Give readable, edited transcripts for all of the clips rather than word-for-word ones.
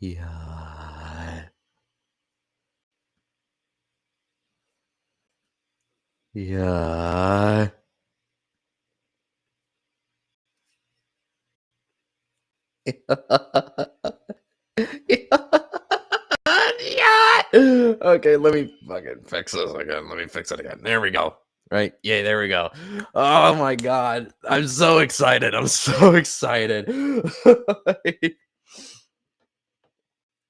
Yeah. Yeah. Yeah. Okay, let me fucking fix this again. Let me fix it again. There we go. Right? Yeah, there we go. Oh my god. I'm so excited. I'm so excited.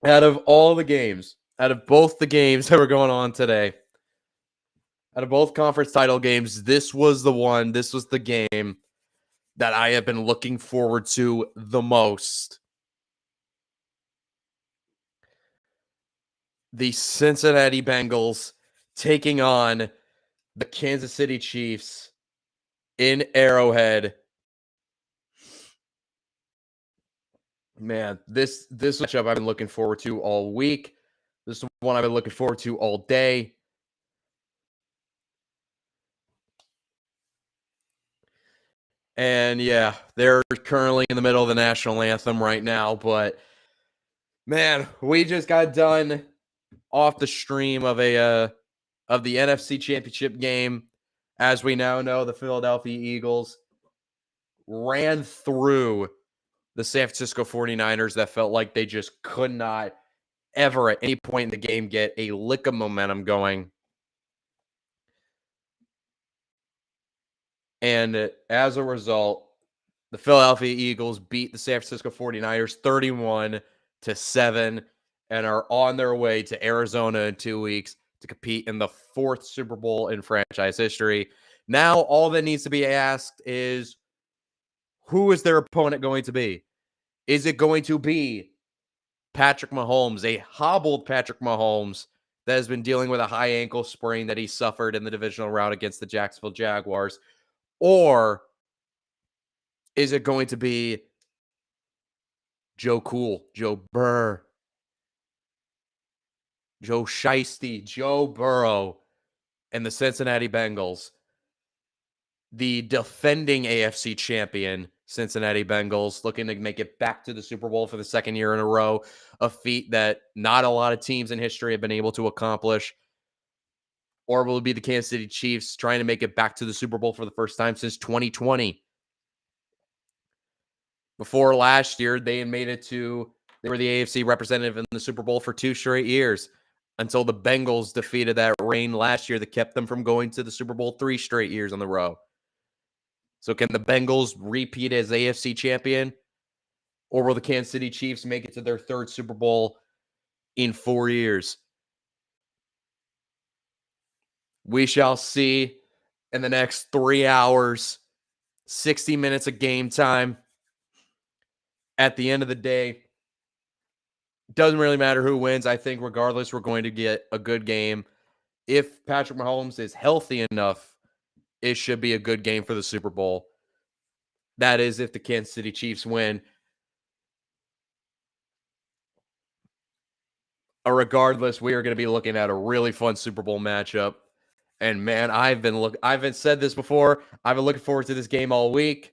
Out of all the games, out of both the games that were going on today, out of both conference title games, this was the one, this was the game that I have been looking forward to the most. The Cincinnati Bengals taking on the Kansas City Chiefs in Arrowhead. Man, this matchup I've been looking forward to all week. This is one I've been looking forward to all day. And yeah, they're currently in the middle of the national anthem right now, but man, we just got done off the stream of the NFC Championship game. As we now know, the Philadelphia Eagles ran through the San Francisco 49ers that felt like they just could not ever at any point in the game get a lick of momentum going. And as a result, the Philadelphia Eagles beat the San Francisco 49ers 31-7 and are on their way to Arizona in 2 weeks to compete in the 4th Super Bowl in franchise history. Now, all that needs to be asked is, who is their opponent going to be? Is it going to be Patrick Mahomes, a hobbled Patrick Mahomes that has been dealing with a high ankle sprain that he suffered in the divisional round against the Jacksonville Jaguars? Or is it going to be Joe Cool, Joe Burr, Joe Shiesty, Joe Burrow, and the Cincinnati Bengals, the defending AFC champion Cincinnati Bengals, looking to make it back to the Super Bowl for the 2nd year in a row, a feat that not a lot of teams in history have been able to accomplish? Or will it be the Kansas City Chiefs trying to make it back to the Super Bowl for the first time since 2020? Before last year, they were the AFC representative in the Super Bowl for 2 straight years until the Bengals defeated that reign last year that kept them from going to the Super Bowl 3 straight years in a row. So can the Bengals repeat as AFC champion? Or will the Kansas City Chiefs make it to their 3rd Super Bowl in 4 years? We shall see in the next 3 hours, 60 minutes of game time. At the end of the day, doesn't really matter who wins. I think regardless, we're going to get a good game. If Patrick Mahomes is healthy enough, it should be a good game for the Super Bowl. That is if the Kansas City Chiefs win. Regardless, we are going to be looking at a really fun Super Bowl matchup. And man, I've said this before. I've been looking forward to this game all week.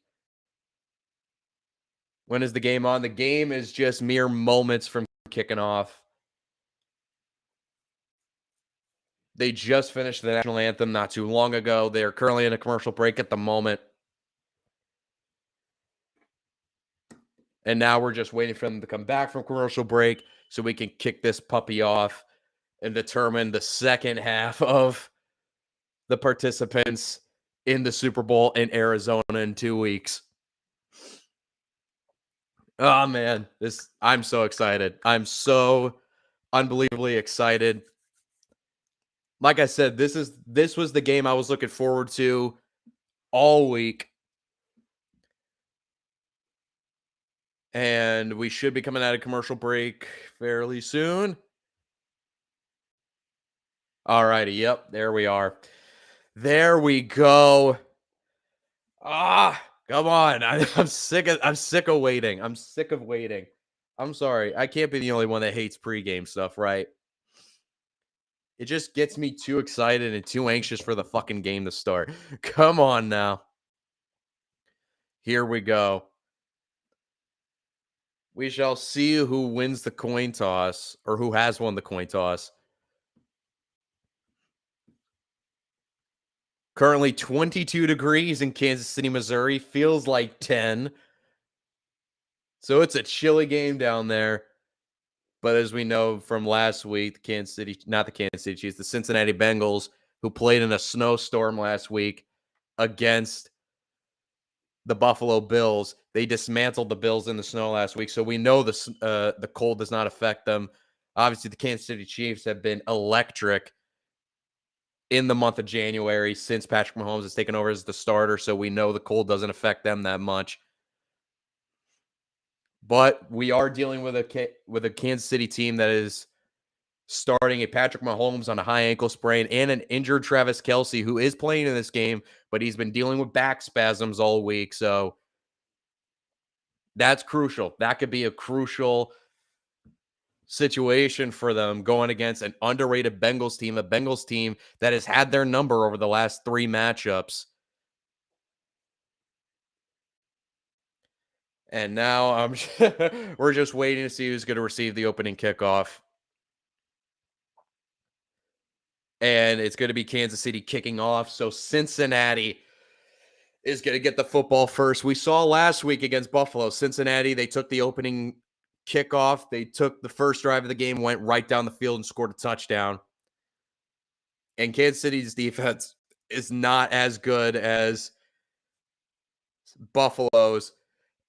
When is the game on? The game is just mere moments from kicking off. They just finished the national anthem not too long ago. They are currently in a commercial break at the moment. And now we're just waiting for them to come back from commercial break so we can kick this puppy off and determine the second half of the participants in the Super Bowl in Arizona in 2 weeks. Oh man, I'm so excited. I'm so unbelievably excited. Like I said, this was the game I was looking forward to all week. And we should be coming out of commercial break fairly soon. All righty. Yep. There we are. There we go. Come on. I'm sick of waiting. I'm sick of waiting. I'm sorry. I can't be the only one that hates pregame stuff, right? It just gets me too excited and too anxious for the fucking game to start. Come on now. Here we go. We shall see who wins the coin toss or who has won the coin toss. Currently 22 degrees in Kansas City, Missouri. Feels like 10. So it's a chilly game down there. But as we know from last week, the Kansas City, not the Kansas City Chiefs, the Cincinnati Bengals, who played in a snowstorm last week against the Buffalo Bills. They dismantled the Bills in the snow last week. So we know the cold does not affect them. Obviously, the Kansas City Chiefs have been electric in the month of January since Patrick Mahomes has taken over as the starter. So we know the cold doesn't affect them that much. But we are dealing with a Kansas City team that is starting a Patrick Mahomes on a high ankle sprain and an injured Travis Kelce, who is playing in this game, but he's been dealing with back spasms all week. So that's crucial. That could be a crucial situation for them going against an underrated Bengals team, a Bengals team that has had their number over the last 3 matchups. And now we're just waiting to see who's going to receive the opening kickoff. And it's going to be Kansas City kicking off. So Cincinnati is going to get the football first. We saw last week against Buffalo, Cincinnati, they took the opening kickoff. They took the first drive of the game, went right down the field and scored a touchdown. And Kansas City's defense is not as good as Buffalo's.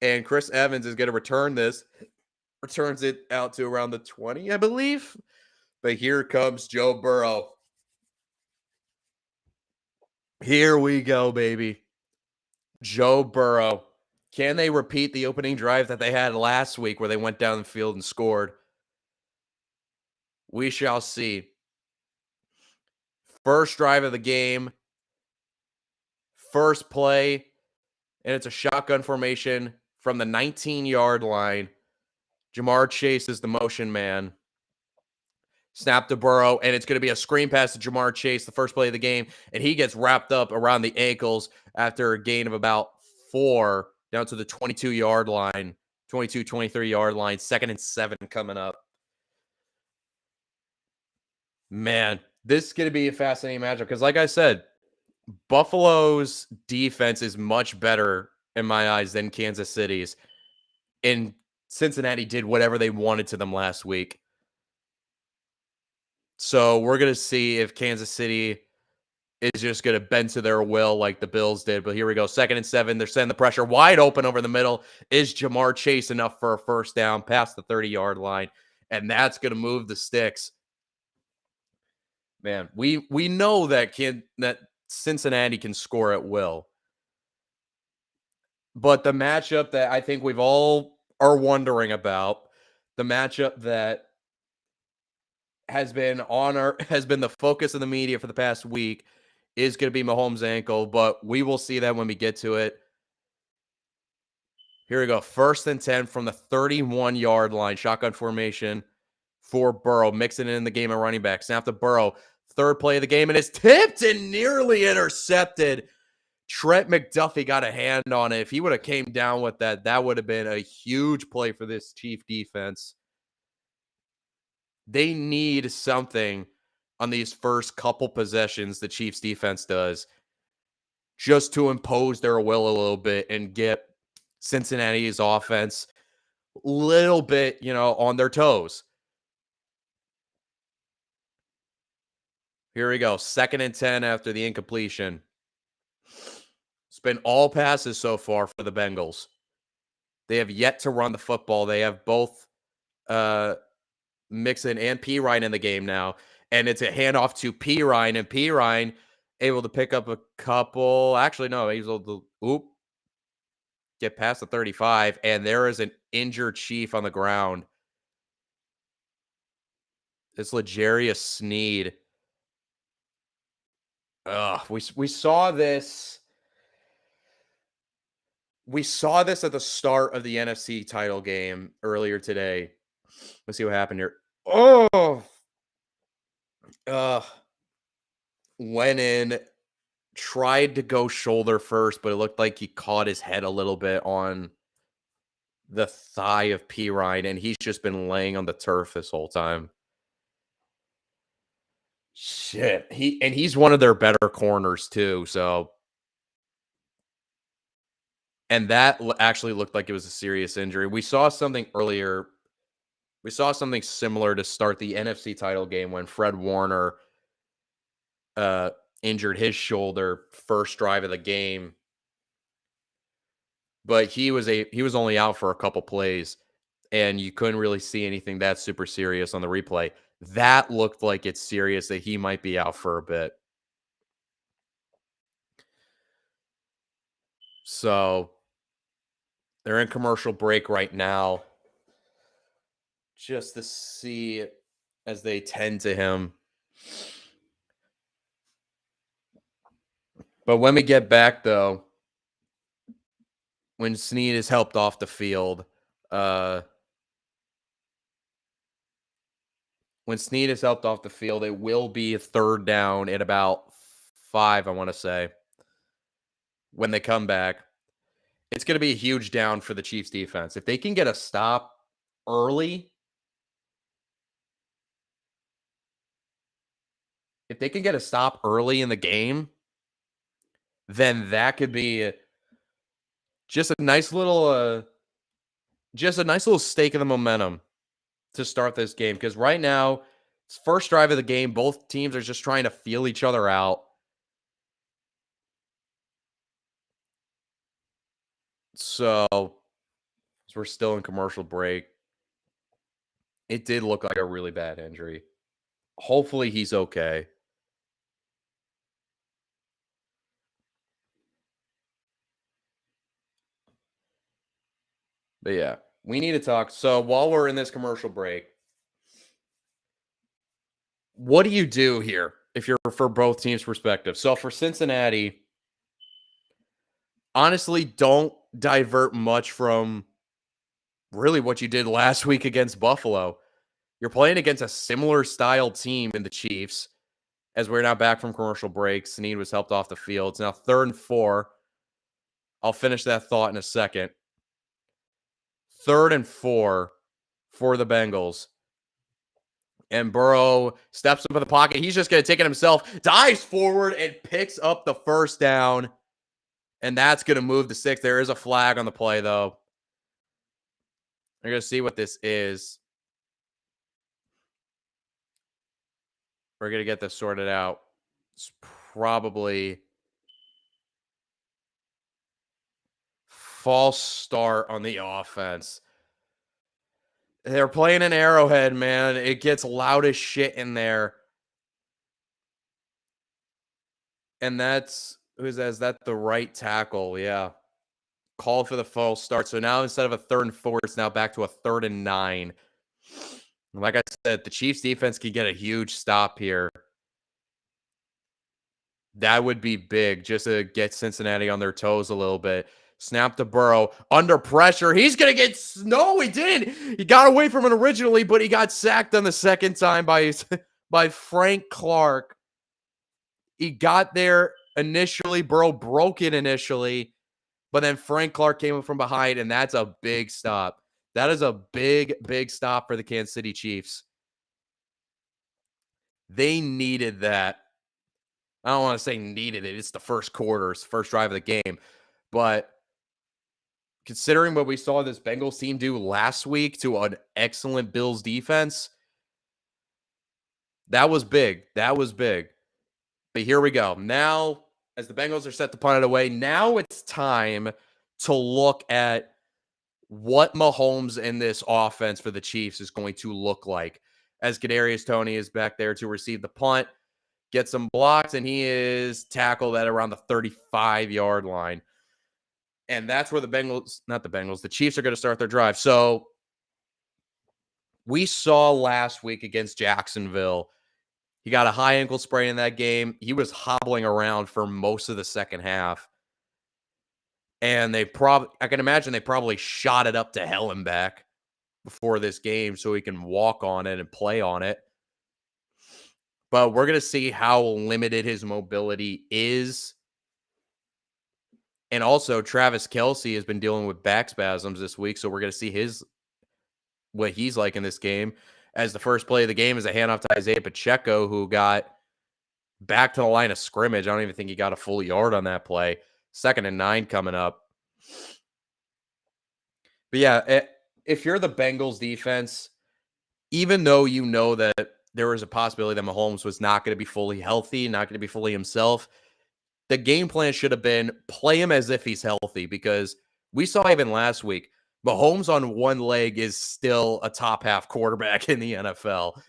And Chris Evans is going to returns it out to around the 20, I believe. But here comes Joe Burrow. Here we go, baby. Joe Burrow. Can they repeat the opening drive that they had last week where they went down the field and scored? We shall see. First drive of the game, first play, and it's a shotgun formation from the 19-yard line. Jamar Chase is the motion man. Snap to Burrow, and it's going to be a screen pass to Jamar Chase, the first play of the game, and he gets wrapped up around the ankles after a gain of about 4 down to the 22-yard line, 22, 23-yard line, 2nd and 7 coming up. Man, this is going to be a fascinating matchup because, like I said, Buffalo's defense is much better in my eyes than Kansas City's. And Cincinnati did whatever they wanted to them last week. So we're going to see if Kansas City is just going to bend to their will like the Bills did. But here we go. 2nd and 7. They're sending the pressure wide open over the middle. Is Jamar Chase enough for a first down past the 30-yard line? And that's going to move the sticks. Man, we know that Cincinnati can score at will. But the matchup that I think we've all are wondering about, the matchup that has been the focus of the media for the past week is going to be Mahomes' ankle, but we will see that when we get to it. Here we go. 1st and 10 from the 31-yard line. Shotgun formation for Burrow. Mixing it in the game of running back. Snap to Burrow. 3rd play of the game, and it's tipped and nearly intercepted. Trent McDuffie got a hand on it. If he would have came down with that, that would have been a huge play for this Chief defense. They need something on these first couple possessions the Chiefs defense does just to impose their will a little bit and get Cincinnati's offense a little bit, on their toes. Here we go. 2nd and 10 after the incompletion. It's been all passes so far for the Bengals. They have yet to run the football. They have both Mixon and Pirine in the game now. And it's a handoff to Pirine, and Pirine able to pick up a couple. Actually, no, he's able to get past the 35, and there is an injured Chief on the ground. It's L'Jarius Sneed. We saw this. We saw this at the start of the NFC title game earlier today. Let's see what happened here. Went in, tried to go shoulder first, but it looked like he caught his head a little bit on the thigh of P. Ryan, and he's just been laying on the turf this whole time. Shit. He's one of their better corners too. So, and that actually looked like it was a serious injury. We saw something earlier. We saw something similar to start the NFC title game when Fred Warner uh injured his shoulder first drive of the game, but he was only out for a couple plays and you couldn't really see anything that super serious on the replay. That looked like it's serious that he might be out for a bit. So they're in commercial break right now just to see as they tend to him. But when we get back, though, when Snead is helped off the field, it will be a third down at about 5, I want to say, when they come back. It's going to be a huge down for the Chiefs defense. If they can get a stop early, in the game, then that could be just a nice little stake of the momentum to start this game. Because right now, it's first drive of the game. Both teams are just trying to feel each other out. So we're still in commercial break. It did look like a really bad injury. Hopefully he's okay. But yeah, we need to talk. So while we're in this commercial break, what do you do here if you're for both teams' perspective? So for Cincinnati, honestly, don't divert much from really what you did last week against Buffalo. You're playing against a similar style team in the Chiefs. As we're now back from commercial break, Snead was helped off the field. It's now 3rd and 4. I'll finish that thought in a second. 3rd and 4 for the Bengals. And Burrow steps up in the pocket. He's just going to take it himself, dives forward, and picks up the first down. And that's going to move the 6. There is a flag on the play, though. We're going to see what this is. We're going to get this sorted out. It's probably false start on the offense. They're playing an Arrowhead, man. It gets loud as shit in there. And that's, is that the right tackle? Yeah. Called for the false start. So now instead of a 3rd and 4, it's now back to a 3rd and 9. Like I said, the Chiefs defense could get a huge stop here. That would be big just to get Cincinnati on their toes a little bit. Snap to Burrow. Under pressure. He's going to get... No, he didn't. He got away from it originally, but he got sacked on the second time by Frank Clark. He got there initially. Burrow broke it initially, but then Frank Clark came up from behind, and that's a big stop. That is a big, big stop for the Kansas City Chiefs. They needed that. I don't want to say needed it. It's the first quarter. It's the first drive of the game. But considering what we saw this Bengals team do last week to an excellent Bills defense, that was big. That was big. But here we go. Now, as the Bengals are set to punt it away, now it's time to look at what Mahomes in this offense for the Chiefs is going to look like. As Kadarius Toney is back there to receive the punt, get some blocks, and he is tackled at around the 35-yard line. And that's where the Chiefs are going to start their drive. So we saw last week against Jacksonville, he got a high ankle sprain in that game. He was hobbling around for most of the second half. And I can imagine they probably shot it up to hell and back before this game so he can walk on it and play on it. But we're going to see how limited his mobility is And also, Travis Kelce has been dealing with back spasms this week, so we're going to see what he's like in this game. As the first play of the game is a handoff to Isaiah Pacheco, who got back to the line of scrimmage. I don't even think he got a full yard on that play. 2nd and 9 coming up. But yeah, if you're the Bengals defense, even though you know that there was a possibility that Mahomes was not going to be fully healthy, not going to be fully himself, the game plan should have been play him as if he's healthy, because we saw even last week, Mahomes on one leg is still a top half quarterback in the NFL.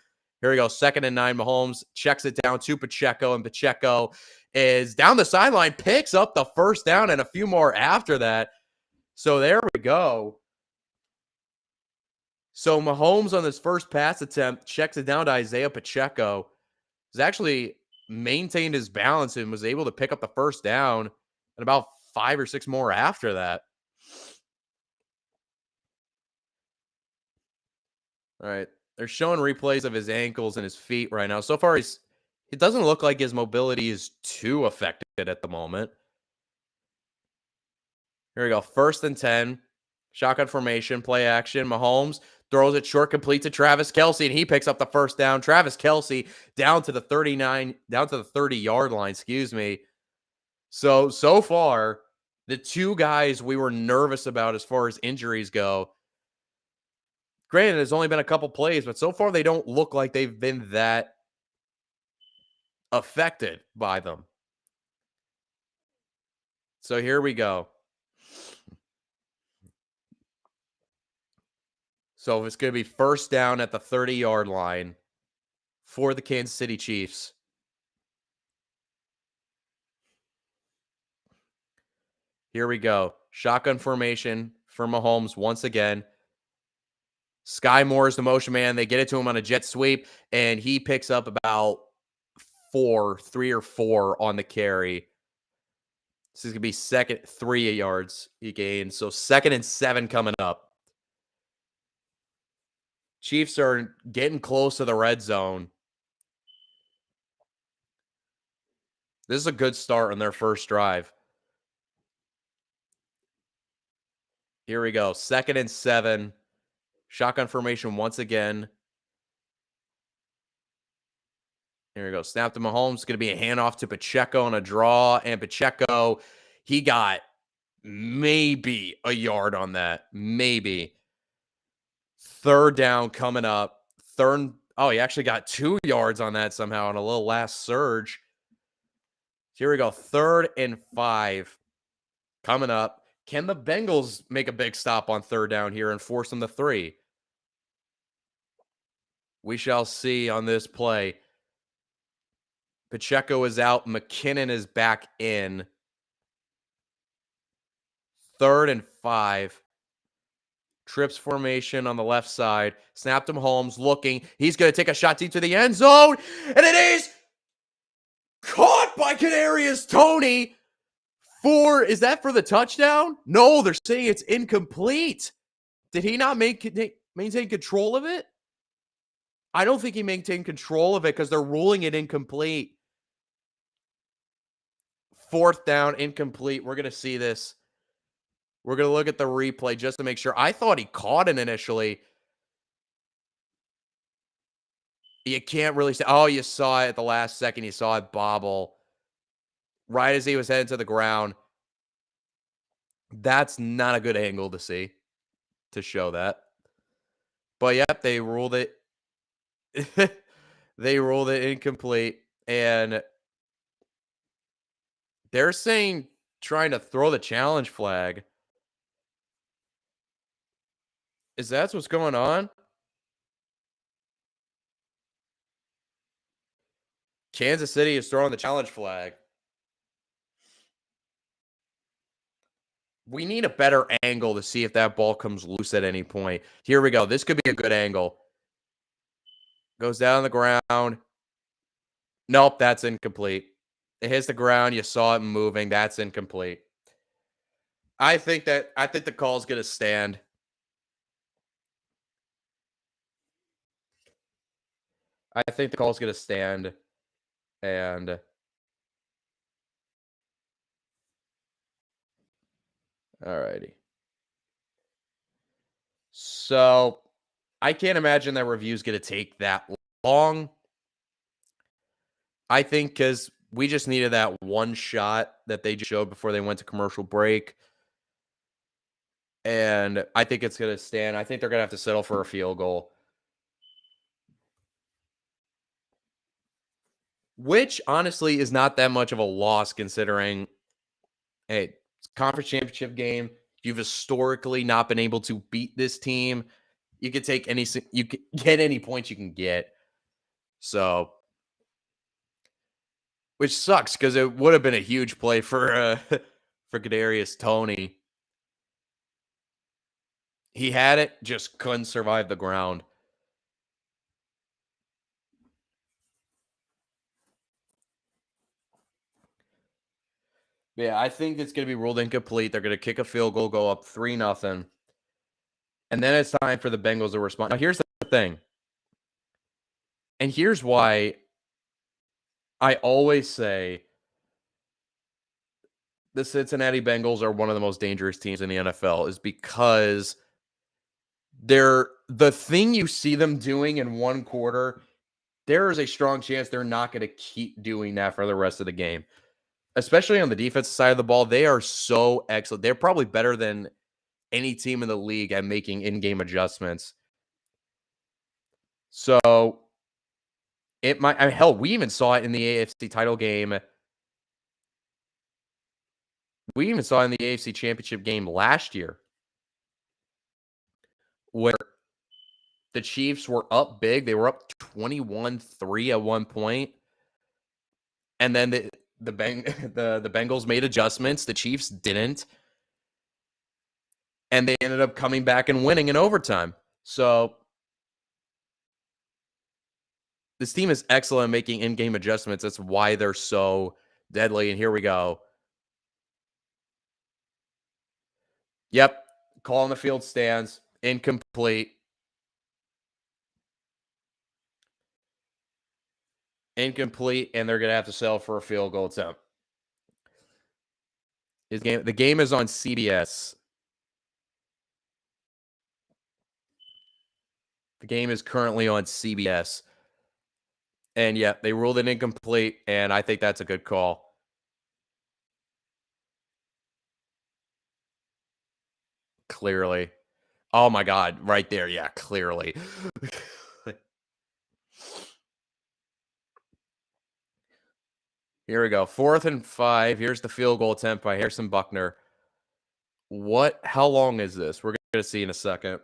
Here we go. 2nd and 9. Mahomes checks it down to Pacheco, and Pacheco is down the sideline, picks up the first down and a few more after that. So there we go. So Mahomes on this first pass attempt checks it down to Isaiah Pacheco. He's actually maintained his balance and was able to pick up the first down, and about 5 or 6 more after that. All right. They're showing replays of his ankles and his feet right now. So far, it doesn't look like his mobility is too affected at the moment. Here we go. 1st and 10. Shotgun formation, play action. Mahomes throws it short, complete to Travis Kelce, and he picks up the first down. Travis Kelce down to the 30-yard line, excuse me. So far, the two guys we were nervous about as far as injuries go, granted, there's only been a couple plays, but so far they don't look like they've been that affected by them. So here we go. So it's going to be first down at the 30-yard line for the Kansas City Chiefs. Here we go. Shotgun formation for Mahomes once again. Sky Moore is the motion man. They get it to him on a jet sweep, and he picks up about 3 or 4 on the carry. This is going to be 3 yards he gained. So 2nd and 7 coming up. Chiefs are getting close to the red zone. This is a good start on their first drive. Here we go. 2nd and 7. Shotgun formation once again. Here we go. Snap to Mahomes. Going to be a handoff to Pacheco on a draw. And Pacheco, he got maybe a yard on that. Maybe. 3rd down coming up. He actually got 2 yards on that somehow on a little last surge. Here we go. 3rd and 5 coming up. Can the Bengals make a big stop on 3rd down here and force them to 3? We shall see on this play. Pacheco is out. McKinnon is back in. 3rd and 5. Trips formation on the left side. Snap to Mahomes, looking. He's going to take a shot deep to the end zone. And it is caught by Kadarius Toney. Is that for the touchdown? No, they're saying it's incomplete. Did he not maintain control of it? I don't think he maintained control of it because they're ruling it incomplete. 4th down, incomplete. We're going to see this. We're going to look at the replay just to make sure. I thought he caught it initially. You can't really say, oh, you saw it at the last second. You saw it bobble right as he was heading to the ground. That's not a good angle to see, to show that. But yep, they ruled it. They ruled it incomplete. And they're saying trying to throw the challenge flag. Is that what's going on? Kansas City is throwing the challenge flag. We need a better angle to see if that ball comes loose at any point. Here we go. This could be a good angle. Goes down the ground. Nope, that's incomplete. It hits the ground. You saw it moving. That's incomplete. I think the call's going to stand. I think the call's going to stand. And All righty. So I can't imagine that review's going to take that long. I think because we just needed that one shot that they just showed before they went to commercial break. And I think it's going to stand. I think they're going to have to settle for a field goal, which honestly is not that much of a loss considering, hey, it's a conference championship game. You've historically not been able to beat this team. You can take any, you can get any points you can get. So, which sucks because it would have been a huge play for for Kadarius Toney. He had it, just couldn't survive the ground. Yeah, I think it's going to be ruled incomplete. They're going to kick a field goal, go up 3-0. And then it's time for the Bengals to respond. Now, here's the thing. And here's why I always say the Cincinnati Bengals are one of the most dangerous teams in the NFL is because they're the thing you see them doing in one quarter, there is a strong chance they're not going to keep doing that for the rest of the game. Especially on the defensive side of the ball, they are so excellent. They're probably better than any team in the league at making in-game adjustments. So it might, I mean, hell, we even saw it in the AFC title game. We even saw it in the AFC championship game last year where the Chiefs were up big. They were up 21-3 at one point. And then the Bengals made adjustments. The Chiefs didn't. And they ended up coming back and winning in overtime. So this team is excellent at making in-game adjustments. That's why they're so deadly. And here we go. Yep. Call on the field stands. Incomplete. Incomplete. And they're going to have to settle for a field goal attempt. The game is on CBS. The game is currently on CBS. And yeah, they ruled it incomplete. And I think that's a good call. Clearly. Oh my God. Right there. Yeah, clearly. Here we go. 4th and 5. Here's the field goal attempt by Harrison Buckner. How long is this? We're going to see in a second.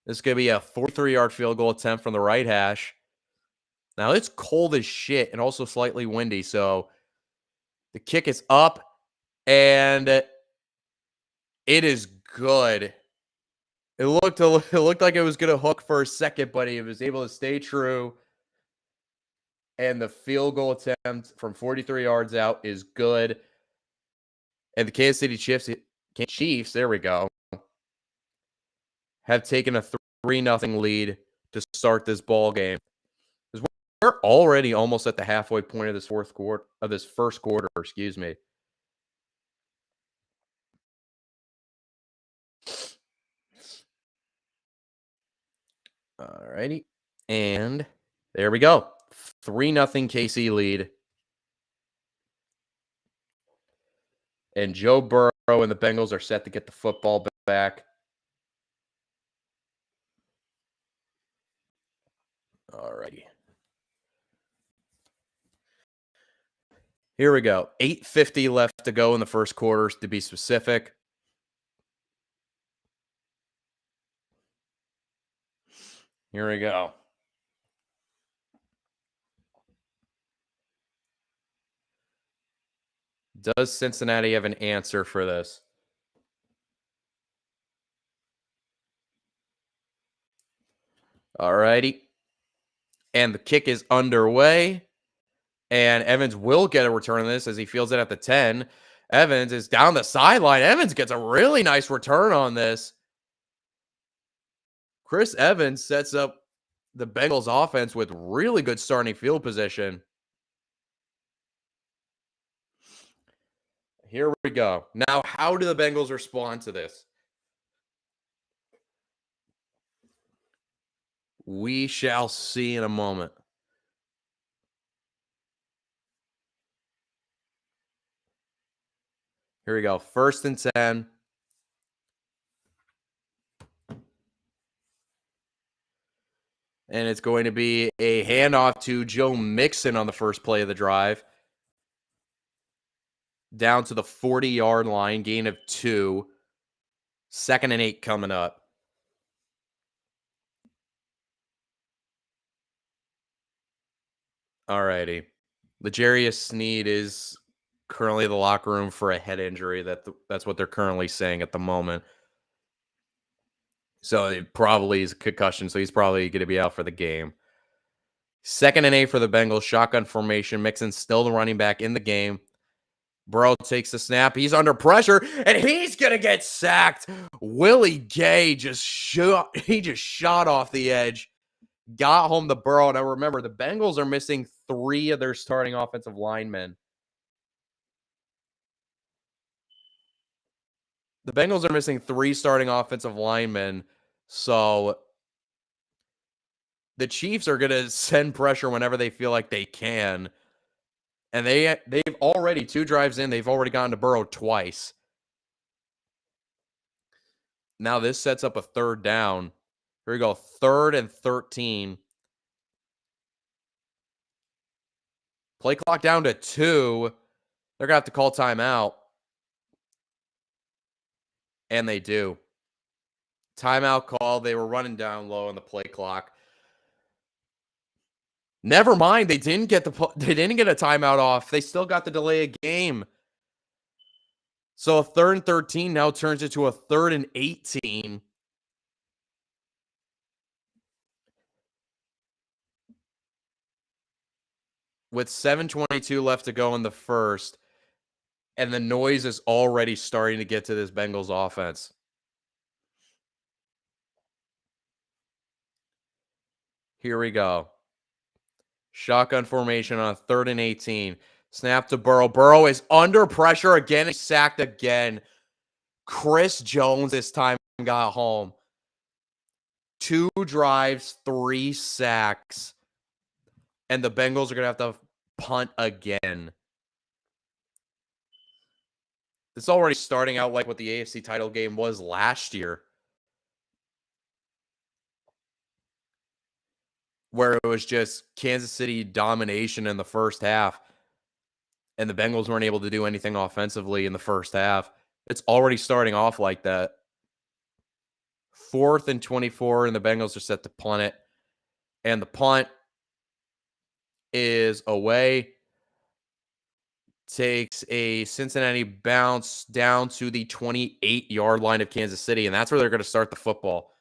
This is going to be a 43-yard field goal attempt from the right hash. Now, it's cold as shit and also slightly windy, so the kick is up, and it is good. It looked like it was going to hook for a second, but he was able to stay true. And the field goal attempt from 43 yards out is good. And the Kansas City Chiefs, there we go, have taken a 3-0 lead to start this ball game. We're already almost at the halfway point of this first quarter, excuse me. All righty. And there we go. 3-0 KC lead. And Joe Burrow and the Bengals are set to get the football back. All righty. Here we go. 8:50 left to go in the first quarter, to be specific. Here we go. Does Cincinnati have an answer for this? All righty. And the kick is underway. And Evans will get a return on this as he fields it at the 10. Evans is down the sideline. Evans gets a really nice return on this. Chris Evans sets up the Bengals offense with really good starting field position. Here we go. Now, how do the Bengals respond to this? We shall see in a moment. Here we go. 1st and 10. And it's going to be a handoff to Joe Mixon on the first play of the drive. Down to the 40-yard line, gain of 2. 2nd and 8 coming up. All righty. L'Jarius Sneed is currently in the locker room for a head injury. That's what they're currently saying at the moment. So it probably is a concussion, so he's probably going to be out for the game. 2nd and 8 for the Bengals, shotgun formation. Mixon still the running back in the game. Burrow takes the snap. He's under pressure, and he's going to get sacked. Willie Gay just shot off the edge, got home to Burrow. Now remember, the Bengals are missing 3 of their starting offensive linemen. The Bengals are missing 3 starting offensive linemen, so the Chiefs are going to send pressure whenever they feel like they can. And they've already 2 drives in, they've already gotten to Burrow twice. Now this sets up a 3rd down. Here we go, 3rd and 13. Play clock down to 2. They're going to have to call timeout. And they do. Timeout call. They were running down low on the play clock. Never mind. They didn't get a timeout off. They still got the delay of game. So a 3rd and 13 now turns into a 3rd and 18. With 7:22 left to go in the first. And the noise is already starting to get to this Bengals offense. Here we go. Shotgun formation on 3rd and 18. Snap to Burrow. Burrow is under pressure again. He's sacked again. Chris Jones this time got home. 2 drives, 3 sacks. And the Bengals are going to have to punt again. It's already starting out like what the AFC title game was last year, where it was just Kansas City domination in the first half, and the Bengals weren't able to do anything offensively in the first half. It's already starting off like that. 4th and 24, and the Bengals are set to punt it. And the punt is away. Takes a Cincinnati bounce down to the 28-yard line of Kansas City, and that's where they're going to start the football.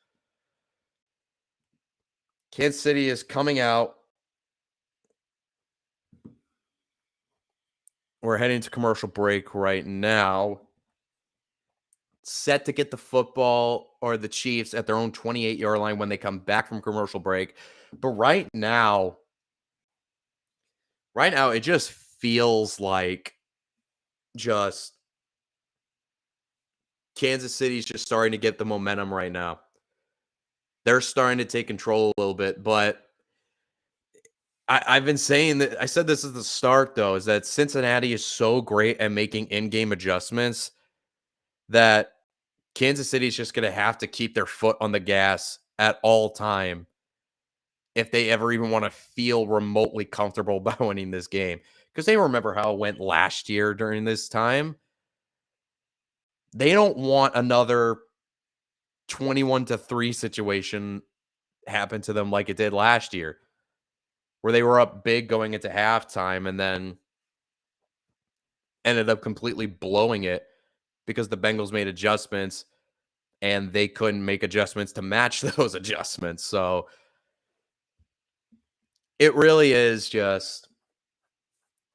Kansas City is coming out. We're heading to commercial break right now. Set to get the football, or the Chiefs, at their own 28-yard line when they come back from commercial break. But right now, it just feels like just Kansas City's just starting to get the momentum right now. They're starting to take control a little bit, but I've been saying that. I said this at the start, though, is that Cincinnati is so great at making in-game adjustments that Kansas City is just going to have to keep their foot on the gas at all time if they ever even want to feel remotely comfortable about winning this game. Because they remember how it went last year during this time. They don't want another 21-3 situation happen to them like it did last year, where they were up big going into halftime and then ended up completely blowing it because the Bengals made adjustments and they couldn't make adjustments to match those adjustments. So it really is just,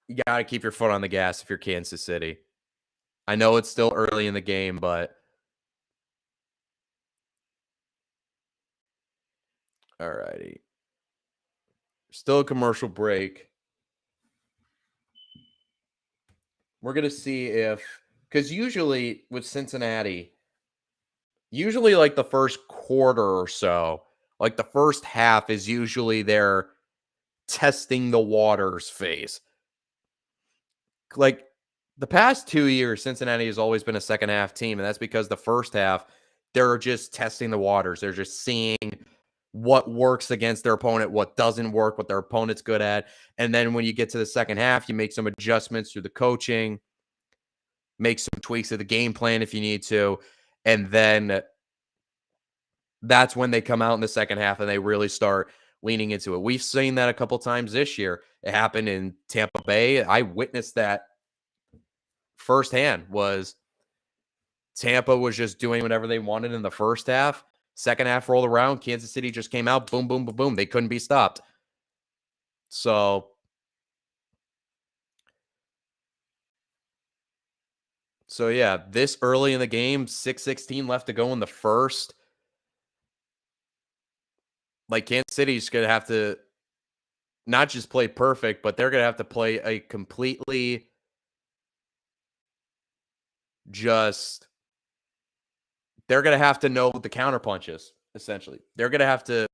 you got to keep your foot on the gas if you're Kansas City. I know it's still early in the game, but all righty. Still a commercial break. We're going to see if Because usually with Cincinnati, usually like the first quarter or so, like the first half is usually their testing the waters phase. Like the past 2 years, Cincinnati has always been a second half team, and that's because the first half, they're just testing the waters. They're just seeing what works against their opponent, what doesn't work, what their opponent's good at. And then when you get to the second half, you make some adjustments through the coaching, make some tweaks to the game plan if you need to. And then that's when they come out in the second half and they really start leaning into it. We've seen that a couple times this year. It happened in Tampa Bay. I witnessed that firsthand. Was Tampa was just doing whatever they wanted in the first half. Second half rolled around. Kansas City just came out. Boom, boom, boom, boom. They couldn't be stopped. So yeah, this early in the game, 6:16 left to go in the first. Like Kansas City's going to have to not just play perfect, but they're going to have to play a completely just they're going to have to know the counter punches, essentially. They're going to have to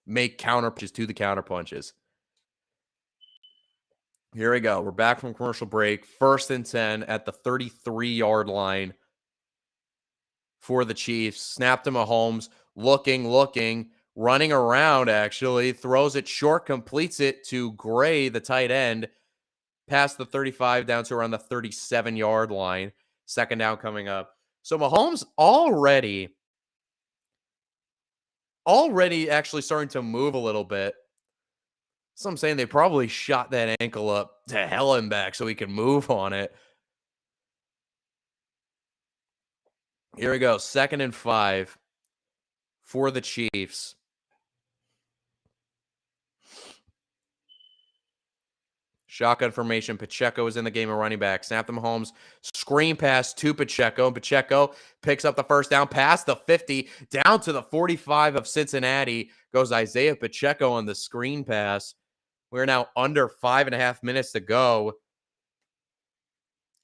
make counter punches to the counter punches. Here we go. We're back from commercial break. 1st and 10 at the 33-yard line for the Chiefs. Snap to Mahomes. Looking, running around, actually. Throws it short, completes it to Gray, the tight end. Past the 35 down to around the 37-yard line. 2nd down coming up. So Mahomes already actually starting to move a little bit. So I'm saying they probably shot that ankle up to hell and back so he can move on it. Here we go. 2nd and 5 for the Chiefs. Shotgun formation. Pacheco is in the game of running back. Snap to Mahomes. Screen pass to Pacheco. Pacheco picks up the 1st down past the 50 down to the 45 of Cincinnati. Goes Isaiah Pacheco on the screen pass. We're now under 5.5 minutes to go.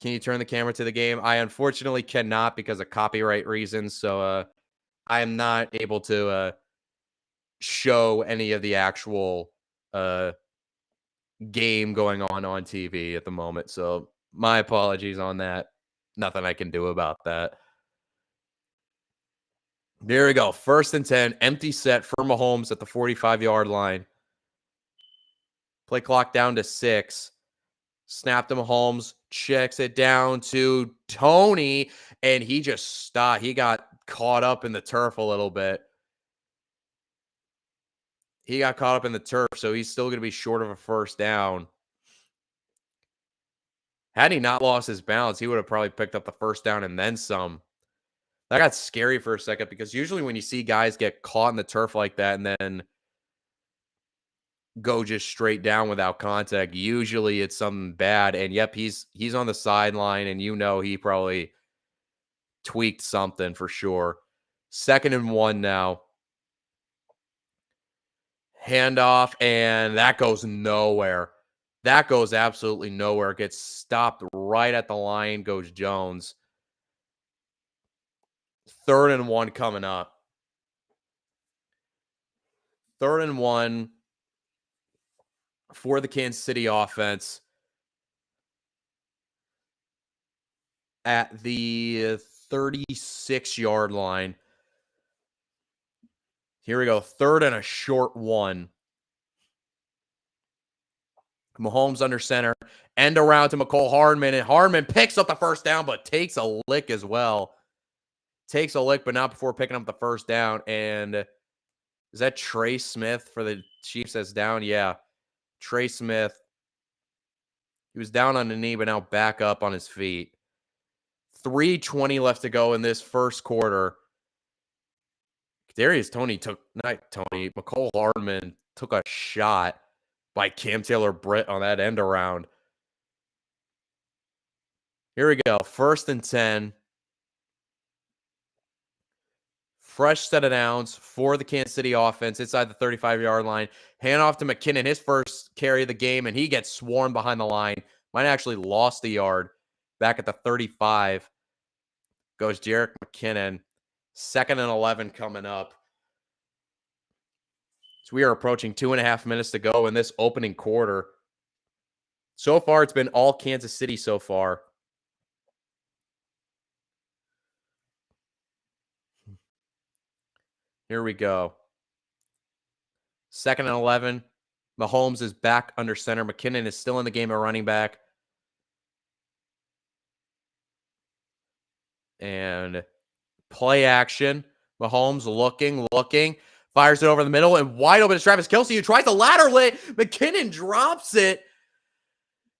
Can you turn the camera to the game? I unfortunately cannot because of copyright reasons. So I am not able to show any of the actual game going on TV at the moment. So my apologies on that. Nothing I can do about that. There we go. 1st and 10. Empty set for Mahomes at the 45-yard line. Play clock down to 6. Snap to Mahomes. Checks it down to Tony. And he just stopped. He got caught up in the turf a little bit. He got caught up in the turf, so he's still going to be short of a 1st down. Had he not lost his balance, he would have probably picked up the 1st down and then some. That got scary for a second because usually when you see guys get caught in the turf like that and then go just straight down without contact, usually it's something bad. And yep, he's on the sideline, and he probably tweaked something for sure. 2nd and 1 now. Handoff, and that goes nowhere. That goes absolutely nowhere. Gets stopped right at the line, goes Jones. 3rd and 1 coming up. 3rd and 1 for the Kansas City offense at the 36-yard line. Here we go. 3rd and a short 1. Mahomes under center. End around to McCole Hardman. And Hardman picks up the 1st down, but takes a lick as well. Takes a lick, but not before picking up the 1st down. And is that Trey Smith for the Chiefs that's down? Yeah. Trey Smith. He was down on the knee, but now back up on his feet. 3:20 left to go in this 1st quarter. McCole Hardman took a shot by Cam Taylor-Britt on that end around. Here we go. 1st and 10. Fresh set of downs for the Kansas City offense inside the 35-yard line. Hand off to McKinnon, his 1st carry of the game, and he gets swarmed behind the line. Might actually lost the yard. Back at the 35 goes Jerick McKinnon. 2nd and 11 coming up. So we are approaching 2.5 minutes to go in this opening quarter. So far, it's been all Kansas City so far. Here we go. 2nd and 11. Mahomes is back under center. McKinnon is still in the game at running back. And play action. Mahomes looking, fires it over the middle, and wide open is Travis Kelce, who tries to lateral it. McKinnon drops it.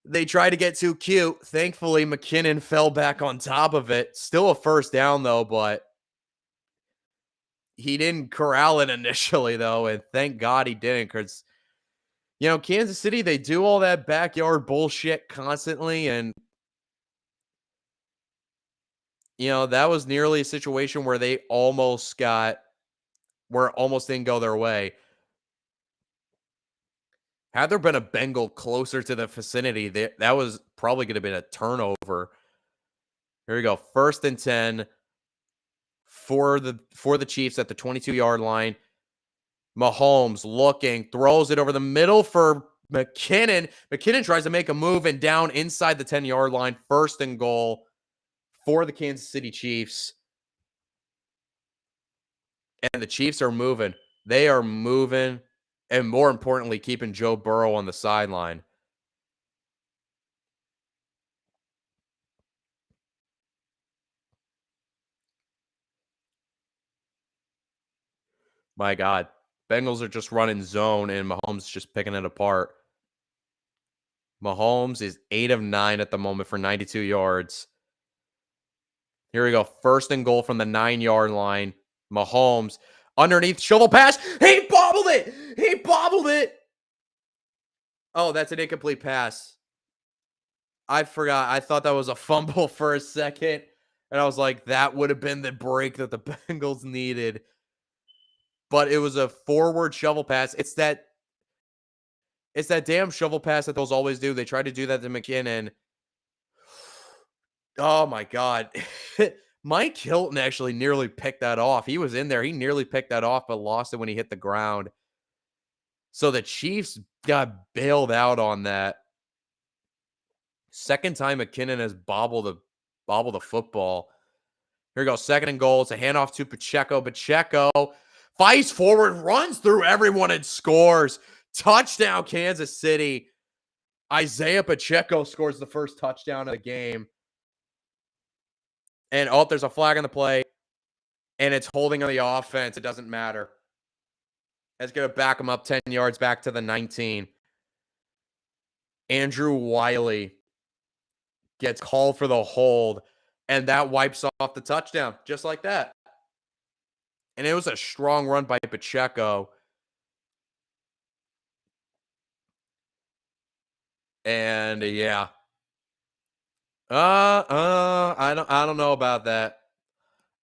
They try to get too cute. Thankfully, McKinnon fell back on top of it. Still a first down, though, but he didn't corral it initially, though, and thank God he didn't, because, Kansas City, they do all that backyard bullshit constantly, and that was nearly a situation where they almost didn't go their way. Had there been a Bengal closer to the vicinity, that was probably going to be a turnover. Here we go. 1st and 10 for the Chiefs at the 22-yard line. Mahomes looking, throws it over the middle for McKinnon. McKinnon tries to make a move and down inside the 10-yard line. 1st and goal for the Kansas City Chiefs. And the Chiefs are moving. They are moving, and more importantly, keeping Joe Burrow on the sideline. My God. Bengals are just running zone, and Mahomes just picking it apart. Mahomes is 8 of 9 at the moment for 92 yards. Here we go. 1st and goal from the 9-yard line. Mahomes underneath, shovel pass. He bobbled it. Oh, that's an incomplete pass. I forgot. I thought that was a fumble for a second. And I was like, that would have been the break that the Bengals needed. But it was a forward shovel pass. It's that damn shovel pass that those always do. They tried to do that to McKinnon. Oh, my God. Mike Hilton actually nearly picked that off. He was in there. He nearly picked that off, but lost it when he hit the ground. So the Chiefs got bailed out on that. Second time McKinnon has bobbled the football. Here we go. 2nd and goal. It's a handoff to Pacheco. Pacheco fights forward, runs through everyone, and scores. Touchdown, Kansas City. Isaiah Pacheco scores the first touchdown of the game. And, there's a flag on the play, and it's holding on the offense. It doesn't matter. It's going to back him up 10 yards back to the 19. Andrew Wiley gets called for the hold, and that wipes off the touchdown, just like that. And it was a strong run by Pacheco. And yeah. I don't know about that.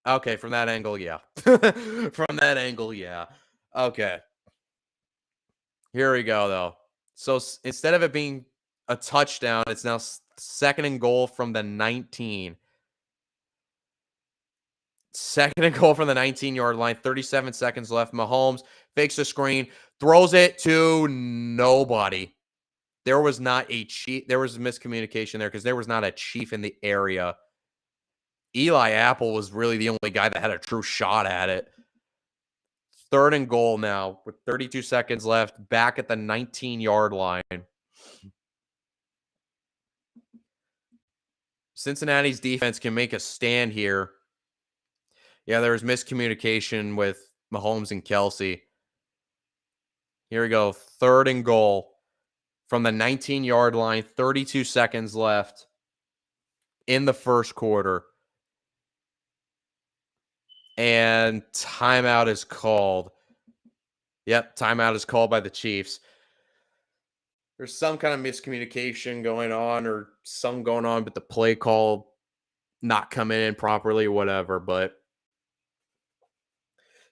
Okay, from that angle, yeah. From that angle, yeah. Okay. Here we go, though. So instead of it being a touchdown, it's now 2nd and goal from the 19. 2nd and goal from the 19-yard line. 37 seconds left. Mahomes fakes the screen, throws it to nobody. There was not a chief. There was a miscommunication there because there was not a chief in the area. Eli Apple was really the only guy that had a true shot at it. 3rd and goal now with 32 seconds left, back at the 19-yard line. Cincinnati's defense can make a stand here. Yeah, there was miscommunication with Mahomes and Kelce. Here we go. 3rd and goal from the 19-yard line. 32 seconds left in the first quarter. And timeout is called. Yep, timeout is called by the Chiefs. There's some kind of miscommunication going on or some going on, but the play call not coming in properly or whatever. But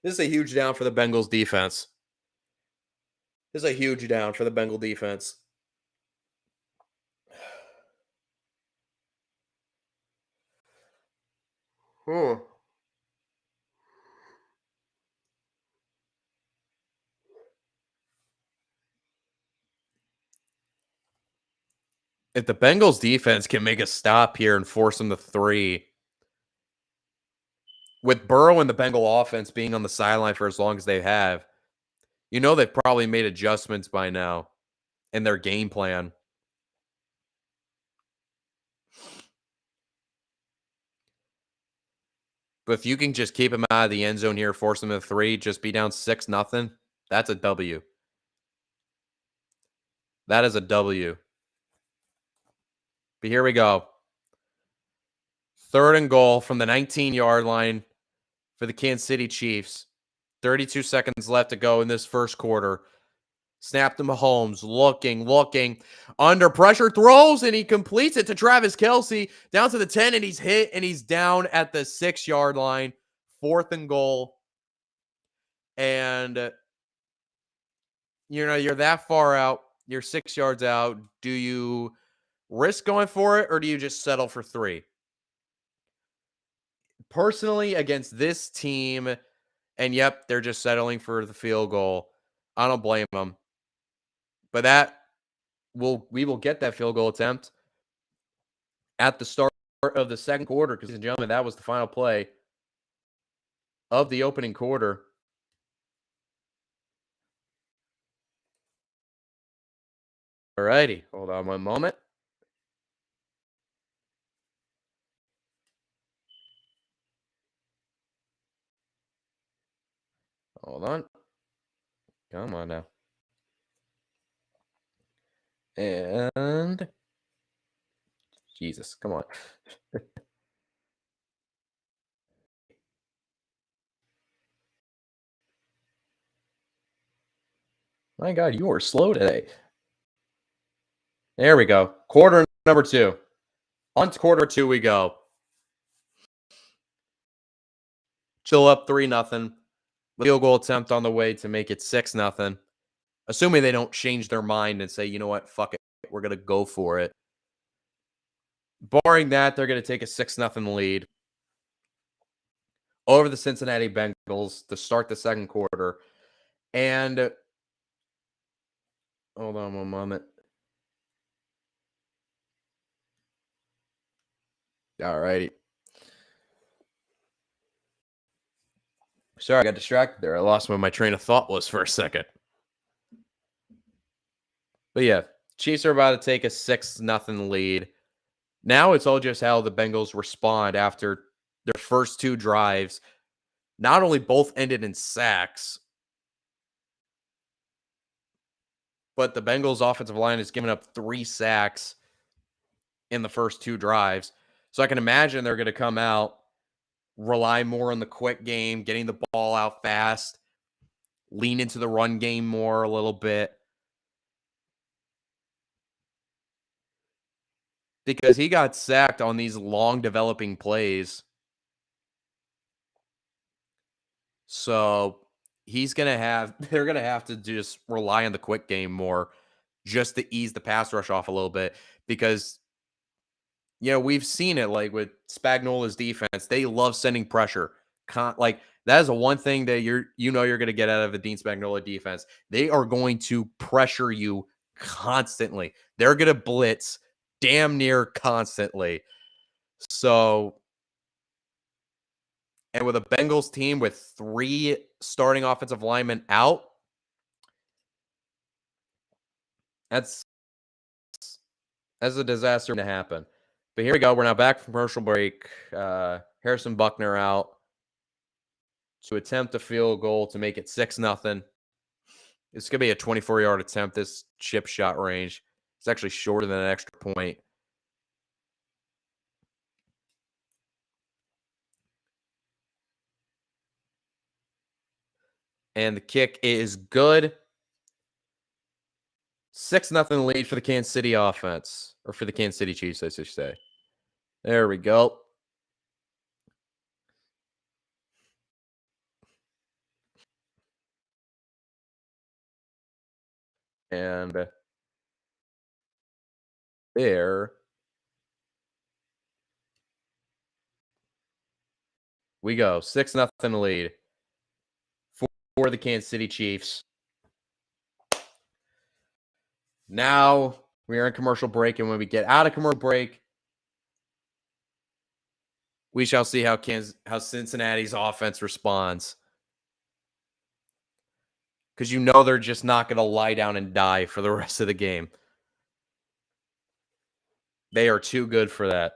this is a huge down for the Bengals defense. This is a huge down for the Bengal defense. Huh. If the Bengals defense can make a stop here and force them to 3, with Burrow and the Bengal offense being on the sideline for as long as they have, they've probably made adjustments by now in their game plan. But if you can just keep them out of the end zone here, force them to 3, just be down 6-0, that's a W. That is a W. But here we go. 3rd and goal from the 19-yard line for the Kansas City Chiefs. 32 seconds left to go in this first quarter. Snap to Mahomes, looking, under pressure, throws, and he completes it to Travis Kelce, down to the 10, and he's hit, and he's down at the 6-yard line. 4th and goal. And, you're that far out. You're 6 yards out. Do you risk going for it, or do you just settle for 3? Personally, against this team, and yep, they're just settling for the field goal. I don't blame them. But we will get that field goal attempt at the start of the second quarter, because, gentlemen, that was the final play of the opening quarter. All righty. Hold on one moment. Hold on. Come on now. And Jesus, come on. My God, you are slow today. There we go. Quarter number 2. On to quarter 2 we go. Chill up 3-0. Field goal attempt on the way to make it 6-0. Assuming they don't change their mind and say, you know what, fuck it, we're going to go for it. Barring that, they're going to take a 6-0 lead over the Cincinnati Bengals to start the second quarter. And hold on one moment. All righty. Sorry, I got distracted there. I lost where my train of thought was for a second. But yeah, Chiefs are about to take a 6-0 lead. Now it's all just how the Bengals respond after their first 2 drives. Not only both ended in sacks, but the Bengals offensive line has given up 3 sacks in the first 2 drives. So I can imagine they're going to come out, rely more on the quick game, getting the ball out fast, lean into the run game more a little bit. Because he got sacked on these long developing plays. So they're going to have to just rely on the quick game more just to ease the pass rush off a little bit. Because, we've seen it like with Spagnuolo's defense. They love sending pressure. Like, that is the one thing that you're going to get out of the Dean Spagnuolo defense. They are going to pressure you constantly. They're going to blitz damn near constantly. So, and with a Bengals team with 3 starting offensive linemen out, that's a disaster to happen. But here we go. We're now back from commercial break. Harrison Buckner out to attempt a field goal to make it 6-0. It's going to be a 24-yard attempt, this chip shot range. It's actually shorter than an extra point. And the kick is good. 6-0 lead for the Kansas City offense. Or for the Kansas City Chiefs, I should say. There we go. And there We go 6-0 lead for the Kansas City Chiefs. Now we are in commercial break, and when we get out of commercial break, we shall see how Cincinnati's offense responds. Because you know they're just not going to lie down and die for the rest of the game. They are too good for that.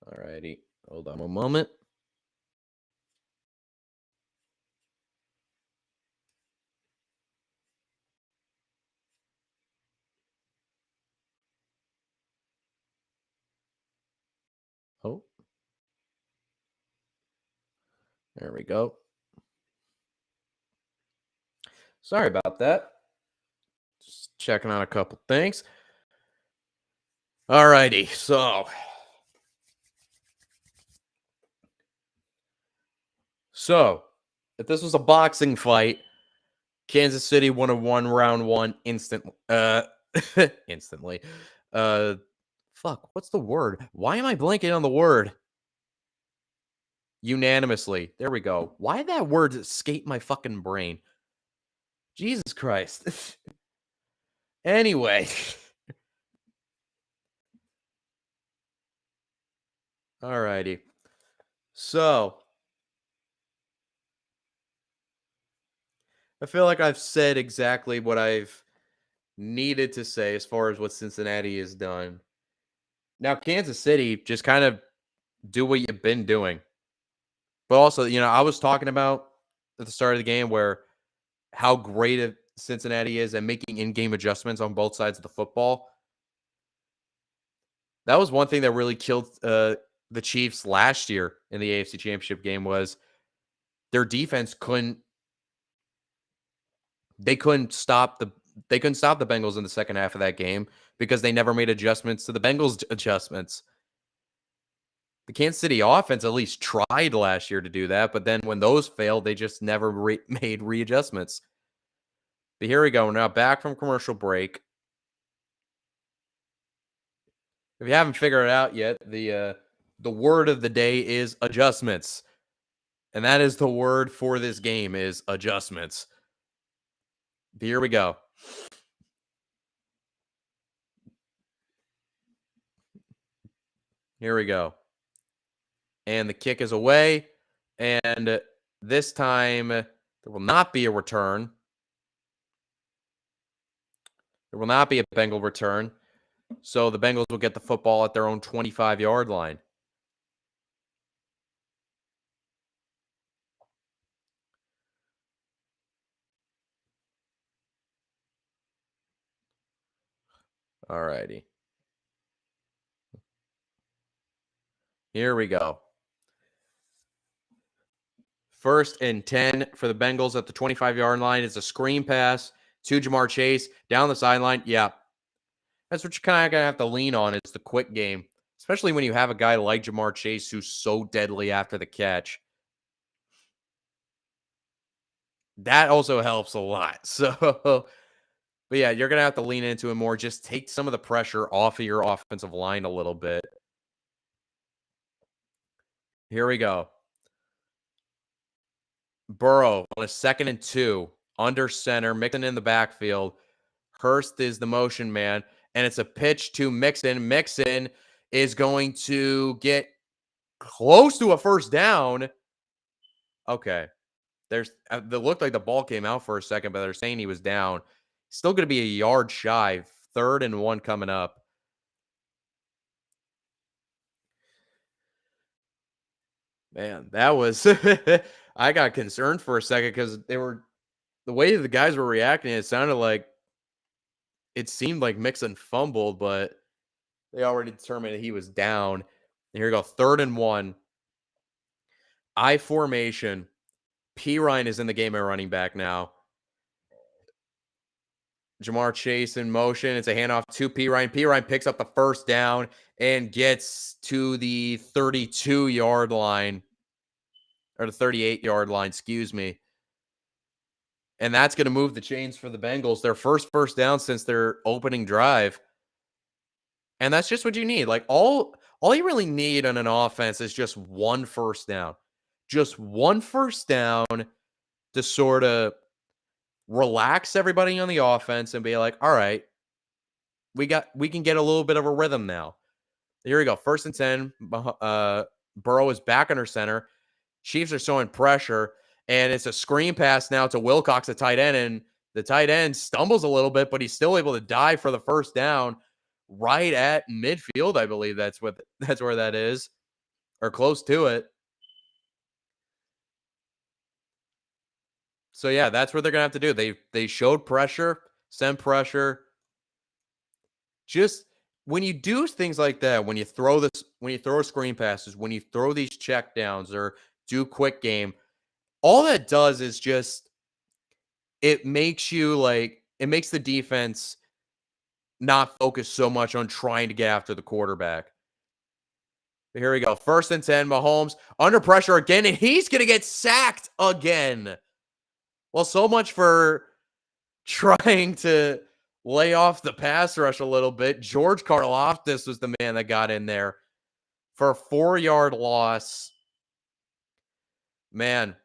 All righty. Hold on a moment. Oh. There we go. Sorry about that. Just checking on a couple things. All righty. So if this was a boxing fight, Kansas City would have won round one instantly. Instantly. Fuck, what's the word? Why am I blanking on the word? Unanimously. There we go. Why did that word escape my fucking brain? Jesus Christ. Anyway. Alrighty. So, I feel like I've said exactly what I've needed to say as far as what Cincinnati has done. Now, Kansas City, just kind of do what you've been doing. But also, I was talking about at the start of the game where how great Cincinnati is at making in-game adjustments on both sides of the football. That was one thing that really killed the Chiefs last year in the AFC Championship game was their defense couldn't stop the Bengals in the second half of that game because they never made adjustments to the Bengals adjustments. The Kansas City offense at least tried last year to do that, but then when those failed, they just never made readjustments. But here we go. We're now back from commercial break. If you haven't figured it out yet, the word of the day is adjustments. And that is the word for this game is adjustments. But here we go. Here we go. And the kick is away. And this time, there will not be a return. There will not be a Bengal return. So the Bengals will get the football at their own 25-yard line. All righty. Here we go. 1st and 10 for the Bengals at the 25-yard line. It's a screen pass to Jamar Chase down the sideline. Yeah. That's what you're kind of going to have to lean on is the quick game, especially when you have a guy like Jamar Chase who's so deadly after the catch. That also helps a lot. So, but yeah, you're going to have to lean into it more. Just take some of the pressure off of your offensive line a little bit. Here we go. Burrow on a 2nd and 2 under center, Mixon in the backfield. Hurst is the motion man, and it's a pitch to Mixon. Mixon is going to get close to a first down. Okay. It looked like the ball came out for a second, but they're saying he was down. Still going to be a yard shy. 3rd and 1 coming up. Man, that was I got concerned for a second because the way the guys were reacting, it seemed like Mixon fumbled, but they already determined that he was down. And here we go, 3rd and 1. I formation. P. Ryan is in the game at running back now. Jamar Chase in motion. It's a handoff to P. Ryan. P. Ryan picks up the first down and gets to the 32-yard line. Or the 38-yard line, excuse me. And that's going to move the chains for the Bengals. Their first down since their opening drive. And that's just what you need. Like all you really need on an offense is just one first down. Just one first down to sort of relax everybody on the offense and be like, "All right, we can get a little bit of a rhythm now." Here we go. First and 10. Burrow is back under center. Chiefs are showing pressure, and it's a screen pass now to Wilcox, the tight end, and the tight end stumbles a little bit, but he's still able to dive for the first down right at midfield. I believe that's where that is, or close to it. So yeah, that's what they're gonna have to do. They showed pressure, sent pressure. Just when you do things like that, when you throw screen passes, when you throw these check downs or do quick game, all that does is just it makes the defense not focus so much on trying to get after the quarterback. Here we go. First and 10, Mahomes under pressure again, and he's going to get sacked again. Well, so much for trying to lay off the pass rush a little bit. George Karlaftis was the man that got in there for a 4-yard loss. Man,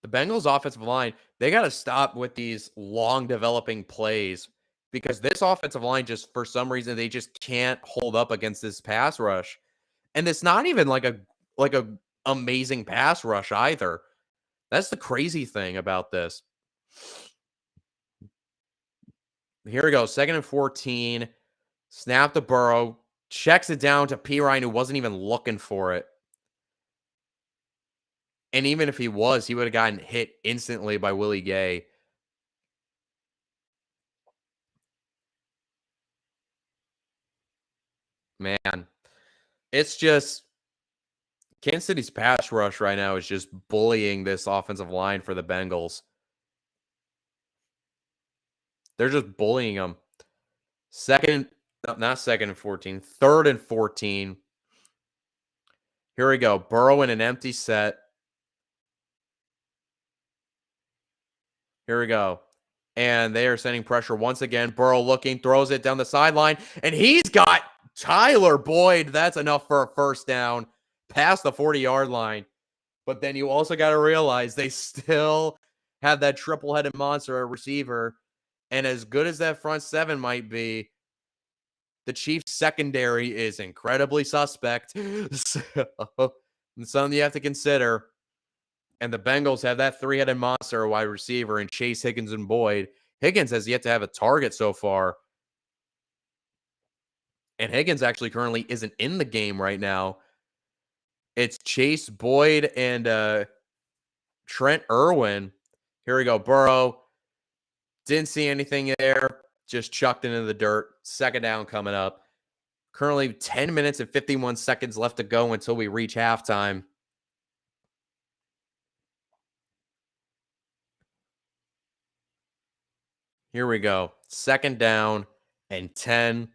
the Bengals offensive line, they got to stop with these long developing plays because this offensive line just, for some reason, they just can't hold up against this pass rush. And it's not even like a amazing pass rush either. That's the crazy thing about this. Here we go. 2nd and 14. Snap to Burrow. Checks it down to P. Ryan, who wasn't even looking for it. And even if he was, he would have gotten hit instantly by Willie Gay. Man, it's just Kansas City's pass rush right now is just bullying this offensive line for the Bengals. They're just bullying them. Not 2nd and 14, 3rd and 14. Here we go. Burrow in an empty set. Here we go. And they are sending pressure once again. Burrow looking, throws it down the sideline, and he's got Tyler Boyd. That's enough for a first down past the 40-yard line. But then you also got to realize they still have that triple-headed monster at receiver. And as good as that front seven might be, the Chiefs' secondary is incredibly suspect. So, it's something you have to consider. And the Bengals have that three-headed monster wide receiver in Chase, Higgins, and Boyd. Higgins has yet to have a target so far. And Higgins actually currently isn't in the game right now. It's Chase, Boyd, and Trent Irwin. Here we go. Burrow. Didn't see anything there. Just chucked into the dirt. 2nd down coming up. Currently 10 minutes and 51 seconds left to go until we reach halftime. Here we go. 2nd down and 10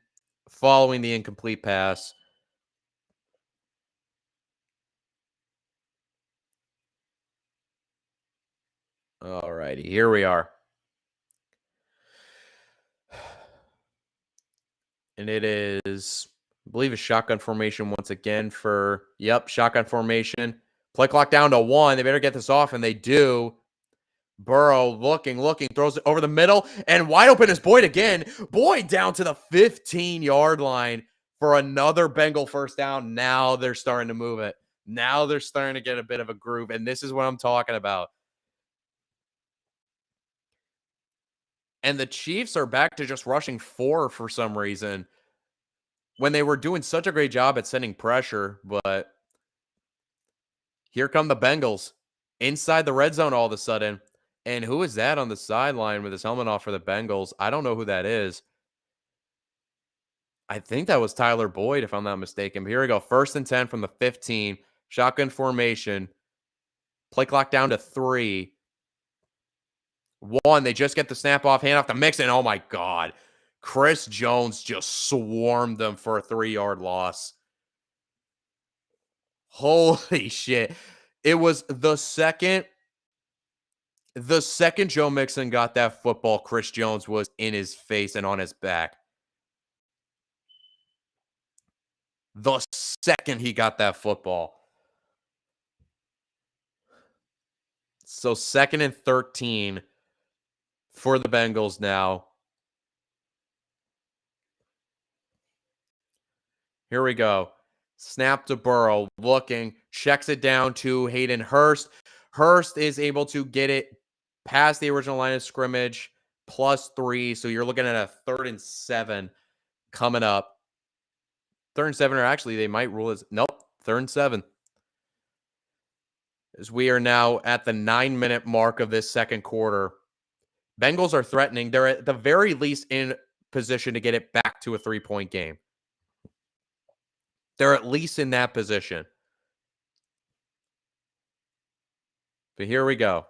following the incomplete pass. All righty, here we are. And it is, I believe, a shotgun formation once again for, shotgun formation. Play clock down to 1. They better get this off, and they do. Burrow looking, throws it over the middle, and wide open is Boyd again. Boyd down to the 15-yard line for another Bengal first down. Now they're starting to move it. Now they're starting to get a bit of a groove, and this is what I'm talking about. And the Chiefs are back to just rushing 4 for some reason when they were doing such a great job at sending pressure. But here come the Bengals inside the red zone all of a sudden. And who is that on the sideline with his helmet off for the Bengals? I don't know who that is. I think that was Tyler Boyd, if I'm not mistaken. But here we go. 1st and 10 from the 15. Shotgun formation. Play clock down to 3. 1. They just get the snap off, hand off to Mixon. Oh, my God. Chris Jones just swarmed them for a 3-yard loss. Holy shit. It was the second Joe Mixon got that football, Chris Jones was in his face and on his back. the second he got that football. So 2nd and 13 for the Bengals now. Here we go. Snap to Burrow, looking, checks it down to Hayden Hurst. Hurst is able to get it past the original line of scrimmage, +3. So you're looking at a 3rd and 7 coming up. 3rd and 7, or actually they might rule as, nope, 3rd and 7. As we are now at the 9-minute mark of this second quarter. Bengals are threatening. They're at the very least in position to get it back to a 3-point game. They're at least in that position. But here we go.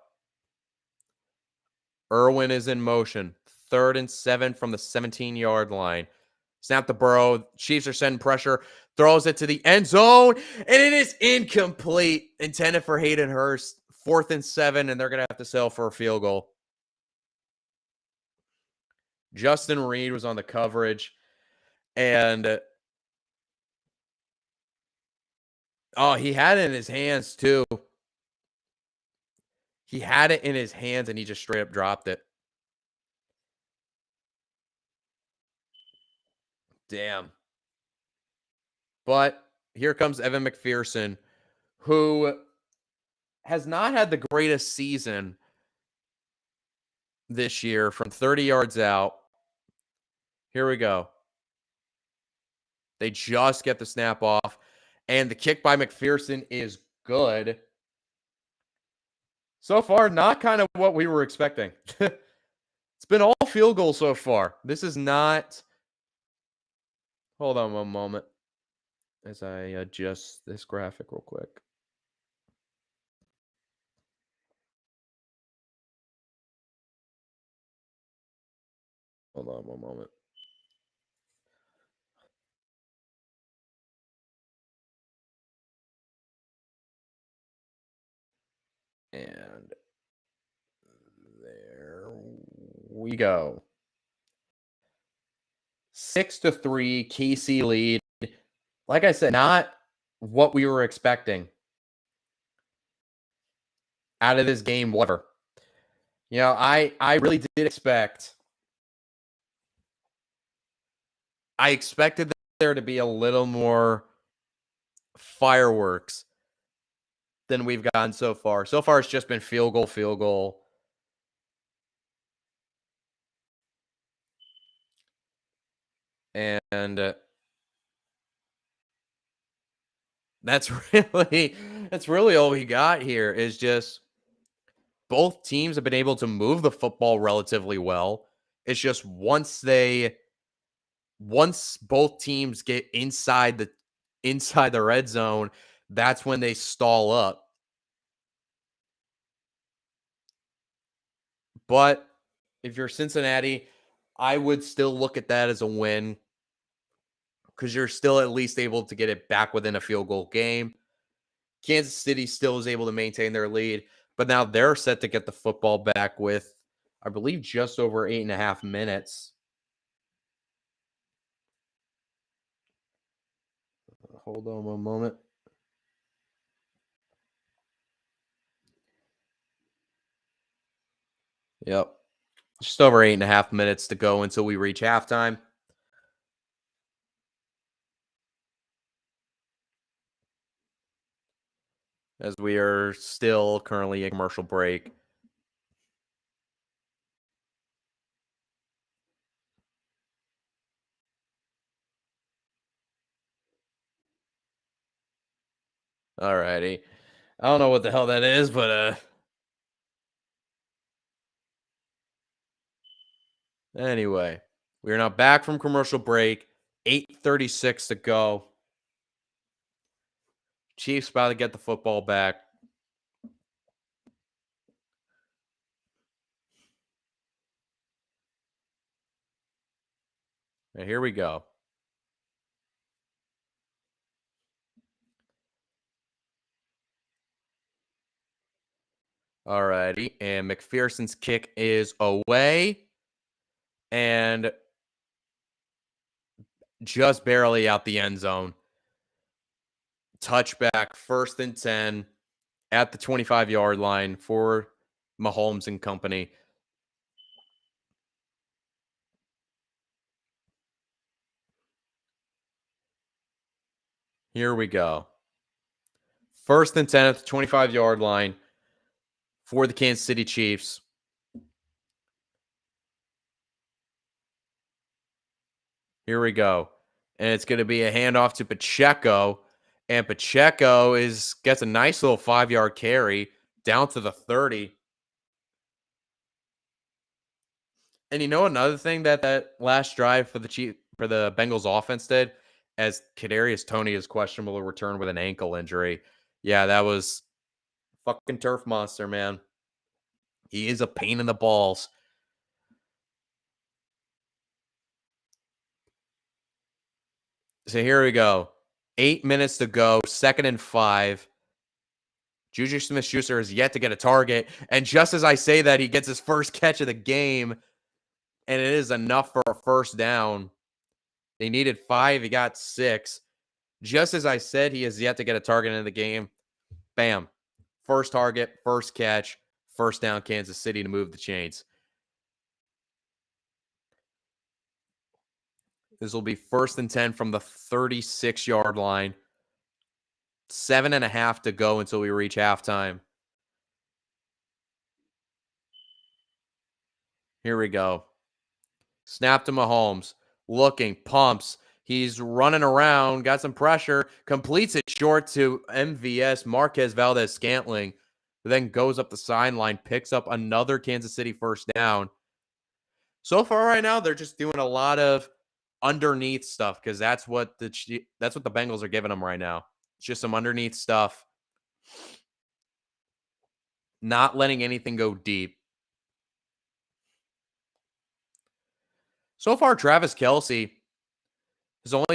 Irwin is in motion. 3rd and 7 from the 17-yard line. Snap to Burrow. Chiefs are sending pressure. Throws it to the end zone. And it is incomplete. Intended for Hayden Hurst. 4th and 7. And they're going to have to settle for a field goal. Justin Reed was on the coverage. And he had it in his hands too. He had it in his hands and he just straight up dropped it. Damn. But here comes Evan McPherson, who has not had the greatest season this year from 30 yards out. Here we go. They just get the snap off, and the kick by McPherson is good. So far, not kind of what we were expecting. It's been all field goals so far. This is not... Hold on one moment as I adjust this graphic real quick. Hold on one moment. And there we go. 6-3, KC lead. Like I said, not what we were expecting out of this game, whatever. You know, I really did expect. I expected there to be a little more fireworks than we've gotten so far. So far, it's just been field goal. And that's really all we got here is just both teams have been able to move the football relatively well. It's just once both teams get inside the red zone, that's when they stall up. But if you're Cincinnati, I would still look at that as a win because you're still at least able to get it back within a field goal game. Kansas City still is able to maintain their lead, but now they're set to get the football back with, I believe, just over 8.5 minutes. Hold on one moment. Yep. Just over 8.5 minutes to go until we reach halftime. As we are still currently in commercial break. Alrighty. I don't know what the hell that is, but anyway, we are now back from commercial break. 8:36 to go. Chiefs about to get the football back. And here we go. Alrighty. And McPherson's kick is away. And just barely out the end zone. touchback, 1st and 10 at the 25-yard line for Mahomes and company. Here we go. 1st and 10 at the 25-yard line for the Kansas City Chiefs. Here we go. And it's going to be a handoff to Pacheco. And Pacheco gets a nice little 5-yard carry down to the 30. And you know another thing that last drive for the Bengals offense did, as Kadarius Toney is questionable to return with an ankle injury. Yeah, that was fucking turf monster, man. He is a pain in the balls. So here we go. 8 minutes to go, 2nd and 5. Juju Smith-Schuster has yet to get a target. And just as I say that, he gets his first catch of the game. And it is enough for a first down. They needed 5. He got 6. Just as I said, he has yet to get a target in the game. Bam. First target, first catch, first down, Kansas City to move the chains. This will be 1st and 10 from the 36-yard line. 7.5 to go until we reach halftime. Here we go. Snap to Mahomes. Looking, pumps. He's running around, got some pressure, completes it short to MVS, Marquez Valdez-Scantling, who then goes up the sideline, picks up another Kansas City first down. So far right now, they're just doing a lot of underneath stuff because that's what the Bengals are giving them right now. It's just some underneath stuff. Not letting anything go deep. So far, Travis Kelce has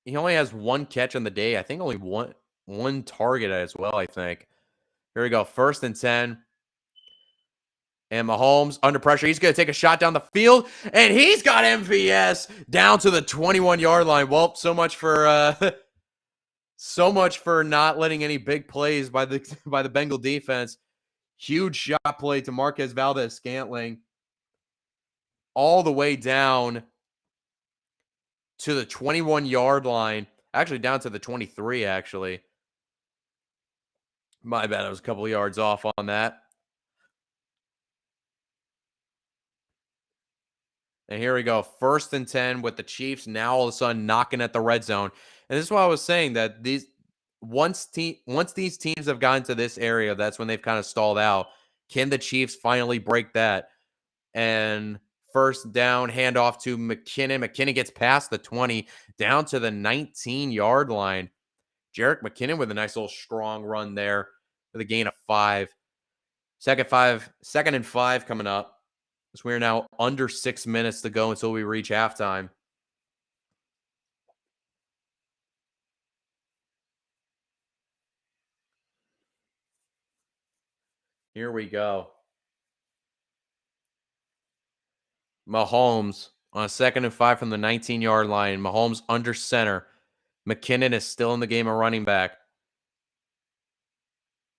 he only has 1 catch on the day. I think only one target as well, I think. Here we go. 1st and 10. And Mahomes under pressure. He's going to take a shot down the field. And he's got MVS down to the 21-yard line. Well, so much for not letting any big plays by the Bengal defense. Huge shot play to Marquez Valdez-Scantling. All the way down to the 21-yard line. Actually, down to the 23, actually. My bad. I was a couple of yards off on that. And here we go. 1st and 10 with the Chiefs now all of a sudden knocking at the red zone. And this is why I was saying that once these teams have gotten to this area, that's when they've kind of stalled out. Can the Chiefs finally break that? And first down, handoff to McKinnon. McKinnon gets past the 20, down to the 19-yard line. Jerick McKinnon with a nice little strong run there with a gain of 5. 2nd and 5 coming up. So we're now under 6 minutes to go until we reach halftime. Here we go. Mahomes on a 2nd and 5 from the 19-yard line. Mahomes under center. McKinnon is still in the game of running back.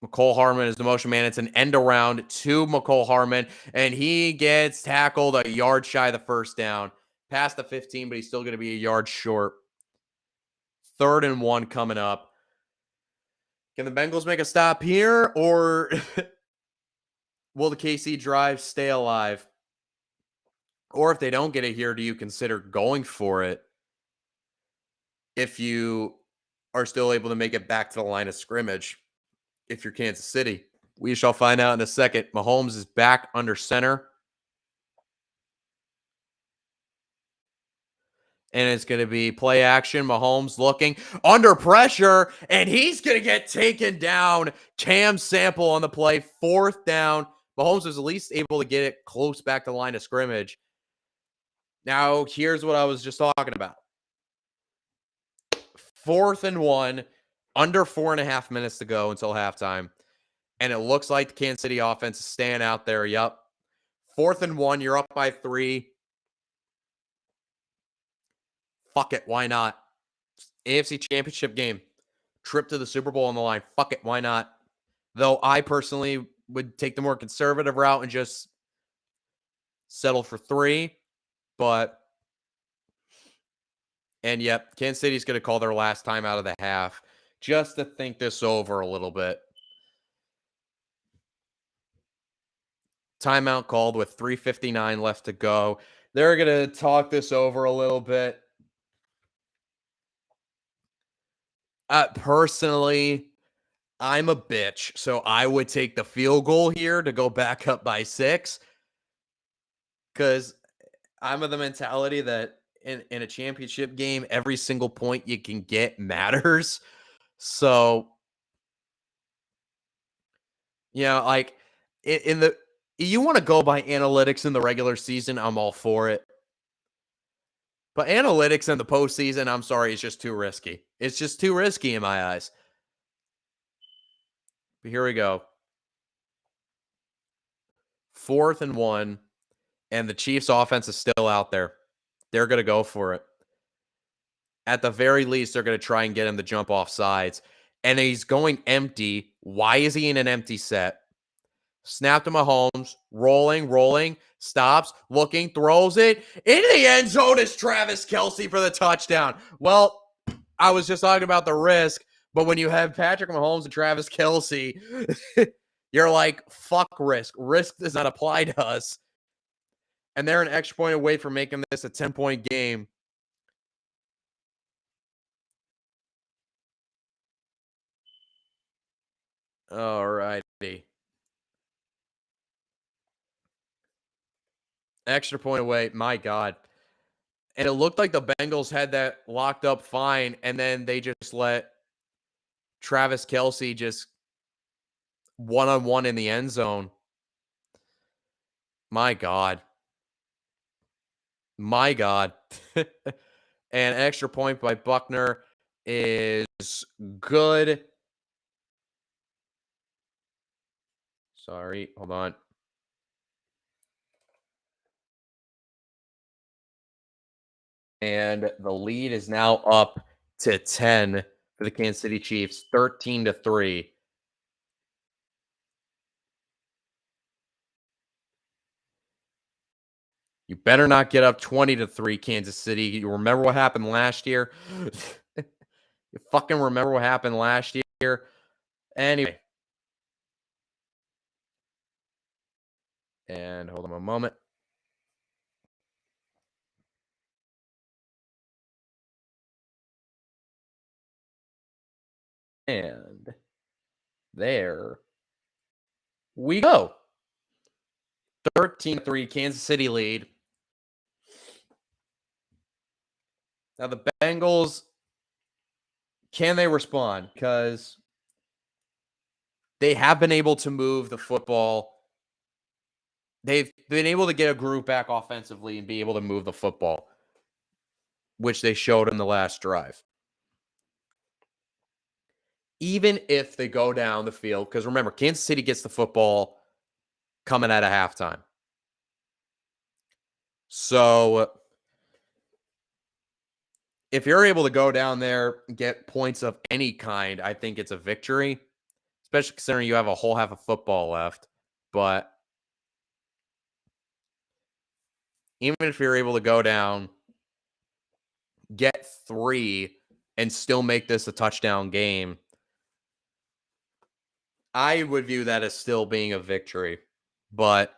McCole Hardman is the motion man. It's an end around to McCole Hardman, and he gets tackled a yard shy of the first down. Past the 15, but he's still going to be a yard short. 3rd and 1 coming up. Can the Bengals make a stop here, or will the KC drive stay alive? Or if they don't get it here, do you consider going for it if you are still able to make it back to the line of scrimmage? If you're Kansas City, we shall find out in a second. Mahomes is back under center. And it's going to be play action. Mahomes looking under pressure, and he's going to get taken down. Cam Sample on the play, 4th down. Mahomes was at least able to get it close back to the line of scrimmage. Now, here's what I was just talking about. 4th and 1, under 4.5 minutes to go until halftime. And it looks like the Kansas City offense is staying out there. Yep. 4th and 1, you're up by 3. Fuck it. Why not? AFC Championship game. trip to the Super Bowl on the line. Fuck it, why not? Though I personally would take the more conservative route and just settle for 3. But, and yep, Kansas City's going to call their last time out of the half just to think this over a little bit. Timeout called with 3:59 left to go. They're going to talk this over a little bit. Personally, I'm a bitch, so I would take the field goal here to go back up by 6, because I'm of the mentality that in a championship game, every single point you can get matters. So, like in the you want to go by analytics in the regular season, I'm all for it. But analytics in the postseason, I'm sorry, it's just too risky. It's just too risky in my eyes. But here we go. 4th and 1, and the Chiefs' offense is still out there. They're going to go for it. At the very least, they're going to try and get him to jump off sides. And he's going empty. Why is he in an empty set? Snap to Mahomes, rolling, stops, looking, throws it. In the end zone is Travis Kelce for the touchdown. Well, I was just talking about the risk, but when you have Patrick Mahomes and Travis Kelce, you're like, fuck risk. Risk does not apply to us. And they're an extra point away from making this a 10-point game. All righty. Extra point away. My God. And it looked like the Bengals had that locked up fine, and then they just let Travis Kelce just one-on-one in the end zone. My God. My God. And an extra point by Buckner is good. Sorry, hold on. And the lead is now up to 10 for the Kansas City Chiefs, 13-3. You better not get up 20-3, Kansas City. You remember what happened last year? You fucking remember what happened last year? Anyway. And hold on a moment. And there we go. 13-3, Kansas City lead. Now the Bengals, can they respond? Because they have been able to move the football. They've been able to get a group back offensively and be able to move the football, which they showed in the last drive. Even if they go down the field, because remember, Kansas City gets the football coming out of halftime. So if you're able to go down there and get points of any kind, I think it's a victory, especially considering you have a whole half of football left. But even if you're able to go down, get 3, and still make this a touchdown game, I would view that as still being a victory. But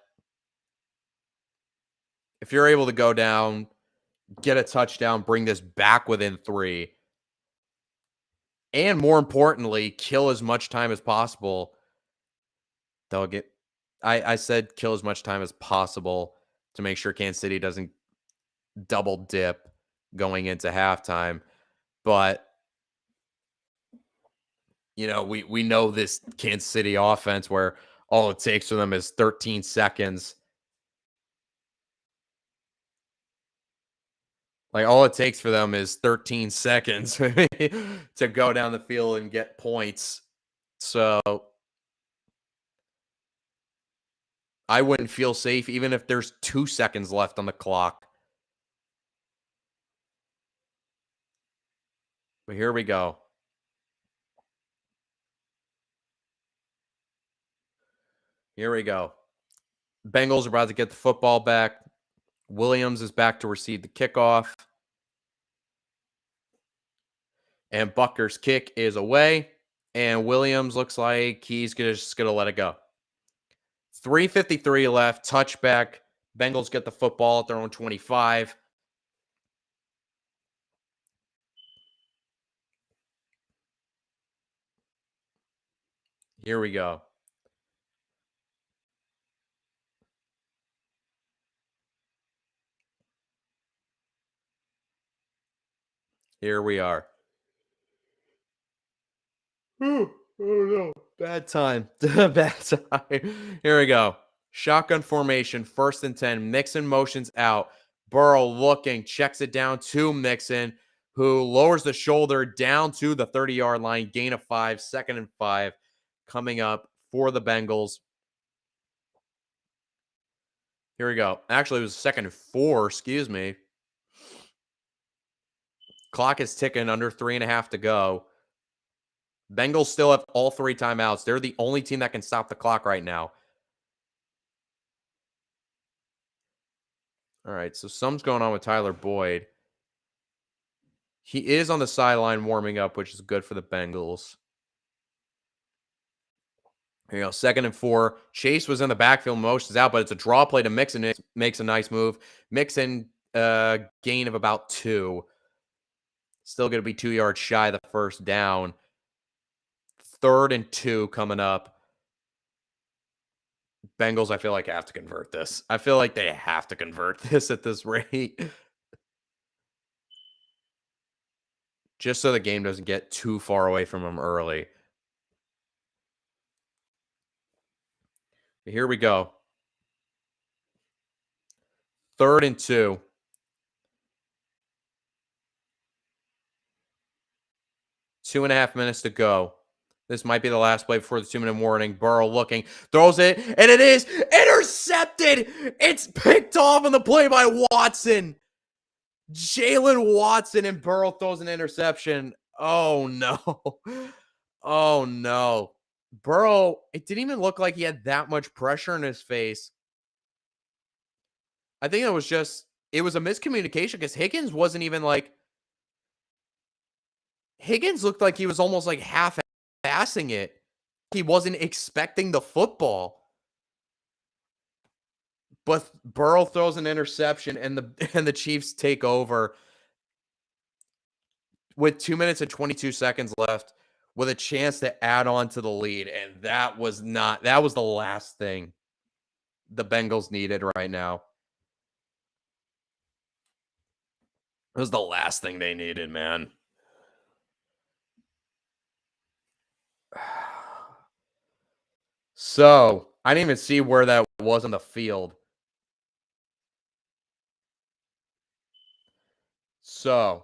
if you're able to go down, get a touchdown, bring this back within 3, and more importantly, kill as much time as possible. They'll get, I said kill as much time as possible to make sure Kansas City doesn't double dip going into halftime. But, we know this Kansas City offense where all it takes for them is 13 seconds. Like, all it takes for them is 13 seconds to go down the field and get points. So I wouldn't feel safe even if there's 2 seconds left on the clock. But here we go. Here we go. Bengals are about to get the football back. Williams is back to receive the kickoff. And Bucker's kick is away. And Williams looks like he's just going to let it go. 3:53 left. Touchback. Bengals get the football at their own 25. Here we go. Here we are. Oh no. Bad time. Bad time. Here we go. Shotgun formation, 1st and 10. Mixon motions out. Burrow looking, checks it down to Mixon, who lowers the shoulder down to the 30-yard line. Gain of 5, 2nd and 5 coming up for the Bengals. Here we go. Actually, it was 2nd and 4, excuse me. Clock is ticking, under 3.5 to go. Bengals still have all 3 timeouts. They're the only team that can stop the clock right now. All right, so something's going on with Tyler Boyd. He is on the sideline warming up, which is good for the Bengals. Here you go, 2nd and 4. Chase was in the backfield, motions out, but it's a draw play to Mixon. It makes a nice move. Mixon, gain of about 2. Still going to be 2 yards shy of the 1st down. 3rd and 2 coming up. Bengals, I feel like, have to convert this. I feel like they have to convert this at this rate. Just so the game doesn't get too far away from them early. Here we go. 3rd and 2. 2.5 minutes to go. This might be the last play before the 2-minute warning. Burrow looking, throws it, and it is intercepted. It's picked off on the play by Watson. Jalen Watson, and Burrow throws an interception. Oh, no. Oh, no. Burrow, it didn't even look like he had that much pressure in his face. I think it was a miscommunication because Higgins wasn't even like, Higgins looked like he was almost like half-assing it. He wasn't expecting the football. But Burrow throws an interception, and the Chiefs take over with 2 minutes and 22 seconds left, with a chance to add on to the lead. And that was the last thing the Bengals needed right now. It was the last thing they needed, man. So, I didn't even see where that was on the field. So.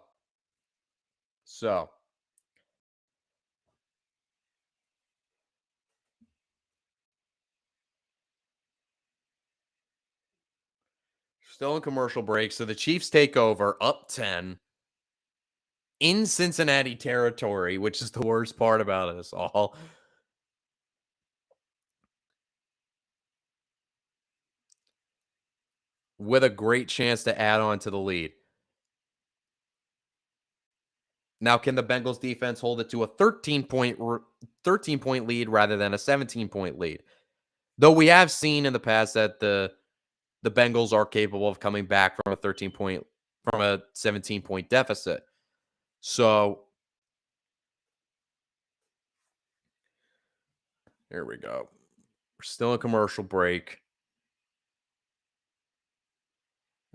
Still in commercial break. So the Chiefs take over, up 10 in Cincinnati territory, which is the worst part about this all. With a great chance to add on to the lead. Now, can the Bengals defense hold it to a 13-point lead rather than a 17-point lead? Though we have seen in the past that the Bengals are capable of coming back from a 17-point deficit. So here we go. We're still in commercial break.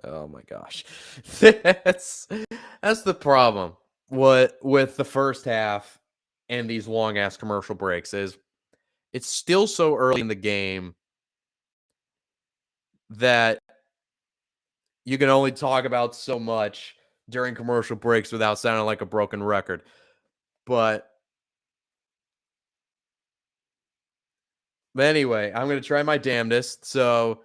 Oh my gosh. That's the problem. What with the first half and these long ass commercial breaks is it's still so early in the game that you can only talk about so much during commercial breaks without sounding like a broken record. But anyway, I'm going to try my damnedest. So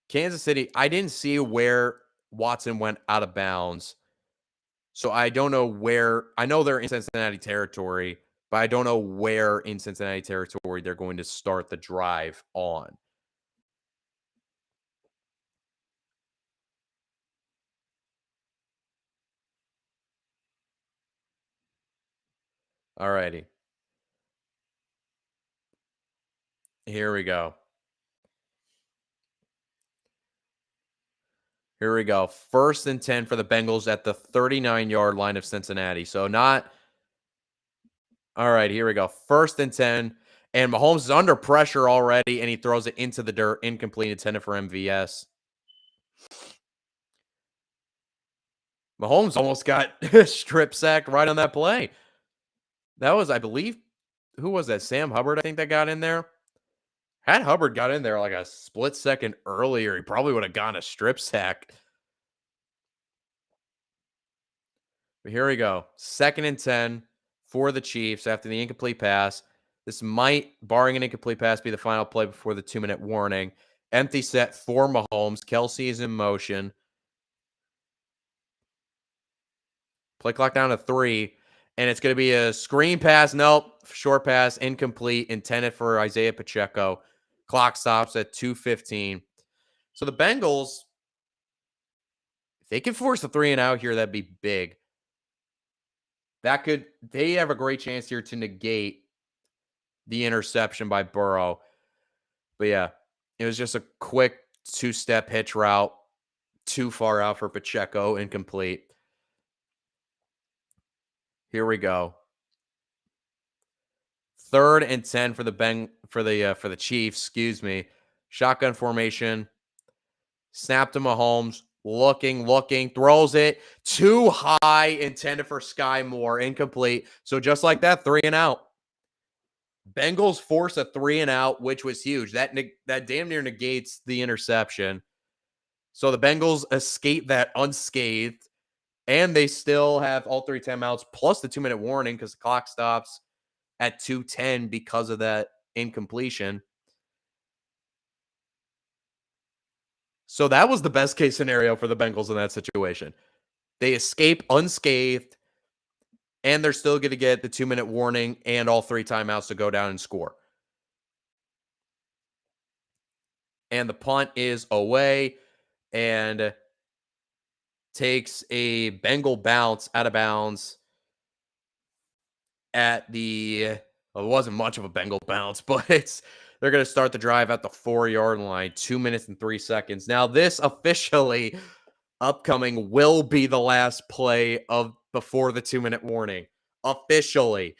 Kansas City, I didn't see where Watson went out of bounds. So I don't know where. I know they're in Cincinnati territory, but I don't know where in Cincinnati territory they're going to start the drive on. Alrighty. Here we go. Here we go. 1st and 10 for the Bengals at the 39-yard line of Cincinnati. So not all right, here we go. 1st and 10. And Mahomes is under pressure already, and he throws it into the dirt, incomplete, intended for MVS. Mahomes almost got strip sacked right on that play. That was, I believe, who was that? Sam Hubbard, I think that got in there. Had Hubbard got in there like a split second earlier, he probably would have gotten a strip sack. But here we go. 2nd and 10 for the Chiefs after the incomplete pass. This might, barring an incomplete pass, be the final play before the 2-minute warning. Empty set for Mahomes. Kelsey is in motion. Play clock down to 3. And it's going to be a screen pass. Nope. Short pass. Incomplete. Intended for Isaiah Pacheco. Clock stops at 2:15. So the Bengals, if they can force a 3 and out here, that'd be big. They have a great chance here to negate the interception by Burrow. But yeah, it was just a quick 2-step hitch route. Too far out for Pacheco, incomplete. Here we go. 3rd and 10 for the Chiefs, excuse me. Shotgun formation. Snap to Mahomes. Looking, throws it too high, intended for Sky Moore, incomplete. So just like that, 3 and out. Bengals force a 3 and out, which was huge. That damn near negates the interception. So the Bengals escape that unscathed, and they still have all 3 timeouts plus the 2-minute warning because the clock stops at 2:10 because of that incompletion. So that was the best case scenario for the Bengals in that situation. They escape unscathed, and they're still going to get the 2-minute warning and all 3 timeouts to go down and score. And the punt is away and takes a Bengal bounce out of bounds at it wasn't much of a Bengal bounce, but they're going to start the drive at the 4-yard line, 2 minutes and 3 seconds. Now, this officially upcoming will be the last play before the 2-minute warning. Officially.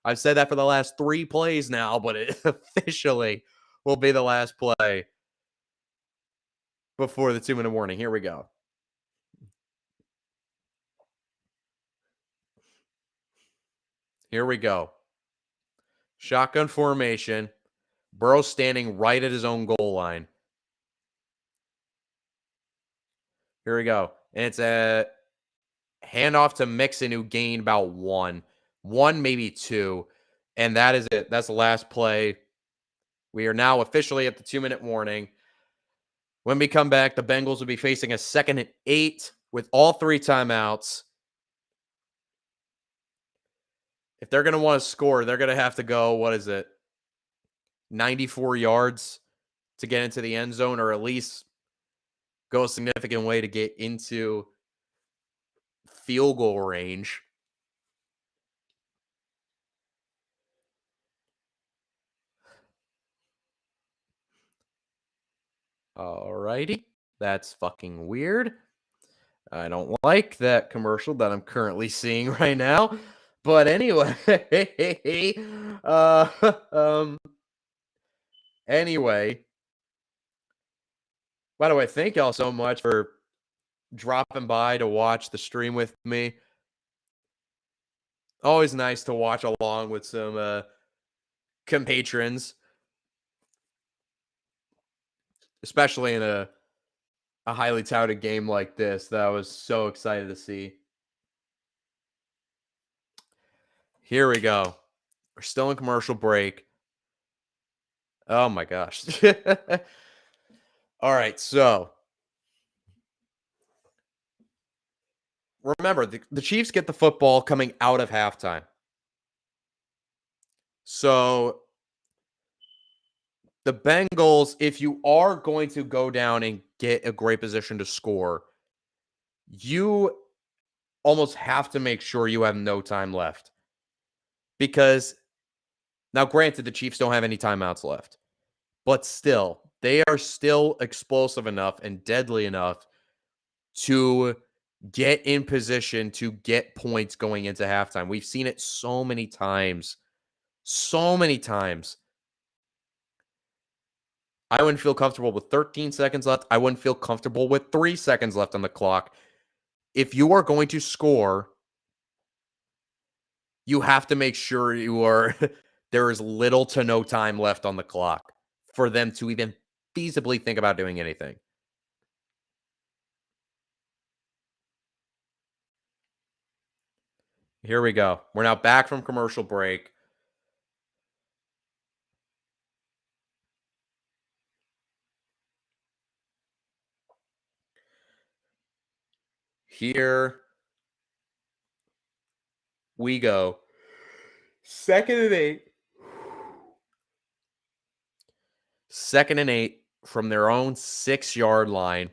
I've said that for the last 3 plays now, but it officially will be the last play before the 2-minute warning. Here we go. Here we go. Shotgun formation. Burrow standing right at his own goal line. Here we go. And it's a handoff to Mixon, who gained about one, maybe 2. And that is it. That's the last play. We are now officially at the 2-minute warning. When we come back, the Bengals will be facing a 2nd and 8 with all 3 timeouts. If they're going to want to score, they're going to have to go, 94 yards to get into the end zone, or at least go a significant way to get into field goal range. Alrighty. That's fucking weird. I don't like that commercial that I'm currently seeing right now. But anyway, anyway, by the way, thank y'all so much for dropping by to watch the stream with me. Always nice to watch along with some compatrons, especially in a highly touted game like this that I was so excited to see. Here we go. We're still in commercial break. Oh my gosh. All right, so remember, the Chiefs get the football coming out of halftime. So the Bengals, if you are going to go down and get a great position to score, you almost have to make sure you have no time left. Because now, granted, the Chiefs don't have any timeouts left, but still, they are still explosive enough and deadly enough to get in position to get points going into halftime. We've seen it so many times. So many times. I wouldn't feel comfortable with 13 seconds left. I wouldn't feel comfortable with 3 seconds left on the clock. If you are going to score, you have to make sure there is little to no time left on the clock for them to even feasibly think about doing anything. Here we go. We're now back from commercial break. Here we go. 2nd and 8. 2nd and 8 from their own 6-yard line.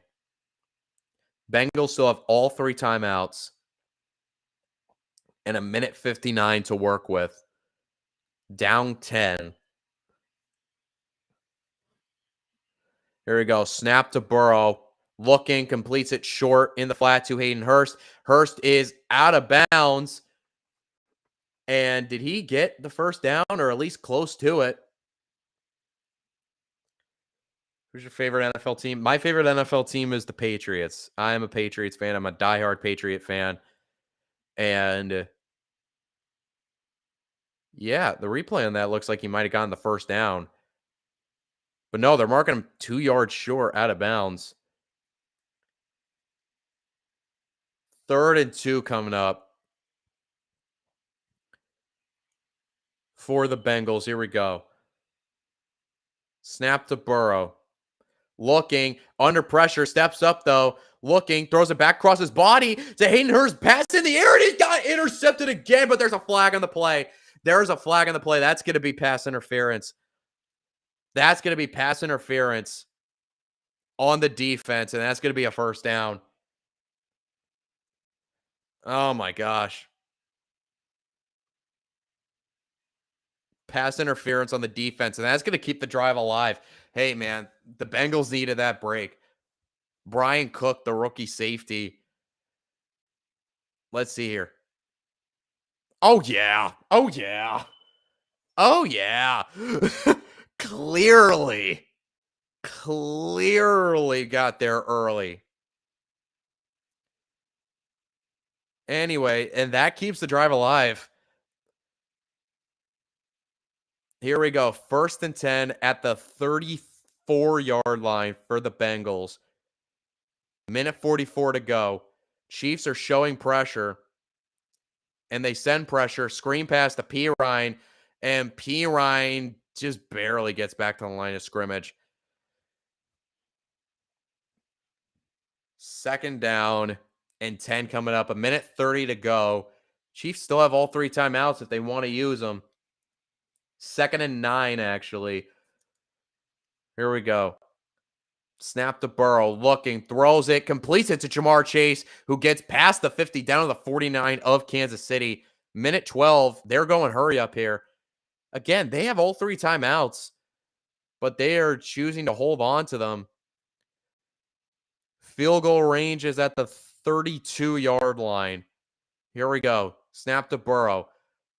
Bengals still have all 3 timeouts and a minute 59 to work with. Down 10. Here we go. Snap to Burrow. Looking, completes it short in the flat to Hayden Hurst. Hurst is out of bounds. And did he get the first down or at least close to it? Who's your favorite NFL team? My favorite NFL team is the Patriots. I am a Patriots fan. I'm a diehard Patriot fan. And yeah, the replay on that looks like he might have gotten the first down. But no, they're marking him 2 yards short out of bounds. 3rd and 2 coming up for the Bengals. Here we go. Snap to Burrow. Looking, under pressure, steps up though. Looking, throws it back across his body to Hayden Hurst. Pass in the air, and he's got intercepted again, but there's a flag on the play. There's a flag on the play. That's going to be pass interference. That's going to be pass interference on the defense, and that's going to be a first down. Oh my gosh. Pass interference on the defense, and that's going to keep the drive alive. Hey, man, the Bengals needed that break. Brian Cook, the rookie safety. Let's see here. Oh, yeah. Oh, yeah. Oh, yeah. Clearly got there early. Anyway, and that keeps the drive alive. Here we go. 1st and 10 at the 34-yard line for the Bengals. Minute 44 to go. Chiefs are showing pressure, and they send pressure. Screen pass to P. Ryan, and P. Ryan just barely gets back to the line of scrimmage. 2nd down and 10 coming up. A minute 30 to go. Chiefs still have all 3 timeouts if they want to use them. 2nd and 9, actually. Here we go. Snap to Burrow. Looking, throws it, completes it to Jamar Chase, who gets past the 50 down to the 49 of Kansas City. Minute 12. They're going hurry up here. Again, they have all 3 timeouts, but they are choosing to hold on to them. Field goal range is at the 32-yard line. Here we go. Snap to Burrow.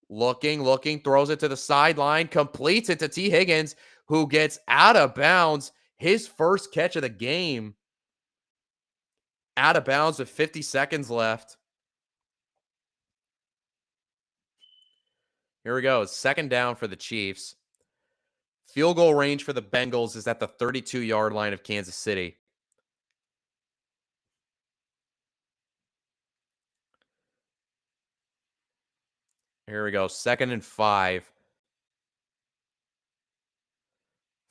Looking, throws it to the sideline, completes it to T. Higgins, who gets out of bounds. His first catch of the game. Out of bounds with 50 seconds left. Here we go. 2nd down for the Chiefs. Field goal range for the Bengals is at the 32-yard line of Kansas City. Here we go. 2nd and 5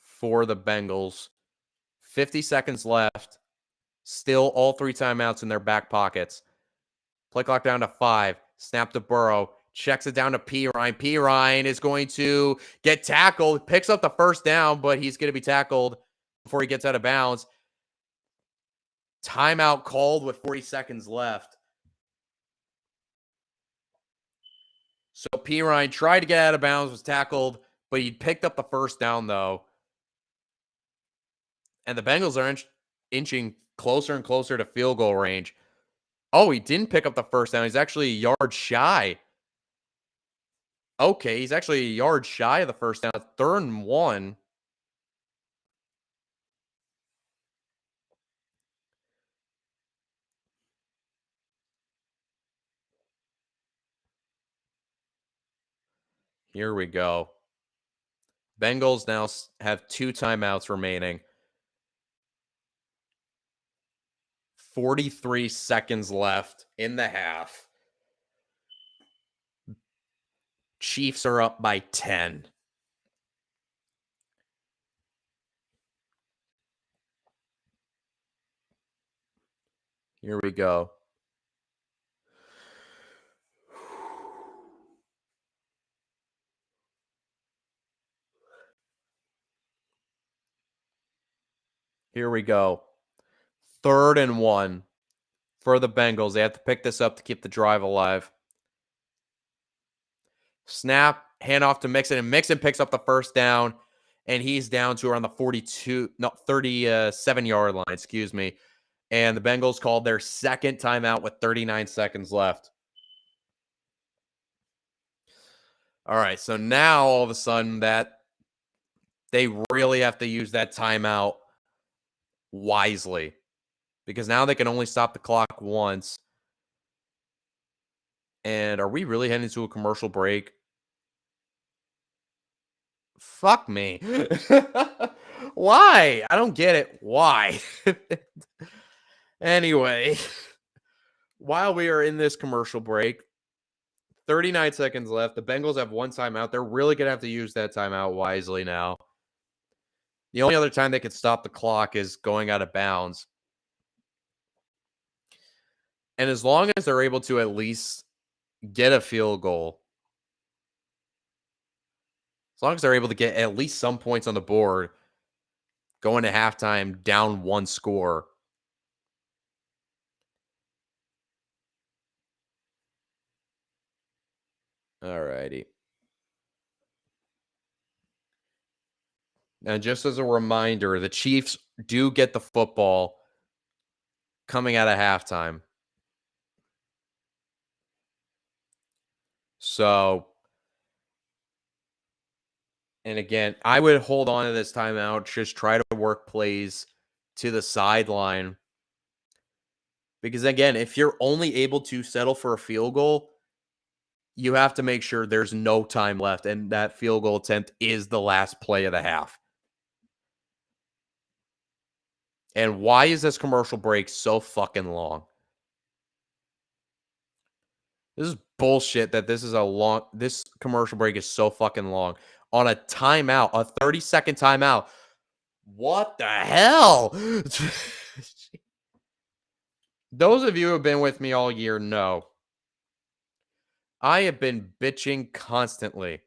for the Bengals. 50 seconds left. Still all 3 timeouts in their back pockets. Play clock down to 5. Snap to Burrow. checks it down to P. Ryan. P. Ryan is going to get tackled, picks up the first down, but he's going to be tackled before he gets out of bounds. Timeout called with 40 seconds left. So P. Ryan tried to get out of bounds, was tackled, but he picked up the first down, though. And the Bengals are inching closer and closer to field goal range. Oh, he didn't pick up the first down. He's actually a yard shy. Okay, he's actually a yard shy of the first down. 3rd and 1. Here we go. Bengals now have 2 timeouts remaining. 43 seconds left in the half. Chiefs are up by 10. Here we go. Here we go. 3rd and 1 for the Bengals. They have to pick this up to keep the drive alive. Snap, handoff to Mixon, and Mixon picks up the first down, and he's down to around the 37-yard line, excuse me. And the Bengals called their second timeout with 39 seconds left. All right, so now all of a sudden that they really have to use that timeout wisely because now they can only stop the clock once. And are we really heading to a commercial break? Fuck me. Why? I don't get it. Why? Anyway, while we are in this commercial break, 39 seconds left. The Bengals have 1 timeout. They're really going to have to use that timeout wisely now. The only other time they could stop the clock is going out of bounds. And as long as they're able to at least get a field goal, as long as they're able to get at least some points on the board, going to halftime down 1 score. All righty. Now, just as a reminder, the Chiefs do get the football coming out of halftime. So, and again, I would hold on to this timeout, just try to work plays to the sideline. Because again, if you're only able to settle for a field goal, you have to make sure there's no time left, and that field goal attempt is the last play of the half. And why is this commercial break so fucking long? This is bullshit that this commercial break is so fucking long. On a timeout, a 30-second timeout. What the hell? Those of you who have been with me all year know I have been bitching constantly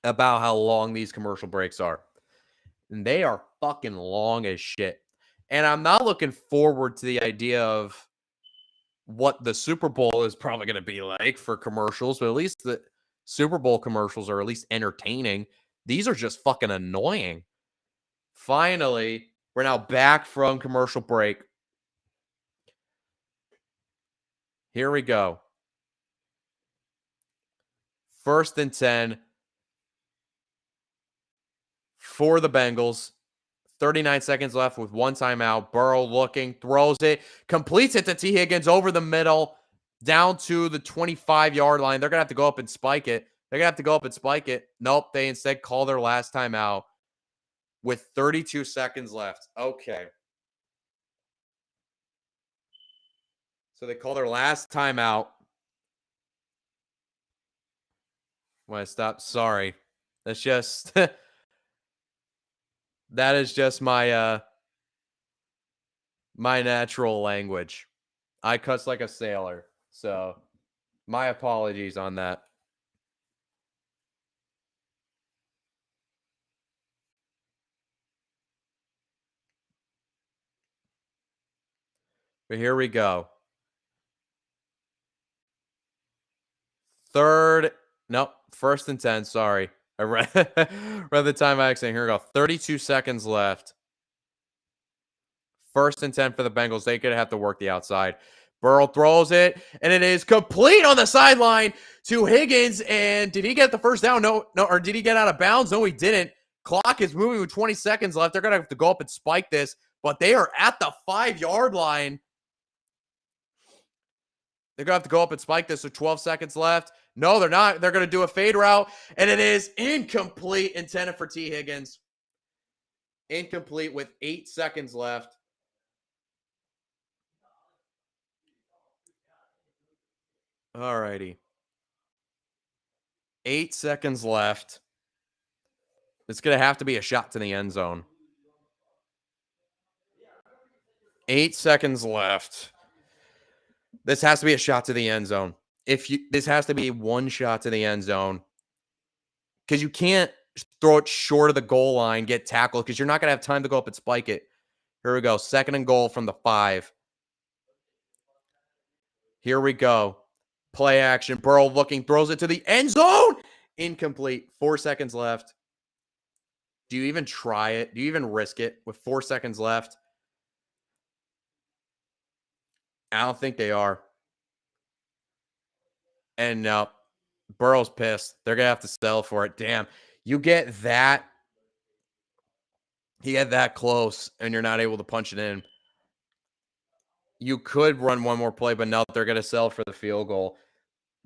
about how long these commercial breaks are. And they are fucking long as shit. And I'm not looking forward to the idea of what the Super Bowl is probably going to be like for commercials, but at least the Super Bowl commercials are at least entertaining. These are just fucking annoying. Finally, we're now back from commercial break. Here we go. 1st and 10 for the Bengals. 39 seconds left with 1 timeout. Burrow looking, throws it, completes it to T. Higgins over the middle, down to the 25-yard line. They're going to have to go up and spike it. Nope, they instead call their last timeout with 32 seconds left. Okay. So they call their last timeout. When I stop, sorry. That's just that is just my my natural language. I cuss like a sailor. So My apologies on that. But here we go. First and 10. Sorry. I read, read the time accident. Here we go. 32 seconds left. First and 10 for the Bengals. They're going to have to work the outside. Burrow throws it, and it is complete on the sideline to Higgins. And did he get the first down? No. Or did he get out of bounds? No, he didn't. Clock is moving with 20 seconds left. They're going to have to go up and spike this, but they are at the 5-yard line. They're going to have to go up and spike this with 12 seconds left. No, they're not. They're going to do a fade route, and it is incomplete, intended for T. Higgins. Incomplete with 8 seconds left. All righty. 8 seconds left. It's going to have to be a shot to the end zone. 8 seconds left. This has to be a shot to the end zone. This has to be one shot to the end zone, because you can't throw it short of the goal line, get tackled, because you're not going to have time to go up and spike it. Here we go. 2nd and goal from the 5. Here we go. Play action. Burrow looking, throws it to the end zone. Incomplete. 4 seconds left. Do you even try it? Do you even risk it with 4 seconds left? I don't think they are. And no, Burrow's pissed. They're going to have to settle for it. Damn. You get that. He had that close, and you're not able to punch it in. You could run one more play, but no, they're going to settle for the field goal.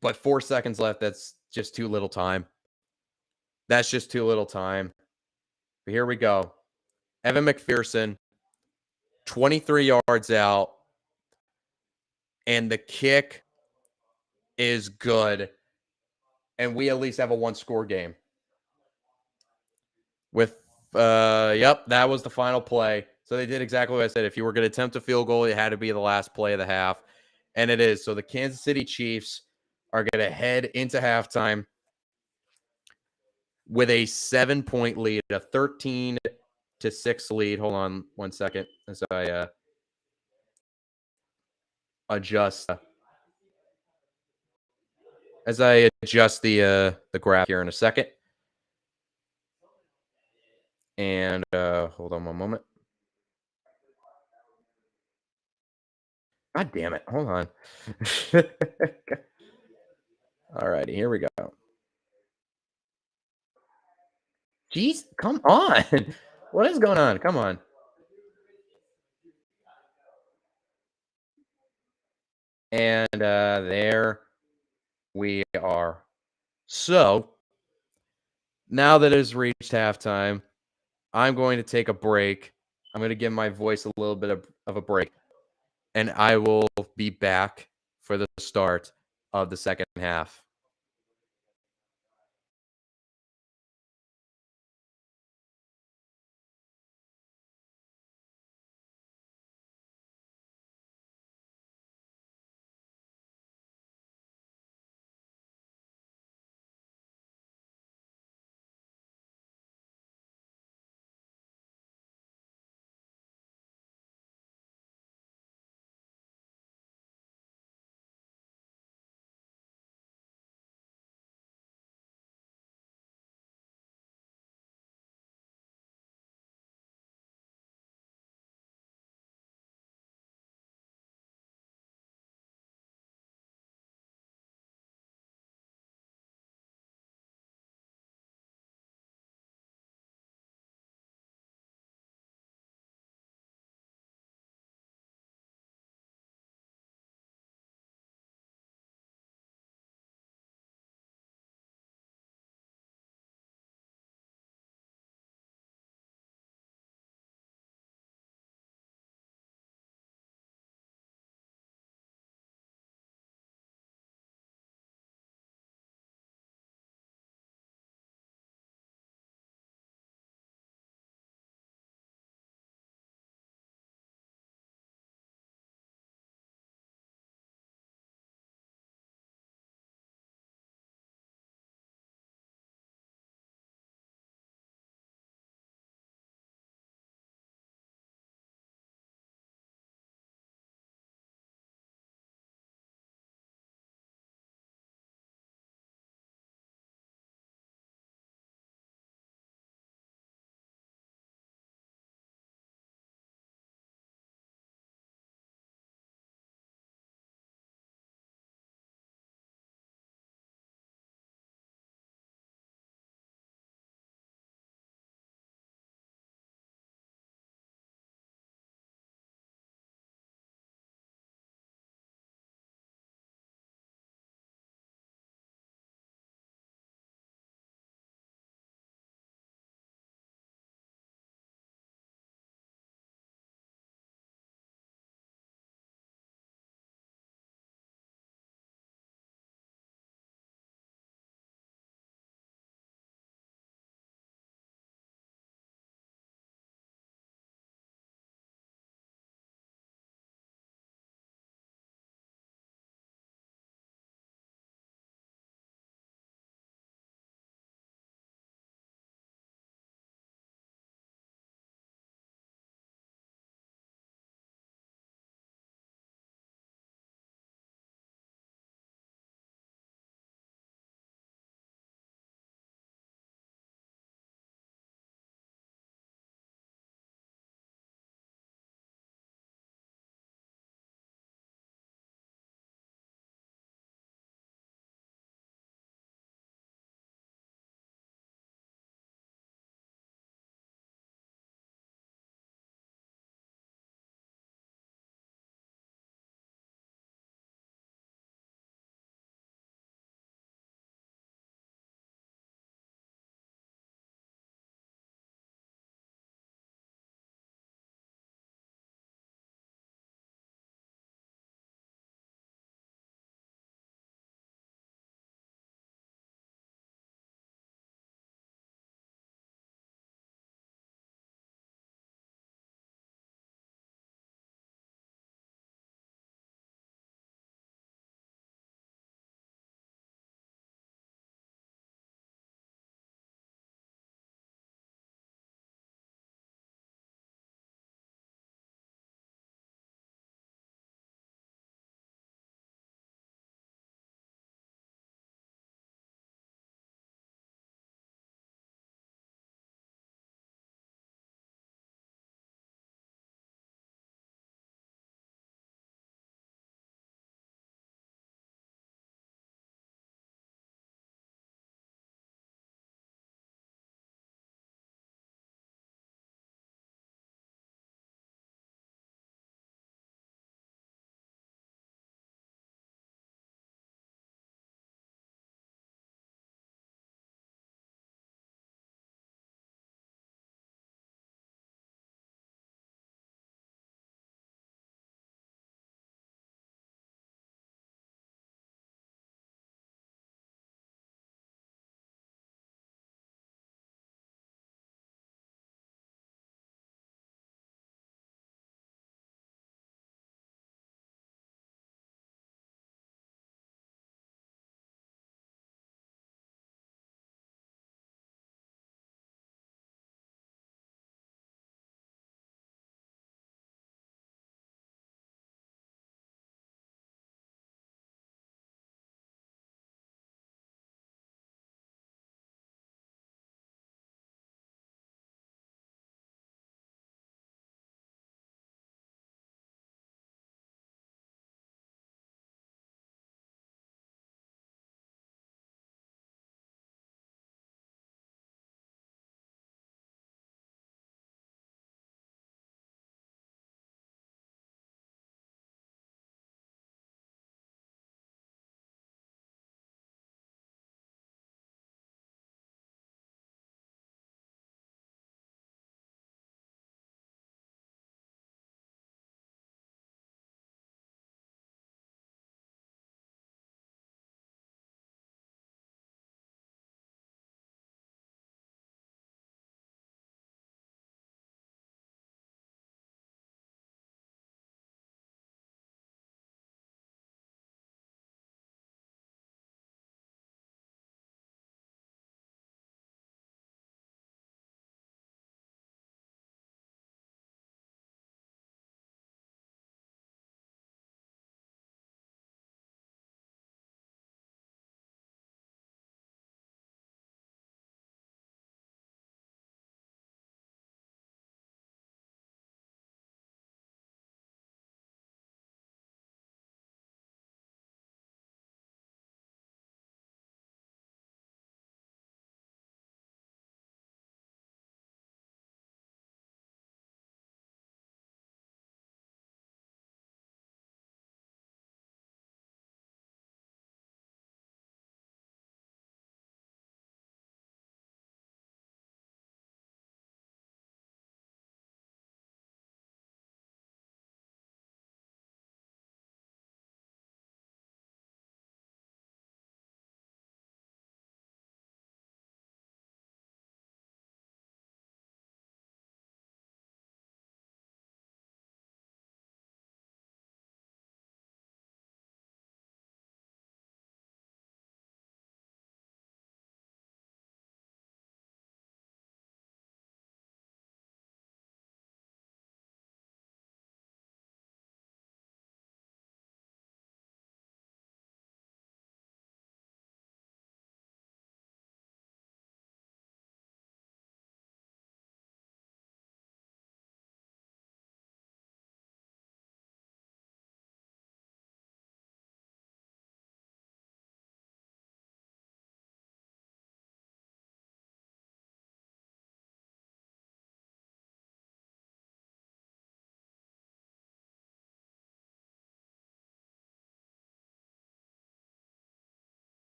But 4 seconds left, that's just too little time. That's just too little time. But here we go. Evan McPherson, 23 yards out, and the kick is good. And we at least have a one-score game. Yep, that was the final play. So they did exactly what I said. If you were going to attempt a field goal, it had to be the last play of the half. And it is. So the Kansas City Chiefs are going to head into halftime with a 7-point lead, a 13-6 lead. Hold on 1 second as I adjust the graph here in a second. And hold on 1 moment. God damn it. Hold on. All righty, here we go. Jeez, come on. What is going on? Come on. And there we are. So now that it's reached halftime, I'm going to take a break. I'm going to give my voice a little bit of a break. And I will be back for the start of the second half.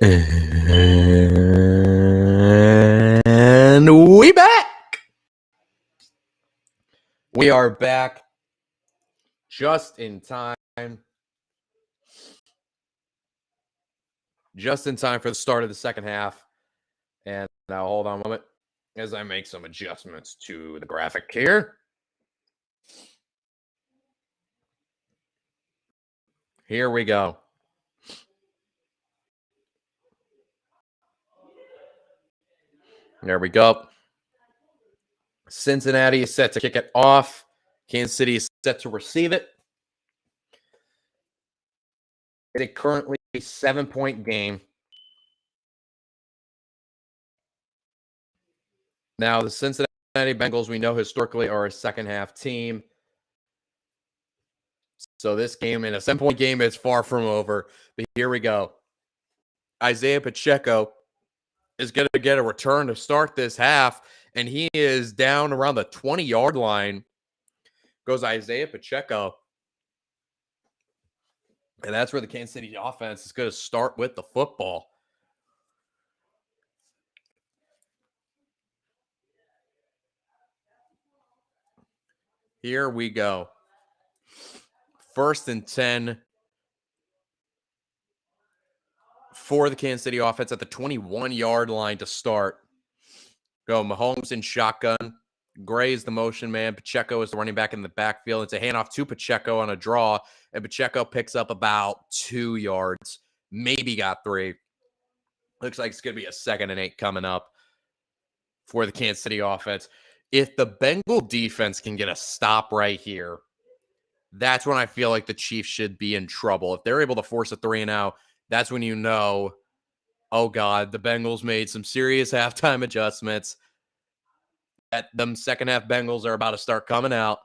And we back. We are back just in time. Just in time for the start of the second half. And now hold on a moment as I make some adjustments to the graphic here. Here we go. There we go. Cincinnati is set to kick it off. Kansas City is set to receive it. It's a currently 7-point game. Now, the Cincinnati Bengals, we know historically, are a second-half team. So this game, in a 7-point game, is far from over. But here we go. Isaiah Pacheco is going to get a return to start this half, and he is down around the 20-yard line. Goes Isaiah Pacheco. And that's where the Kansas City offense is going to start with the football. Here we go. 1st and 10 for the Kansas City offense at the 21-yard line to start. Go Mahomes in shotgun. Gray is the motion man. Pacheco is the running back in the backfield. It's a handoff to Pacheco on a draw, and Pacheco picks up about 2 yards. Maybe got 3. Looks like it's going to be a 2nd and 8 coming up for the Kansas City offense. If the Bengal defense can get a stop right here, that's when I feel like the Chiefs should be in trouble. If they're able to force a 3-and-out, that's when you know, oh God, the Bengals made some serious halftime adjustments. That them second half Bengals are about to start coming out.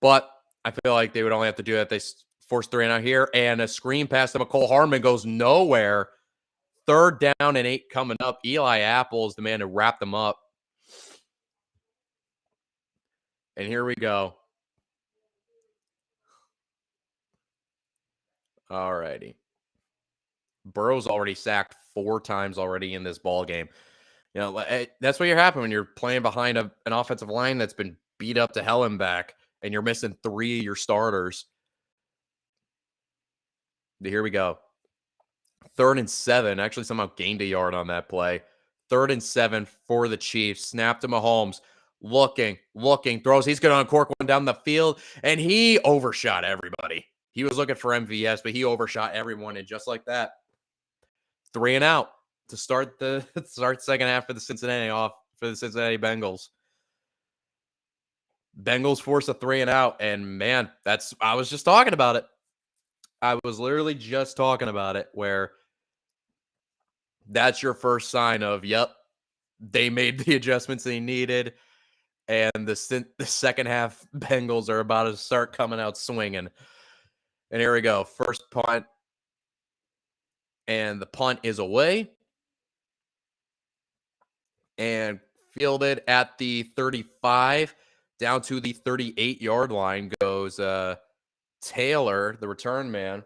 But I feel like they would only have to do that. They force 3-and-out here, and a screen pass to McCole Hardman goes nowhere. 3rd down and 8 coming up. Eli Apple is the man to wrap them up. And here we go. All righty. Burrow's already sacked 4 times already in this ball game. You know, that's what you're happening when you're playing behind an offensive line that's been beat up to hell and back, and you're missing 3 of your starters. Here we go. 3rd and 7. Actually, somehow gained a yard on that play. 3rd and 7 for the Chiefs. Snap to Mahomes. Looking, throws. He's going to uncork one down the field, and he overshot everybody. He was looking for MVS, but he overshot everyone, and just like that, 3-and-out to start the second half for the Cincinnati Bengals. Bengals force a 3-and-out, and man, I was just talking about it. I was literally just talking about it, where that's your first sign of, yep, they made the adjustments they needed, and the second half Bengals are about to start coming out swinging. And here we go. First punt, and the punt is away and fielded at the 35. Down to the 38-yard line goes Taylor, the return man.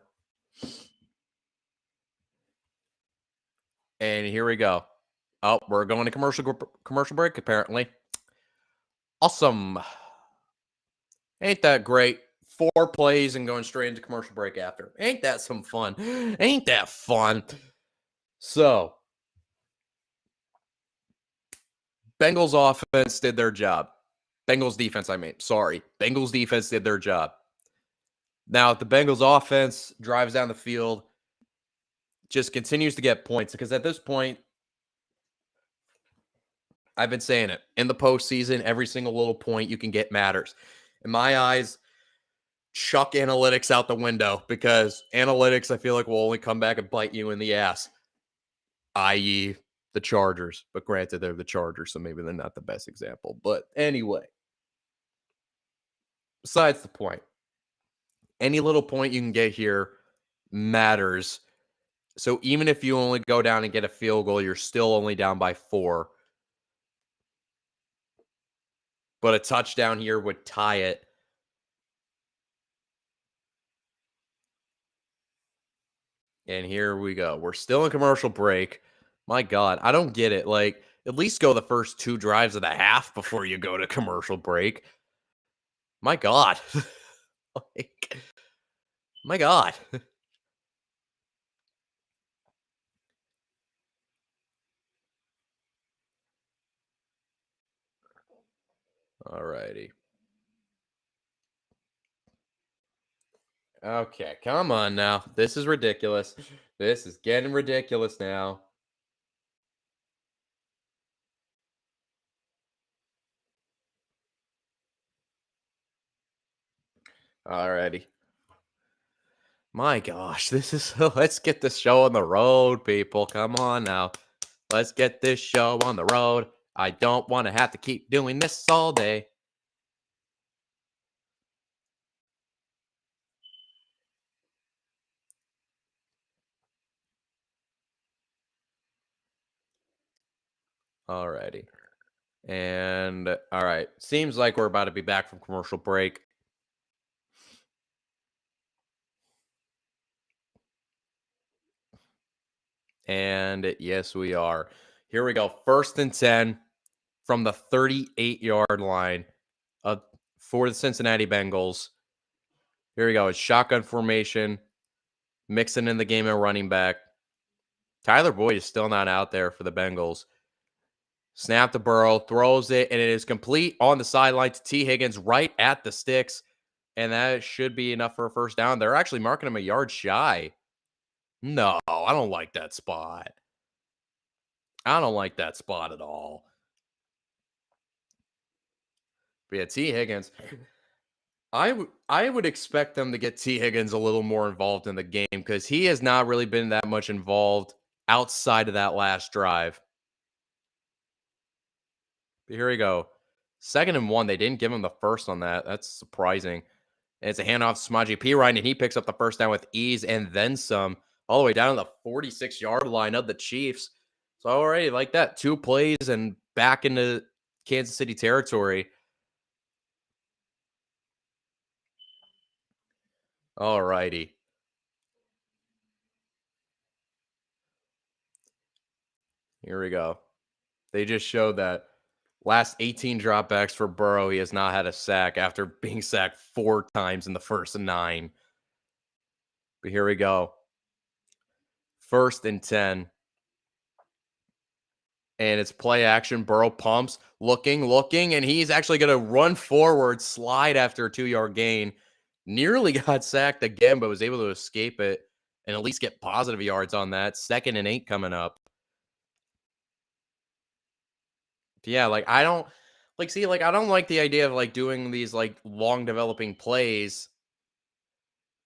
And here we go. Oh, we're going to commercial break, apparently. Awesome. Ain't that great? 4 plays and going straight into commercial break after. Ain't that some fun? Ain't that fun? So, Bengals offense did their job. Bengals defense, I mean. Sorry. Bengals defense did their job. Now, if the Bengals offense drives down the field, just continues to get points, because at this point, I've been saying it. In the postseason, every single little point you can get matters. In my eyes, chuck analytics out the window, because analytics, I feel like, will only come back and bite you in the ass, i.e. the Chargers. But granted, they're the Chargers, so maybe they're not the best example. But anyway, besides the point, any little point you can get here matters. So even if you only go down and get a field goal, you're still only down by 4. But a touchdown here would tie it. And here we go. We're still in commercial break. My God, I don't get it. Like, at least go the first 2 drives of the half before you go to commercial break. My God. Like, my God. Alrighty. Okay, come on now. This is ridiculous. This is getting ridiculous now. Alrighty. My gosh, this is let's get this show on the road, people. Come on now. Let's get this show on the road. I don't want to have to keep doing this all day. Alrighty. And all right. Seems like we're about to be back from commercial break. And yes, we are. Here we go. 1st and 10 from the 38-yard line for the Cincinnati Bengals. Here we go. It's shotgun formation, mixing in the game at running back. Tyler Boyd is still not out there for the Bengals. Snap to Burrow, throws it, and it is complete on the sideline to T. Higgins right at the sticks. And that should be enough for a first down. They're actually marking him a yard shy. No, I don't like that spot. I don't like that spot at all. But yeah, T. Higgins. I would expect them to get T. Higgins a little more involved in the game because he has not really been that much involved outside of that last drive. But here we go. 2nd and 1. They didn't give him the first on that. That's surprising. And it's a handoff to Samaje Perine, and he picks up the first down with ease and then some, all the way down to the 46-yard line of the Chiefs. So already like that, 2 plays and back into Kansas City territory. All righty. Here we go. They just showed that last 18 dropbacks for Burrow, he has not had a sack after being sacked 4 times in the first 9. But here we go. 1st and 10. And it's play action. Burrow pumps, looking, and he's actually going to run forward, slide after a 2-yard gain. Nearly got sacked again, but was able to escape it and at least get positive yards on that. 2nd and 8 coming up. Yeah, like I don't I don't like the idea of like doing these like long developing plays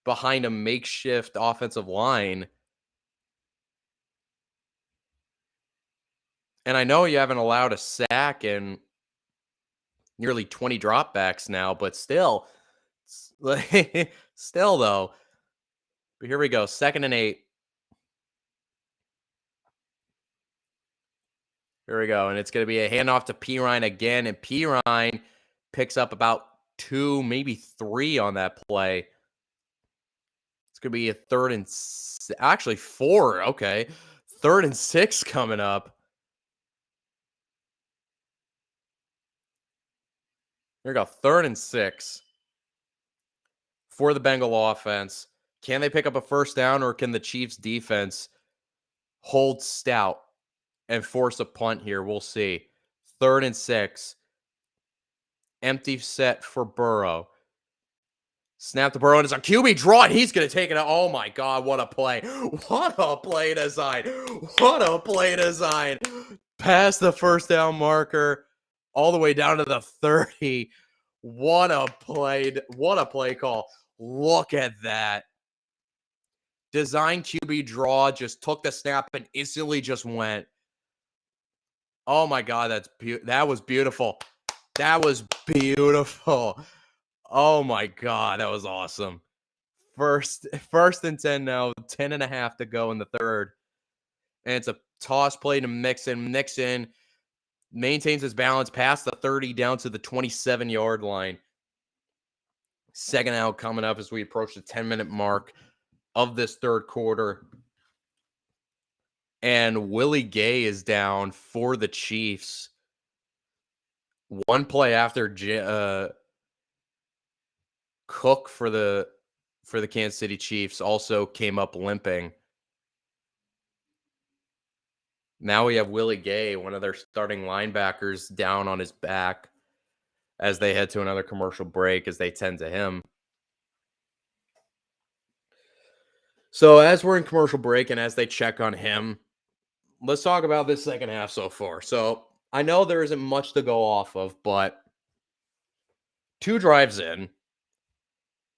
behind a makeshift offensive line. And I know you haven't allowed a sack in nearly 20 dropbacks now, but still, still though. But here we go, 2nd and 8. Here we go, and it's going to be a handoff to Perine again, and Perine picks up about 2, maybe 3 on that play. It's going to be a 3rd and actually 4. Okay, 3rd and 6 coming up. Here we go, 3rd and 6 for the Bengal offense. Can they pick up a first down, or can the Chiefs defense hold stout and force a punt here? We'll see. 3rd and 6. Empty set for Burrow. Snap to Burrow, and it's a QB draw, and he's going to take it out. Oh, my God, what a play. What a play design. What a play design. Past the first down marker, all the way down to the 30. What a play call. Look at that. Design QB draw, just took the snap and instantly just went. Oh my God, that was beautiful. That was beautiful. Oh my God, that was awesome. First and 10 now, 10 and a half to go in the 3rd. And it's a toss play to Mixon. Mixon maintains his balance past the 30 down to the 27-yard line. 2nd out coming up as we approach the 10-minute mark of this 3rd quarter. and Willie Gay is down for the Chiefs. One play after Cook for the Kansas City Chiefs also came up limping. Now we have Willie Gay, one of their starting linebackers, down on his back as they head to another commercial break as they tend to him. So as we're in commercial break and as they check on him, let's talk about this second half so far. So I know there isn't much to go off of, but 2 drives in,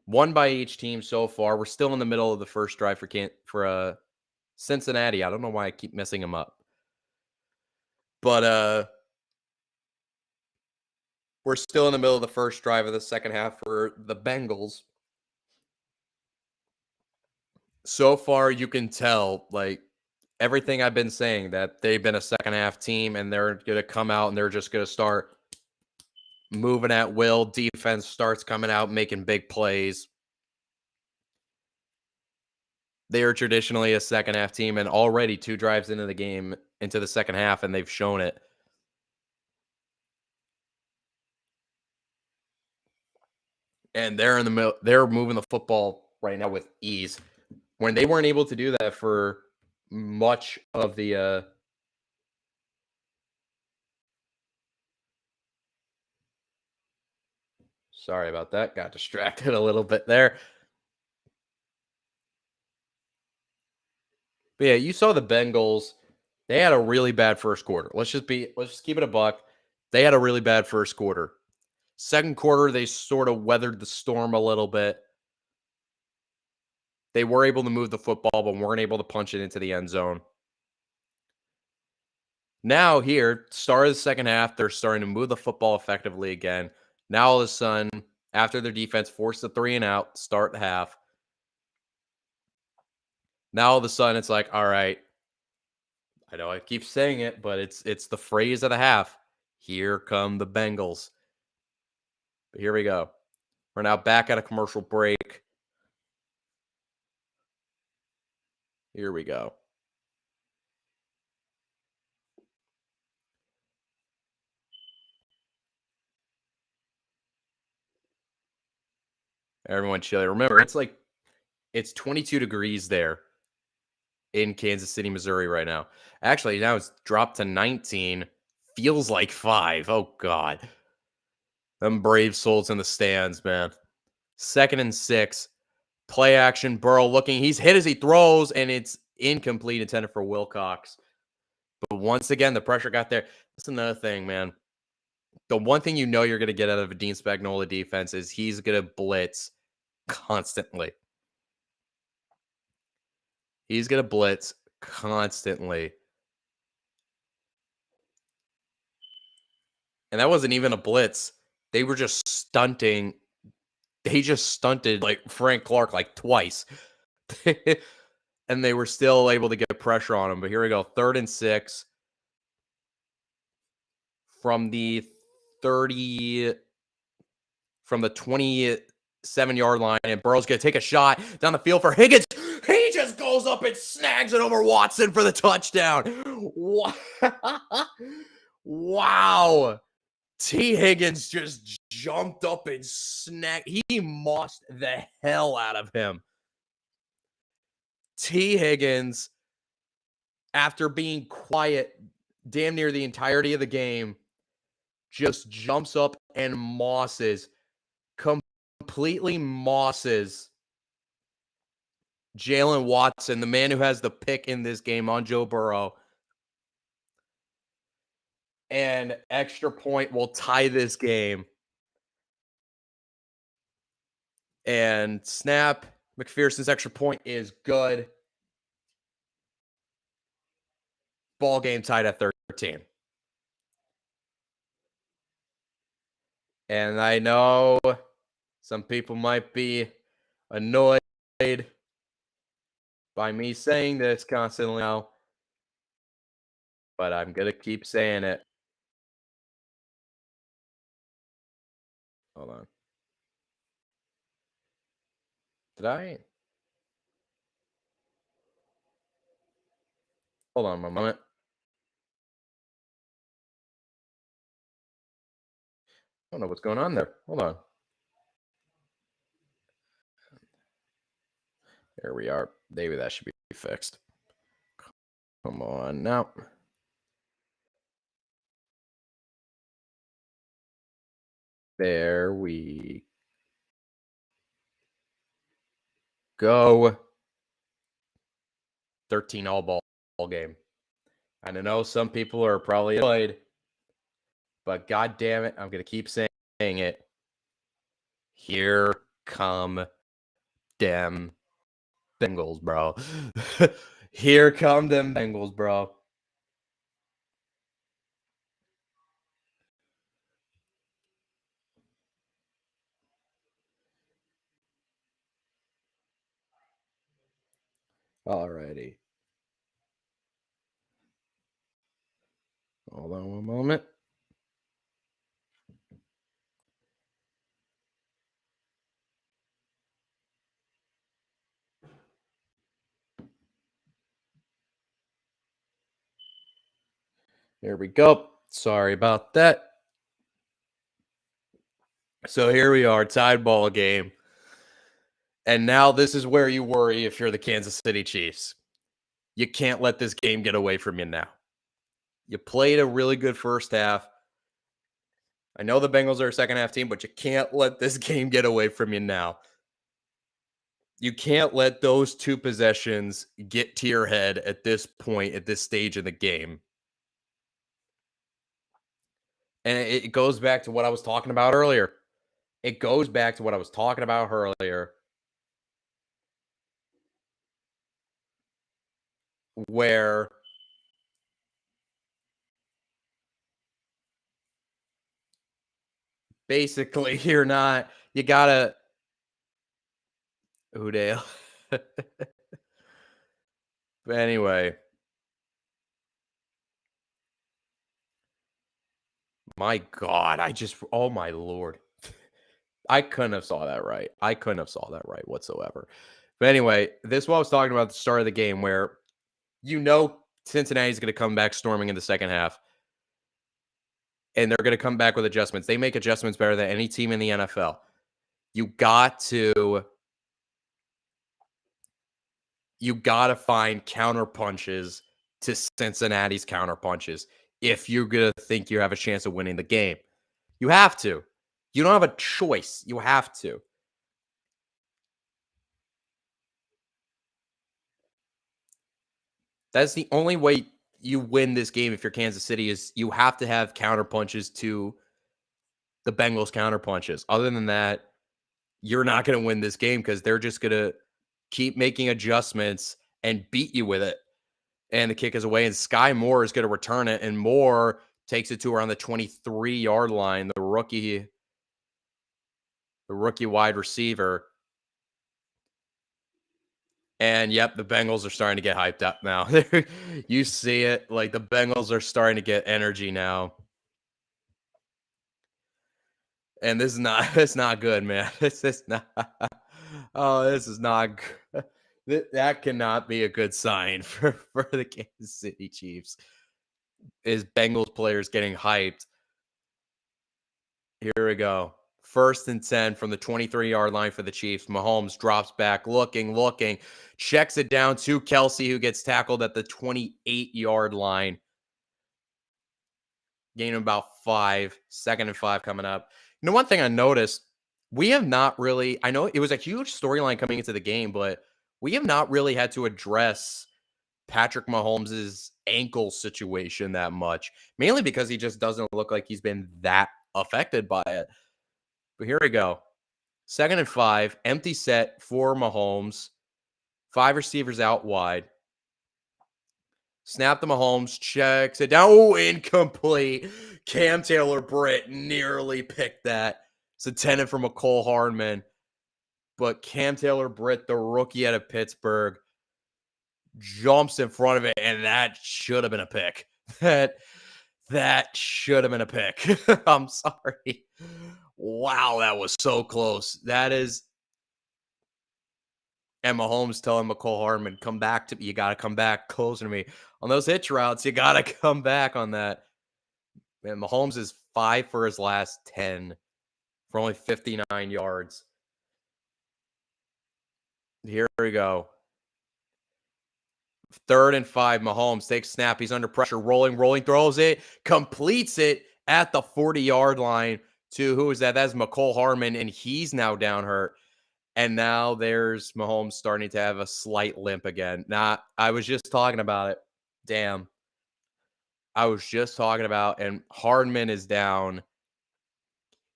one by each team so far. We're still in the middle of the first drive for Cincinnati. I don't know why I keep messing them up. But we're still in the middle of the first drive of the second half for the Bengals. So far you can tell, like, everything I've been saying, that they've been a second half team and they're going to come out and they're just going to start moving at will. Defense starts coming out, making big plays. They are traditionally a second half team, and already 2 drives into the game, into the second half, and they've shown it. And they're in the middle. They're moving the football right now with ease. When they weren't able to do that for much of the sorry about that. Got distracted a little bit there. But yeah, you saw the Bengals. They had a really bad first quarter. Let's just keep it a buck. They had a really bad first quarter. Second quarter, they sort of weathered the storm a little bit. They were able to move the football, but weren't able to punch it into the end zone. Now, here, start of the second half, they're starting to move the football effectively again. Now, all of a sudden, after their defense forced the 3 and out, start the half. Now, all of a sudden, it's like, all right, I know I keep saying it, but it's the phrase of the half. Here come the Bengals. But here we go. We're now back at a commercial break. Here we go. Everyone chill. Remember, it's 22 degrees there in Kansas City, Missouri right now. Actually, now it's dropped to 19. Feels like 5. Oh, God. Them brave souls in the stands, man. 2nd and 6. Play action. Burrow looking. He's hit as he throws, and it's incomplete, intended for Wilcox. But once again, the pressure got there. That's another thing, man. The one thing you know you're going to get out of a Dean Spagnuolo defense is he's going to blitz constantly. He's going to blitz constantly. And that wasn't even a blitz. They were just stunting. They just stunted like Frank Clark like twice. And they were still able to get pressure on him. But here we go. 3rd and 6 from the 30, from the 27-yard line. And Burrow's going to take a shot down the field for Higgins. He just goes up and snags it over Watson for the touchdown. Wow. T. Higgins just jumped up and snagged. He mossed the hell out of him. T. Higgins, after being quiet damn near the entirety of the game, just jumps up and completely mosses Jalen Watson, the man who has the pick in this game on Joe Burrow. And extra point will tie this game. And snap, McPherson's extra point is good. Ball game tied at 13. And I know some people might be annoyed by me saying this constantly now, but I'm going to keep saying it. Hold on. Did I? Hold on a moment. I don't know what's going on there. Hold on. There we are. Maybe that should be fixed. Come on now. There we go. 13 all ball game. And I know some people are probably annoyed, but god damn it, I'm going to keep saying it. Here come them Bengals, bro. Here come them Bengals, bro. Alrighty. Hold on one moment. There we go. Sorry about that. So here we are, tied ball game. And now this is where you worry if you're the Kansas City Chiefs. You can't let this game get away from you now. You played a really good first half. I know the Bengals are a second half team, but you can't let this game get away from you now. You can't let those two possessions get to your head at this point, at this stage of the game. And it goes back to what I was talking about earlier. It goes back to what I was talking about earlier, where basically you gotta, Udale. But anyway, my God, oh my Lord. I couldn't have saw that right. I couldn't have saw that right whatsoever. But anyway, this is what I was talking about at the start of the game where Cincinnati's going to come back storming in the second half. And they're going to come back with adjustments. They make adjustments better than any team in the NFL. You got to find counter punches to Cincinnati's counter punches if you're going to think you have a chance of winning the game. You have to. You don't have a choice. You have to. That's the only way you win this game if you're Kansas City is you have to have counter punches to the Bengals counter punches. Other than that, you're not going to win this game because they're just going to keep making adjustments and beat you with it. And the kick is away, and Sky Moore is going to return it, and Moore takes it to around the 23-yard line. The rookie wide receiver. And yep, the Bengals are starting to get hyped up now. You see it, like the Bengals are starting to get energy now. And this is not it's not good, man. This is not this is not good. That cannot be a good sign for the Kansas City Chiefs. Is Bengals players getting hyped. Here we go. 1st and 10 from the 23-yard line for the Chiefs. Mahomes drops back, looking, checks it down to Kelsey, who gets tackled at the 28-yard line. Gain about 5. 2nd and 5 coming up. You know, one thing I noticed, we have not really, I know it was a huge storyline coming into the game, but we have not really had to address Patrick Mahomes' ankle situation that much, mainly because he just doesn't look like he's been that affected by it. But here we go. 2nd and 5, empty set for Mahomes. 5 receivers out wide. Snap to Mahomes, checks it down. Oh, incomplete. Cam Taylor-Britt nearly picked that. It's intended for McCole Hardman. But Cam Taylor-Britt, the rookie out of Pittsburgh, jumps in front of it, and that should have been a pick. That should have been a pick. I'm sorry. Wow, that was so close. That is And Mahomes telling McCole Hardman, come back to me. You got to come back closer to me. On those hitch routes, you got to come back on that. Man, Mahomes is 5 for his last 10 for only 59 yards. Here we go. 3rd and 5. Mahomes takes snap. He's under pressure. Rolling, throws it, completes it at the 40-yard line to who is that? That's McCole Hardman, and he's now down hurt. And now there's Mahomes starting to have a slight limp again. I was just talking about it. Damn. I was just talking about, and Hardman is down.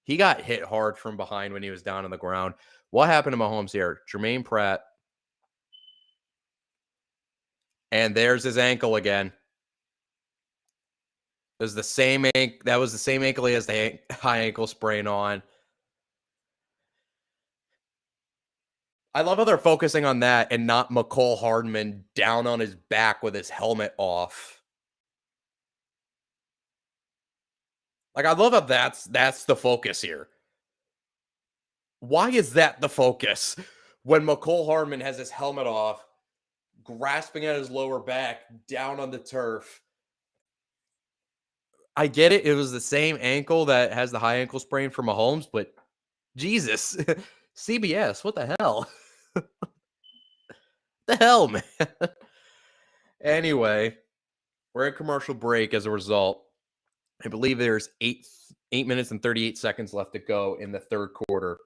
He got hit hard from behind when he was down on the ground. What happened to Mahomes here? Jermaine Pratt. And there's his ankle again. It was the same ankle. That was the same ankle he has the high ankle sprain on. I love how they're focusing on that and not McCole Hardman down on his back with his helmet off. Like, I love how that's the focus here. Why is that the focus? When McCole Hardman has his helmet off, grasping at his lower back, down on the turf. I get it. It was the same ankle that has the high ankle sprain for Mahomes, but Jesus. CBS, what the hell? The hell, man? Anyway, we're in commercial break as a result. I believe there's 8 minutes and 38 seconds left to go in the third quarter.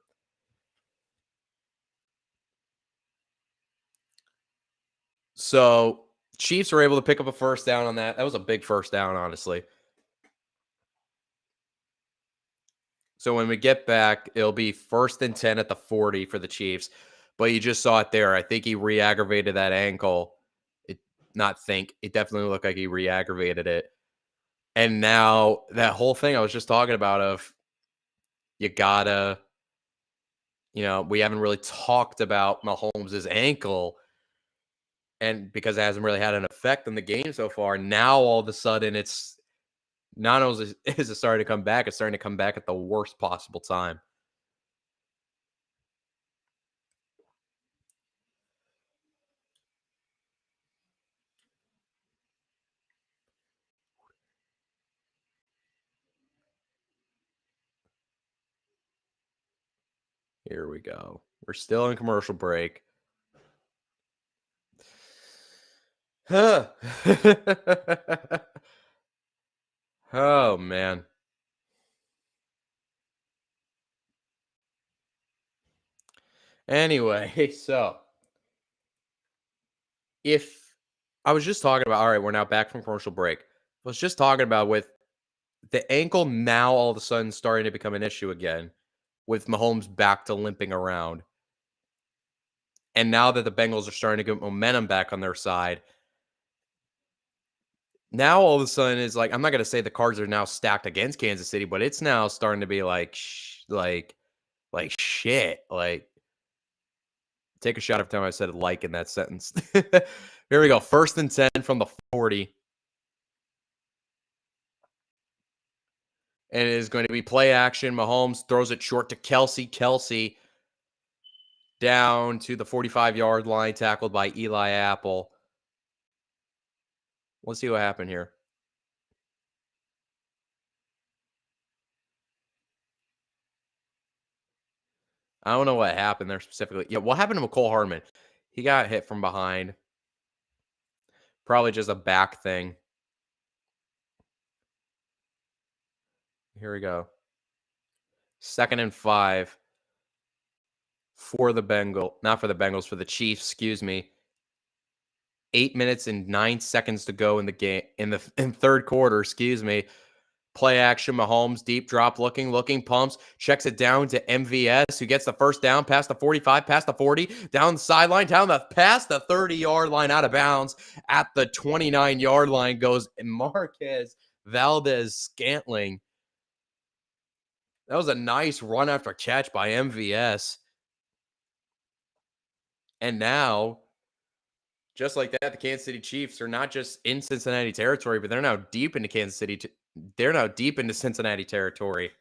So, Chiefs were able to pick up a first down on that. That was a big first down, honestly. So when we get back, it'll be 1st and 10 at the 40 for the Chiefs. But you just saw it there. I think he re-aggravated that ankle. It definitely looked like he re-aggravated it. And now that whole thing I was just talking about of you gotta, we haven't really talked about Mahomes' ankle. And because it hasn't really had an effect on the game so far, now all of a sudden it's not only is it starting to come back, it's starting to come back at the worst possible time. Here we go. We're still in commercial break. Huh. Oh, man. Anyway, so if I was just talking about, all right, we're now back from commercial break. I was just talking about with the ankle now all of a sudden starting to become an issue again with Mahomes back to limping around. And now that the Bengals are starting to get momentum back on their side, now all of a sudden it's like, I'm not going to say the cards are now stacked against Kansas City, but it's now starting to be like shit. Like, take a shot every time I said like in that sentence. Here we go. 1st and 10 from the 40. And it is going to be play action. Mahomes throws it short to Kelsey. Kelsey down to the 45-yard line, tackled by Eli Apple. Let's see what happened here. I don't know what happened there specifically. Yeah, what happened to McCole Hardman? He got hit from behind. Probably just a back thing. Here we go. 2nd and 5 for the Bengals. Not for the Bengals, for the Chiefs, excuse me. 8 minutes and 9 seconds to go in the game, in third quarter, excuse me. Play action, Mahomes, deep drop, looking, pumps, checks it down to MVS, who gets the first down, past the 45, past the 40, down the sideline, past the 30-yard line, out of bounds. At the 29-yard line goes Marquez Valdez-Scantling. That was a nice run after catch by MVS. And now, just like that, the Kansas City Chiefs are not just in Cincinnati territory, but they're now deep into Kansas City. They're now deep into Cincinnati territory.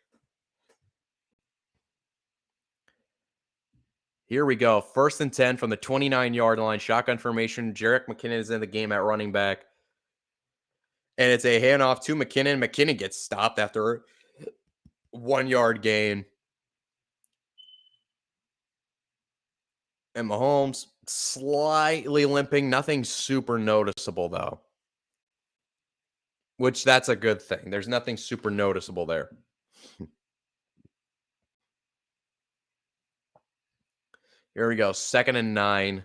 Here we go. 1st and 10 from the 29-yard line. Shotgun formation. Jerick McKinnon is in the game at running back. And it's a handoff to McKinnon. McKinnon gets stopped after a 1-yard gain. And Mahomes slightly limping. Nothing super noticeable, though. Which, that's a good thing. There's nothing super noticeable there. Here we go. 2nd and 9.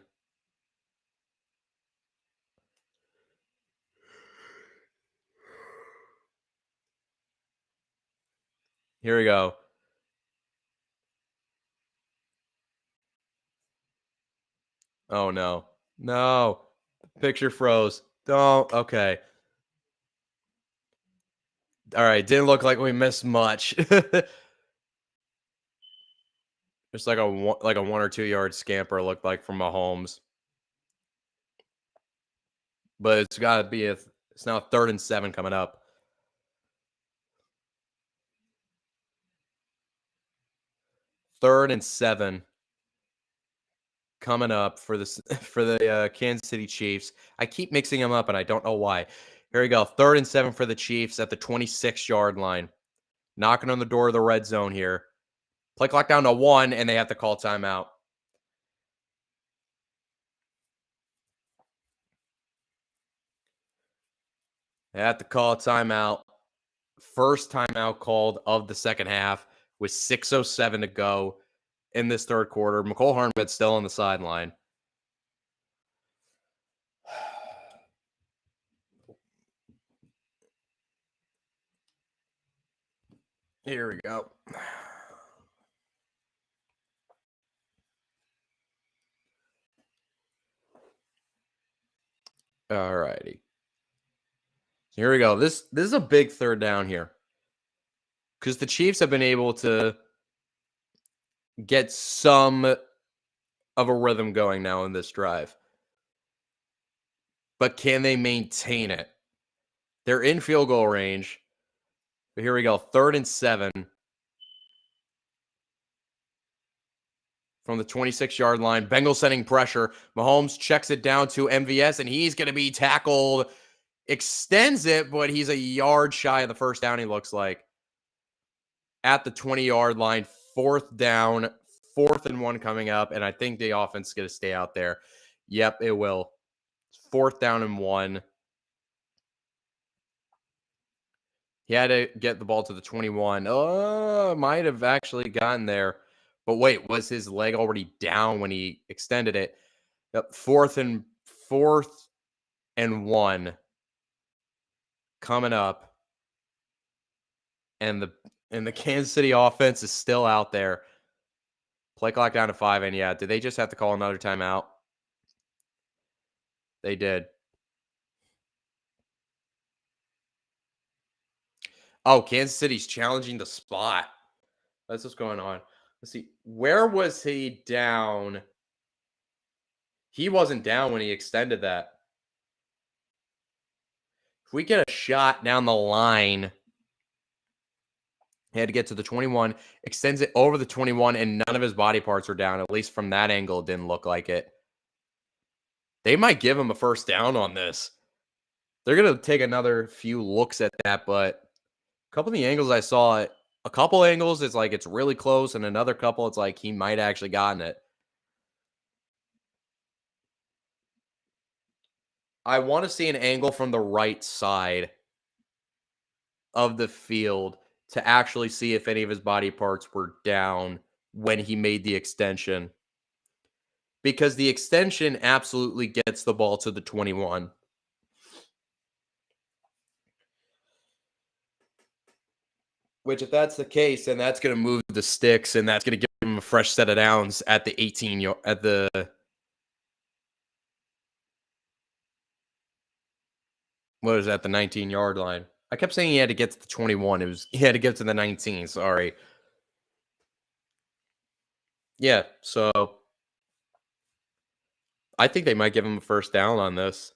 Here we go. Oh, no. No. Picture froze. Don't. Okay. All right. Didn't look like we missed much. Just like a 1 or 2 yard scamper looked like from Mahomes. But it's got to be it's now 3rd and 7 coming up. 3rd and 7 coming up for this for the Kansas City Chiefs. I keep mixing them up and I don't know why. Here we go. 3rd and 7 for the Chiefs at the 26-yard line. Knocking on the door of the red zone here. Play clock down to 1 and they have to call timeout. They have to call a timeout. First timeout called of the second half with 6:07 to go in this third quarter. McCole Hardman's still on the sideline. Here we go. All righty. Here we go. This is a big third down here because the Chiefs have been able to get some of a rhythm going now in this drive. But can they maintain it? They're in field goal range. But here we go. 3rd and 7 from the 26-yard line. Bengals sending pressure. Mahomes checks it down to MVS, and he's going to be tackled. Extends it, but he's a yard shy of the first down, he looks like. At the 20-yard line. 4th down. 4th and 1 coming up, and I think the offense is going to stay out there. Yep, it will. 4th down and 1. He had to get the ball to the 21. Oh, might have actually gotten there. But wait, was his leg already down when he extended it? Yep, 4th and 1 coming up. And the Kansas City offense is still out there. Play clock down to 5. And yeah, did they just have to call another timeout? They did. Oh, Kansas City's challenging the spot. That's what's going on. Let's see. Where was he down? He wasn't down when he extended that. If we get a shot down the line, he had to get to the 21, extends it over the 21, and none of his body parts are down. At least from that angle, it didn't look like it. They might give him a first down on this. They're going to take another few looks at that, but a couple of the angles I saw, a couple angles, it's like it's really close, and another couple, it's like he might have actually gotten it. I want to see an angle from the right side of the field to actually see if any of his body parts were down when he made the extension. Because the extension absolutely gets the ball to the 21. Which, if that's the case, then that's going to move the sticks, and that's going to give him a fresh set of downs at the 18 at the what is that, the 19-yard line. I kept saying he had to get to the 21. He had to get to the 19. Sorry. Yeah, so I think they might give him a first down on this.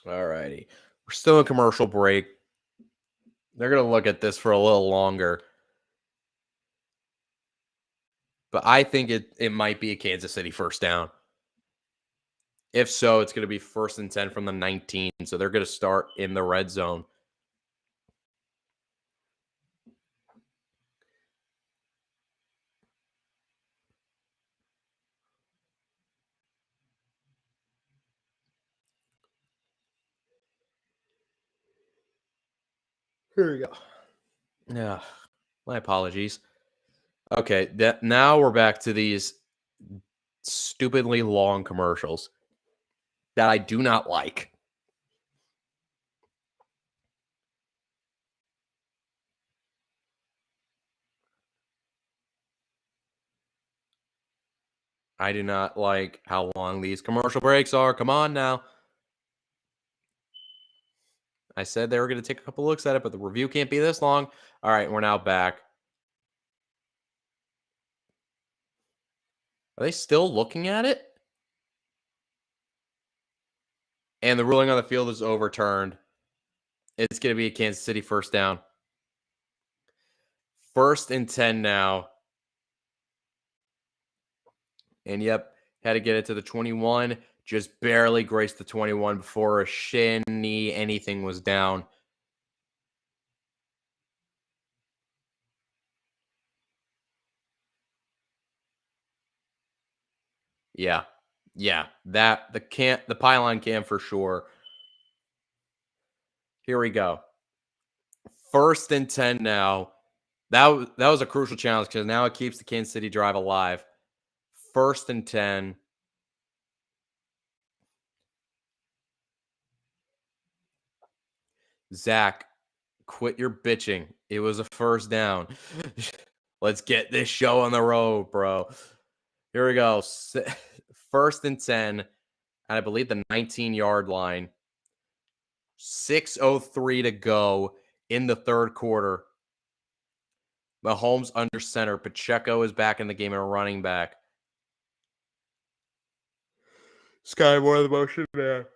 All righty. We're still in commercial break. They're going to look at this for a little longer. But I think it might be a Kansas City first down. If so, it's going to be 1st and 10 from the 19. So they're going to start in the red zone. Here we go. Yeah, my apologies. Okay, now we're back to these stupidly long commercials that I do not like. I do not like how long these commercial breaks are. Come on now. I said they were going to take a couple looks at it, but the review can't be this long. All right, we're now back. Are they still looking at it? And the ruling on the field is overturned. It's going to be a Kansas City first down. 1st and 10 now. And yep, had to get it to the 21. Just barely graced the 21 before a shin, knee, anything was down. Yeah. That the pylon cam for sure. Here we go. 1st and 10 now. That was a crucial challenge because now it keeps the Kansas City drive alive. 1st and 10. Zach, quit your bitching. It was a first down. Let's get this show on the road, bro. Here we go. 1st and 10. And I believe the 19-yard line. 6:03 to go in the third quarter. Mahomes under center. Pacheco is back in the game and running back. Sky more of the motion there.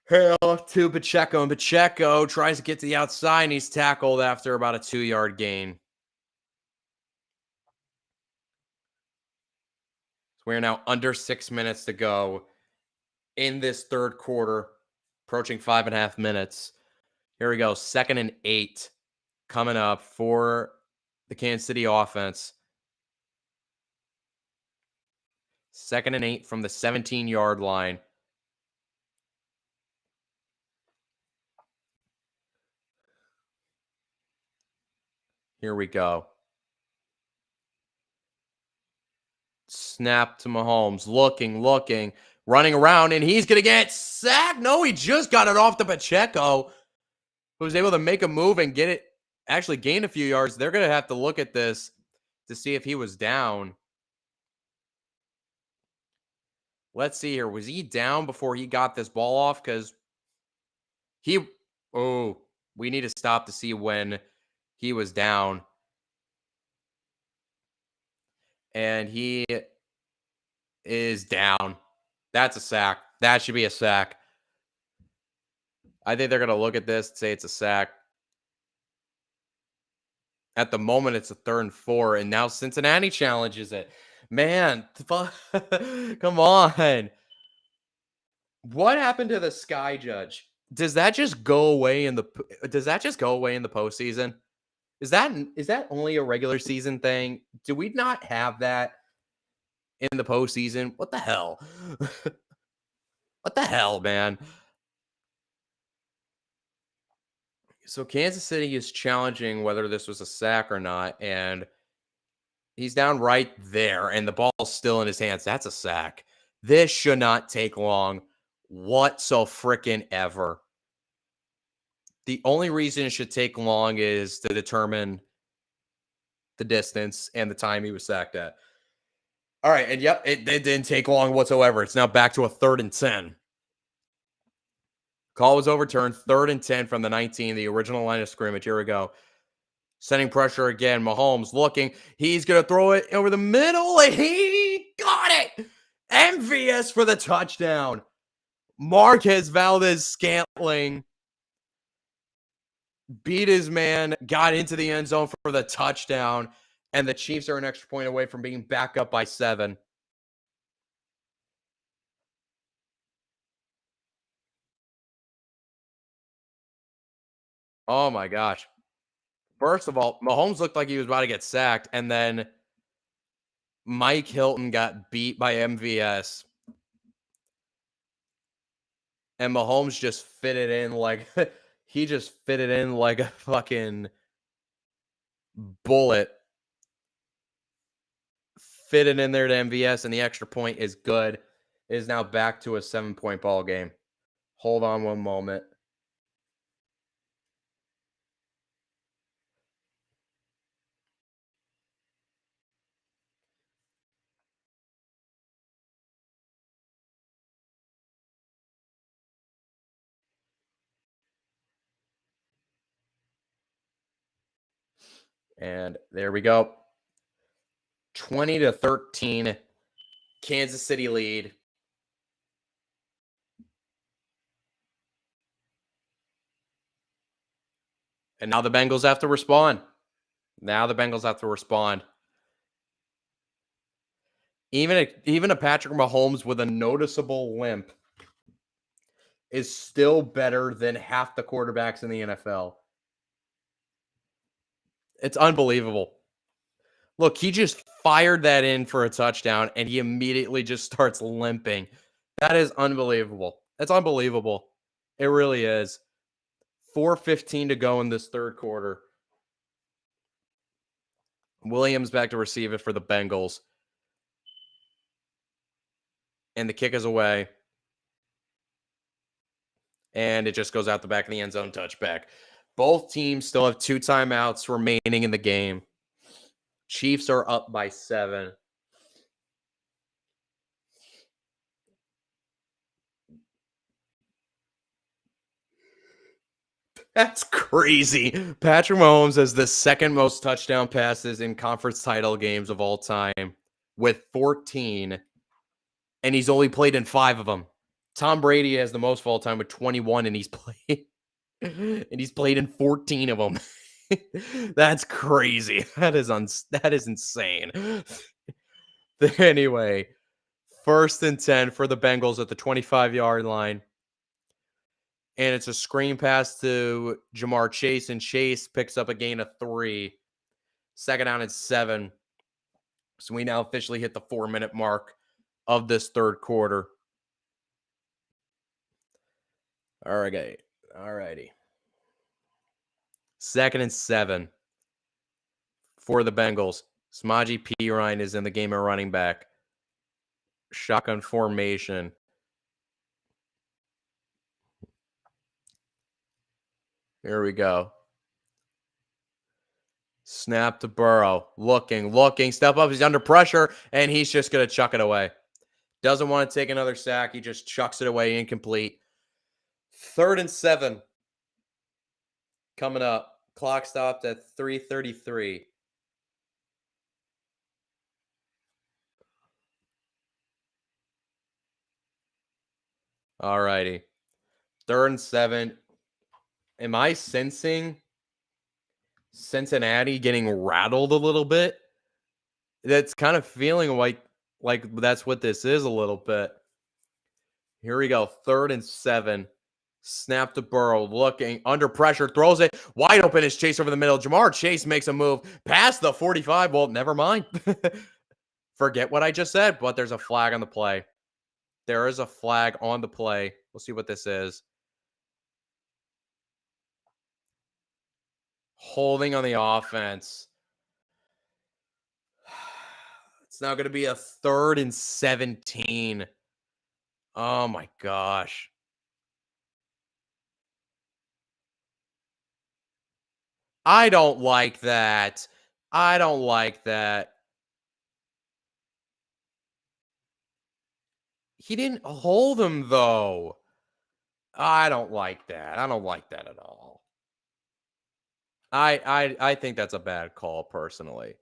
Hail to Pacheco, and Pacheco tries to get to the outside, and he's tackled after about a 2-yard gain. So we're now under 6 minutes to go in this third quarter, approaching 5.5 minutes. Here we go. 2nd and 8 coming up for the Kansas City offense. 2nd and 8 from the 17-yard line. Here we go. Snap to Mahomes. Looking, running around, and he's going to get sacked. No, he just got it off to Pacheco, who was able to make a move and get it, actually gain a few yards. They're going to have to look at this to see if he was down. Let's see here. Was he down before he got this ball off? Because we need to stop to see when he was down. And he is down. That's a sack. That should be a sack. I think they're going to look at this and say it's a sack. At the moment, it's a 3rd and 4, and now Cincinnati challenges it. Man, come on. What happened to the Sky Judge? Does that just go away in the postseason? Is that only a regular season thing? Do we not have that in the postseason? What the hell? What the hell, man? So Kansas City is challenging whether this was a sack or not, and he's down right there, and the ball's still in his hands. That's a sack. This should not take long whatsoever. The only reason it should take long is to determine the distance and the time he was sacked at. All right, and yep, it didn't take long whatsoever. It's now back to a 3rd and 10. Call was overturned. 3rd and 10 from the 19, the original line of scrimmage. Here we go. Sending pressure again. Mahomes looking. He's going to throw it over the middle, and he got it. MVS for the touchdown. Marquez Valdez-Scantling beat his man, got into the end zone for the touchdown, and the Chiefs are an extra point away from being back up by 7. Oh my gosh. First of all, Mahomes looked like he was about to get sacked, and then Mike Hilton got beat by MVS, and Mahomes just fit it in like he just fit it in like a fucking bullet. Fit it in there to MVS, and the extra point is good. It is now back to a 7-point ball game. Hold on one moment. And there we go. 20-13, Kansas City lead. And now the Bengals have to respond. Even a Patrick Mahomes with a noticeable limp is still better than half the quarterbacks in the NFL. It's unbelievable. Look, he just fired that in for a touchdown, and he immediately just starts limping. That is unbelievable. That's unbelievable. It really is. 4:15 to go in this third quarter. Williams back to receive it for the Bengals. And the kick is away. And it just goes out the back of the end zone, touchback. Both teams still have 2 timeouts remaining in the game. Chiefs are up by 7. That's crazy. Patrick Mahomes has the second most touchdown passes in conference title games of all time with 14, and he's only played in 5 of them. Tom Brady has the most of all time with 21, and he's played in 14 of them. That's crazy. That is insane. Anyway, 1st and 10 for the Bengals at the 25-yard line. And it's a screen pass to Jamar Chase, and Chase picks up a gain of 3. 2nd down and 7. So we now officially hit the 4-minute mark of this third quarter. All righty. 2nd and 7 for the Bengals. Samaje Perine is in the game at running back. Shotgun formation. Here we go. Snap to Burrow. Looking. Step up. He's under pressure, and he's just going to chuck it away. Doesn't want to take another sack. He just chucks it away, incomplete. 3rd and 7 coming up. Clock stopped at 3:33. All righty. 3rd and 7. Am I sensing Cincinnati getting rattled a little bit? That's kind of feeling like that's what this is a little bit. Here we go. 3rd and 7. Snap to Burrow. Looking. Under pressure. Throws it. Wide open is Chase over the middle. Jamar Chase makes a move. Past the 45. Well, never mind. Forget what I just said, but there's a flag on the play. There is a flag on the play. We'll see what this is. Holding on the offense. It's now going to be a 3rd and 17. Oh my gosh. I don't like that. He didn't hold him though. I don't like that. I don't like that at all. I think that's a bad call personally.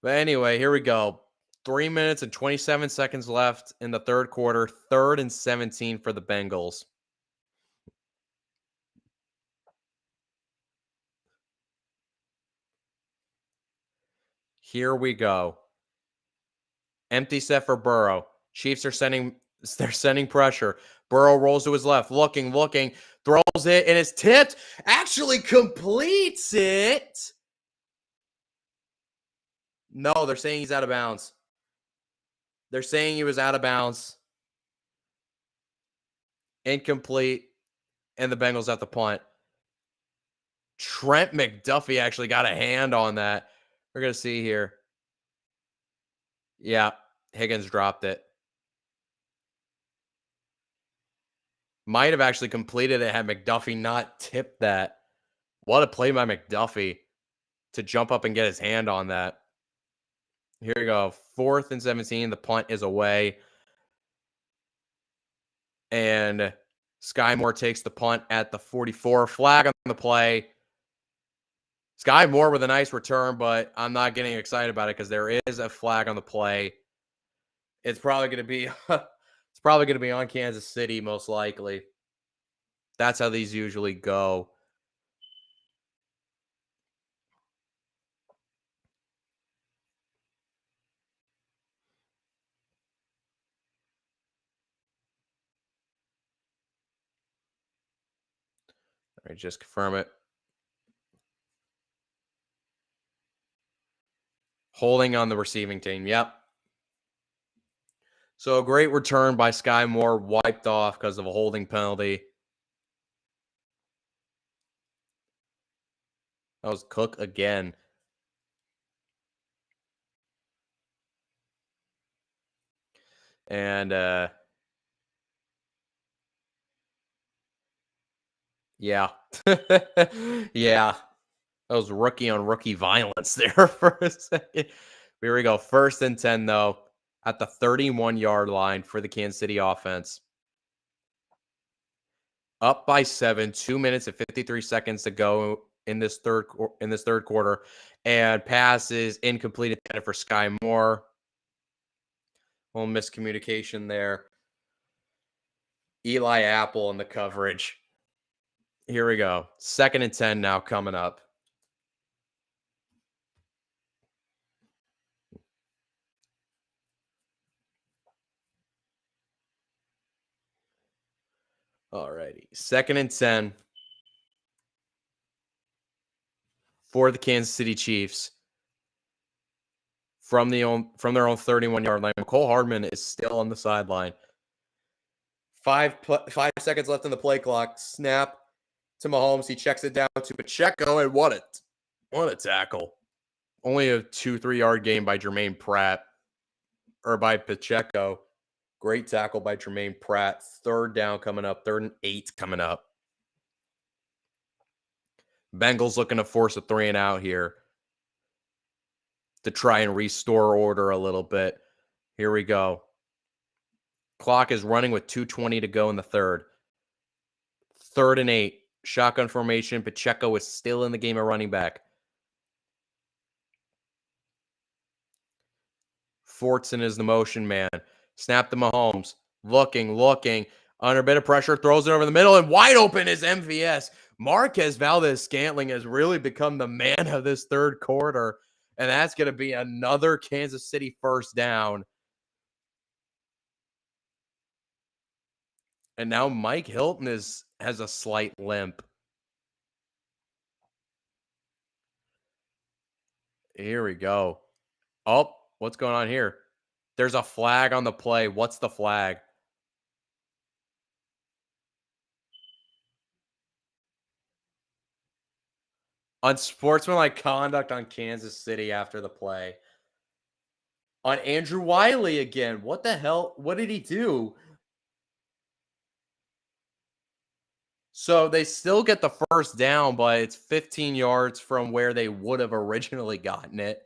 But anyway, here we go. 3 minutes and 27 seconds left in the third quarter. 3rd and 17 for the Bengals. Here we go. Empty set for Burrow. Chiefs are sending pressure. Burrow rolls to his left, looking, throws it, and it's tipped. Actually completes it. No, they're saying he's out of bounds. They're saying he was out of bounds. Incomplete, and the Bengals have to punt. Trent McDuffie actually got a hand on that. We're going to see here. Yeah, Higgins dropped it. Might have actually completed it had McDuffie not tipped that. What a play by McDuffie to jump up and get his hand on that. Here we go. 4th and 17. The punt is away. And Sky Moore takes the punt at the 44. Flag on the play. Sky Moore with a nice return, but I'm not getting excited about it because there is a flag on the play. It's probably going to be on Kansas City, most likely. That's how these usually go. All right, just confirm it. Holding on the receiving team. Yep. So a great return by Sky Moore, wiped off because of a holding penalty. That was Cook again. And yeah. Yeah. That was rookie on rookie violence there for a second. Here we go. 1st and 10, though, at the 31-yard line for the Kansas City offense. Up by 7, 2 minutes and 53 seconds to go in this third quarter, and pass is incomplete intended for Sky Moore. A little miscommunication there. Eli Apple in the coverage. Here we go. 2nd and 10 now coming up. Alrighty. 2nd and 10 for the Kansas City Chiefs from their own 31-yard line. Cole Hardman is still on the sideline. 5 seconds left in the play clock. Snap to Mahomes. He checks it down to Pacheco, and what a tackle. Only a 2-3 yard gain by Jermaine Pratt, or by Pacheco. Great tackle by Jermaine Pratt. 3rd down coming up. 3rd and 8 coming up. Bengals looking to force a 3 and out here to try and restore order a little bit. Here we go. Clock is running with 2:20 to go in the 3rd. 3rd and 8. Shotgun formation. Pacheco is still in the game of running back. Fortson is the motion man. Snap to Mahomes. Looking. Under a bit of pressure. Throws it over the middle. And wide open is MVS. Marquez Valdes-Scantling has really become the man of this third quarter. And that's going to be another Kansas City 1st down. And now Mike Hilton has a slight limp. Here we go. Oh, what's going on here? There's a flag on the play. What's the flag? Unsportsmanlike conduct on Kansas City after the play. On Andrew Wiley again. What the hell? What did he do? So they still get the 1st down, but it's 15 yards from where they would have originally gotten it.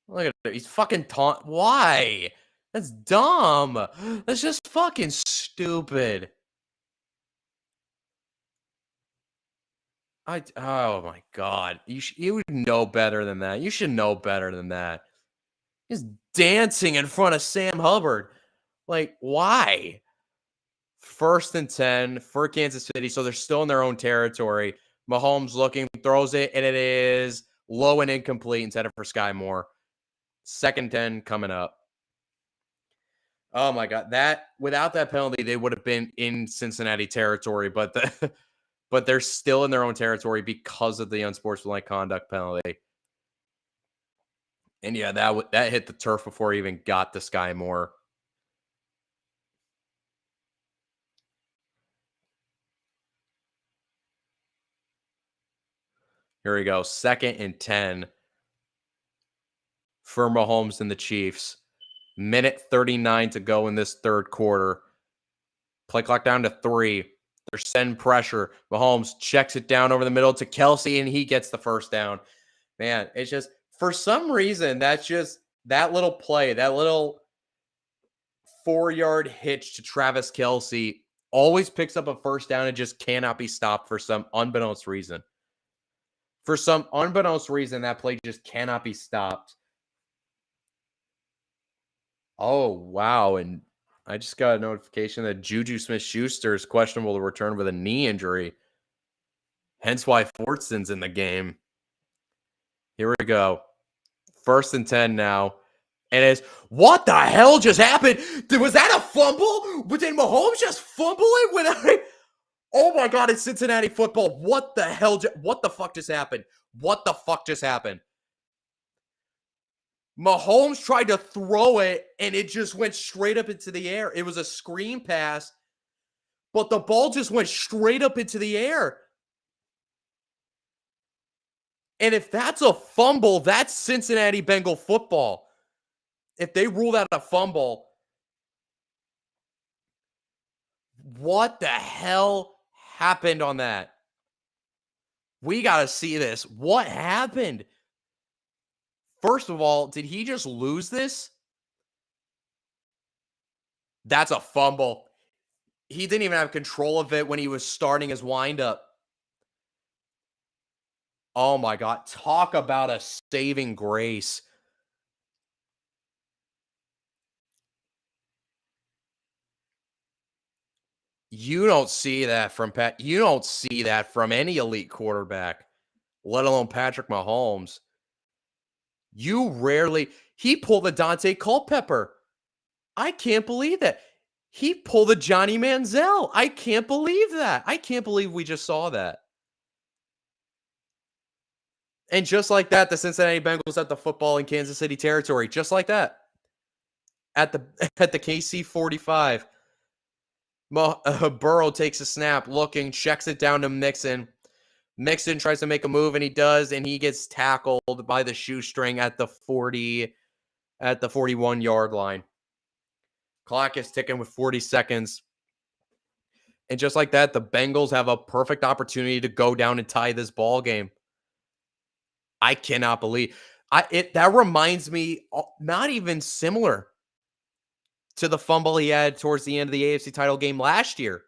Look at it. He's fucking taunt. Why? That's dumb. That's just fucking stupid. Oh my God. You would know better than that. You should know better than that. He's dancing in front of Sam Hubbard. Like, why? 1st and 10 for Kansas City. So they're still in their own territory. Mahomes looking, throws it, and it is low and incomplete instead of for Sky Moore. 2nd 10 coming up. Oh my God. That without that penalty, they would have been in Cincinnati territory, but but they're still in their own territory because of the unsportsmanlike conduct penalty. And yeah, that hit the turf before he even got to Sky Moore. Here we go. 2nd and 10 for Mahomes and the Chiefs. Minute 39 to go in this third quarter. Play clock down to 3. They're sending pressure. Mahomes checks it down over the middle to Kelsey, and he gets the first down. Man, it's just, for some reason, that's just that little play, that little 4-yard hitch to Travis Kelsey always picks up a first down and just cannot be stopped for some unbeknownst reason. For some unbeknownst reason, that play just cannot be stopped. Oh, wow. And I just got a notification that Juju Smith-Schuster is questionable to return with a knee injury. Hence why Fortson's in the game. Here we go. 1st and 10 now. And it's, what the hell just happened? Was that a fumble? Did Mahomes just fumble it? Oh my God, it's Cincinnati football. What the hell? What the fuck just happened? What the fuck just happened? Mahomes tried to throw it, and it just went straight up into the air. It was a screen pass, but the ball just went straight up into the air. And if that's a fumble, that's Cincinnati Bengal football. If they rule that a fumble, what the hell happened on that? We got to see this. What happened? First of all, did he just lose this? That's a fumble. He didn't even have control of it when he was starting his windup. Oh my God. Talk about a saving grace. You don't see that from Pat. You don't see that from any elite quarterback, let alone Patrick Mahomes. You rarely. He pulled the Dante Culpepper. I can't believe that. He pulled a Johnny Manziel. I can't believe that. I can't believe we just saw that. And just like that, the Cincinnati Bengals at the football in Kansas City territory. Just like that. At the KC 45. Burrow takes a snap, looking, checks it down to Mixon. Mixon tries to make a move, and he does, and he gets tackled by the shoestring at the 41-yard line. Clock is ticking with 40 seconds. And just like that, the Bengals have a perfect opportunity to go down and tie this ball game. I cannot believe that reminds me, not even similar to the fumble he had towards the end of the AFC title game last year,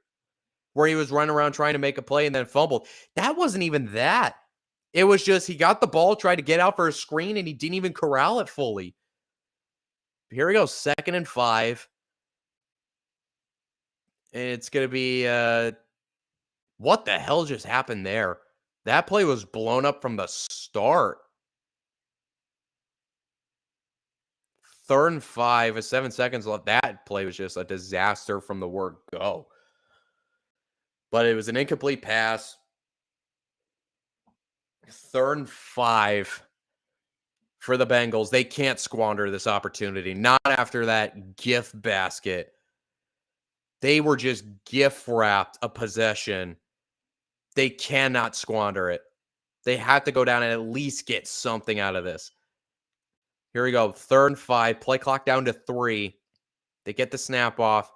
where he was running around trying to make a play and then fumbled. That wasn't even that. It was just he got the ball, tried to get out for a screen, and he didn't even corral it fully. Here we go, 2nd and 5. It's going to be, what the hell just happened there? That play was blown up from the start. 3rd and 5 with 7 seconds left. That play was just a disaster from the word go. But it was an incomplete pass. 3rd and 5 for the Bengals. They can't squander this opportunity. Not after that gift basket. They were just gift wrapped a possession. They cannot squander it. They have to go down and at least get something out of this. Here we go. 3rd and 5. Play clock down to 3. They get the snap off.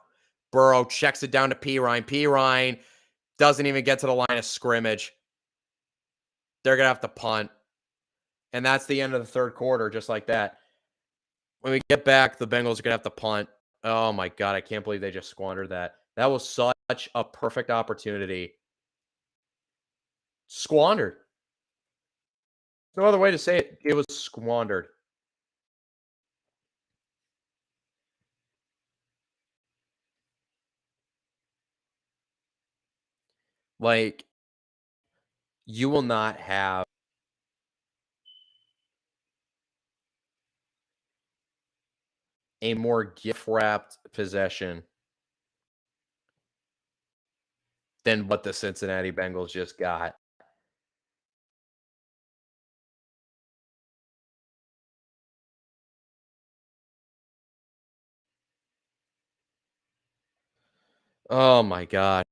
Burrow checks it down to Pirine. Pirine doesn't even get to the line of scrimmage. They're going to have to punt. And that's the end of the third quarter, just like that. When we get back, the Bengals are going to have to punt. Oh, my God. I can't believe they just squandered that. That was such a perfect opportunity. Squandered. No other way to say it. It was squandered. Like, you will not have a more gift-wrapped possession than what the Cincinnati Bengals just got. Oh my gosh.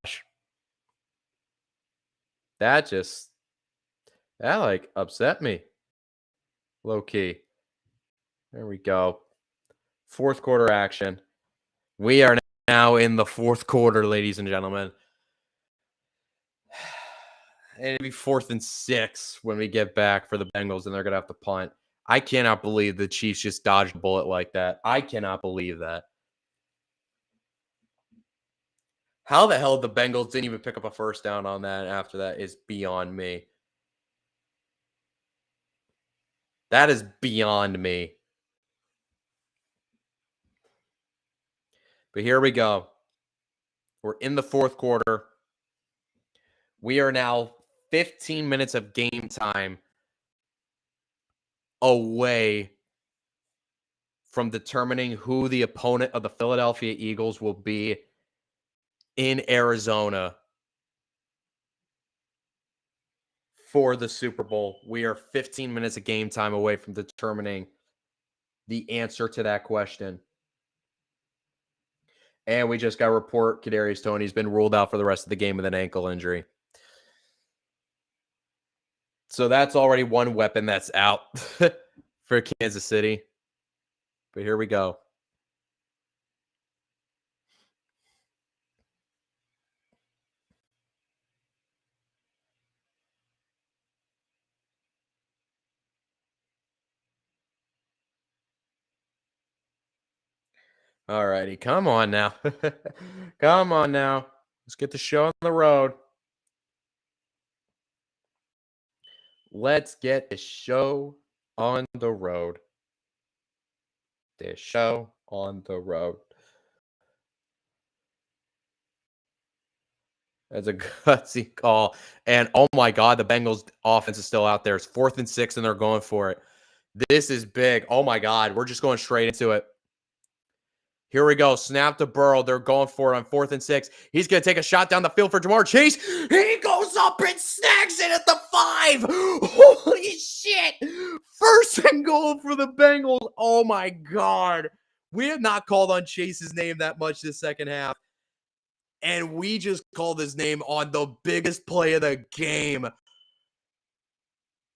That just that, like, upset me, low key. There we go. Fourth quarter action. We are now in the fourth quarter, ladies and gentlemen. And it'll be 4th and 6 when we get back for the Bengals, and they're gonna have to punt. I cannot believe the Chiefs just dodged a bullet like that. I cannot believe that. How the hell the Bengals didn't even pick up a first down on that after that is beyond me. That is beyond me. But here we go. We're in the fourth quarter. We are now 15 minutes of game time away from determining who the opponent of the Philadelphia Eagles will be in Arizona for the Super Bowl. We are 15 minutes of game time away from determining the answer to that question. And we just got a report Kadarius Toney's been ruled out for the rest of the game with an ankle injury. So that's already one weapon that's out for Kansas City. But here we go. All righty. Come on now. Come on now. Let's get the show on the road. Let's get the show on the road. The show on the road. That's a gutsy call. And oh my God, the Bengals offense is still out there. It's 4th and 6, and they're going for it. This is big. Oh my God. We're just going straight into it. Here we go. Snap to Burrow. They're going for it on 4th and 6. He's going to take a shot down the field for Jamar Chase. He goes up and snags it at the 5. Holy shit. 1st and goal for the Bengals. Oh my God. We have not called on Chase's name that much this second half. And we just called his name on the biggest play of the game.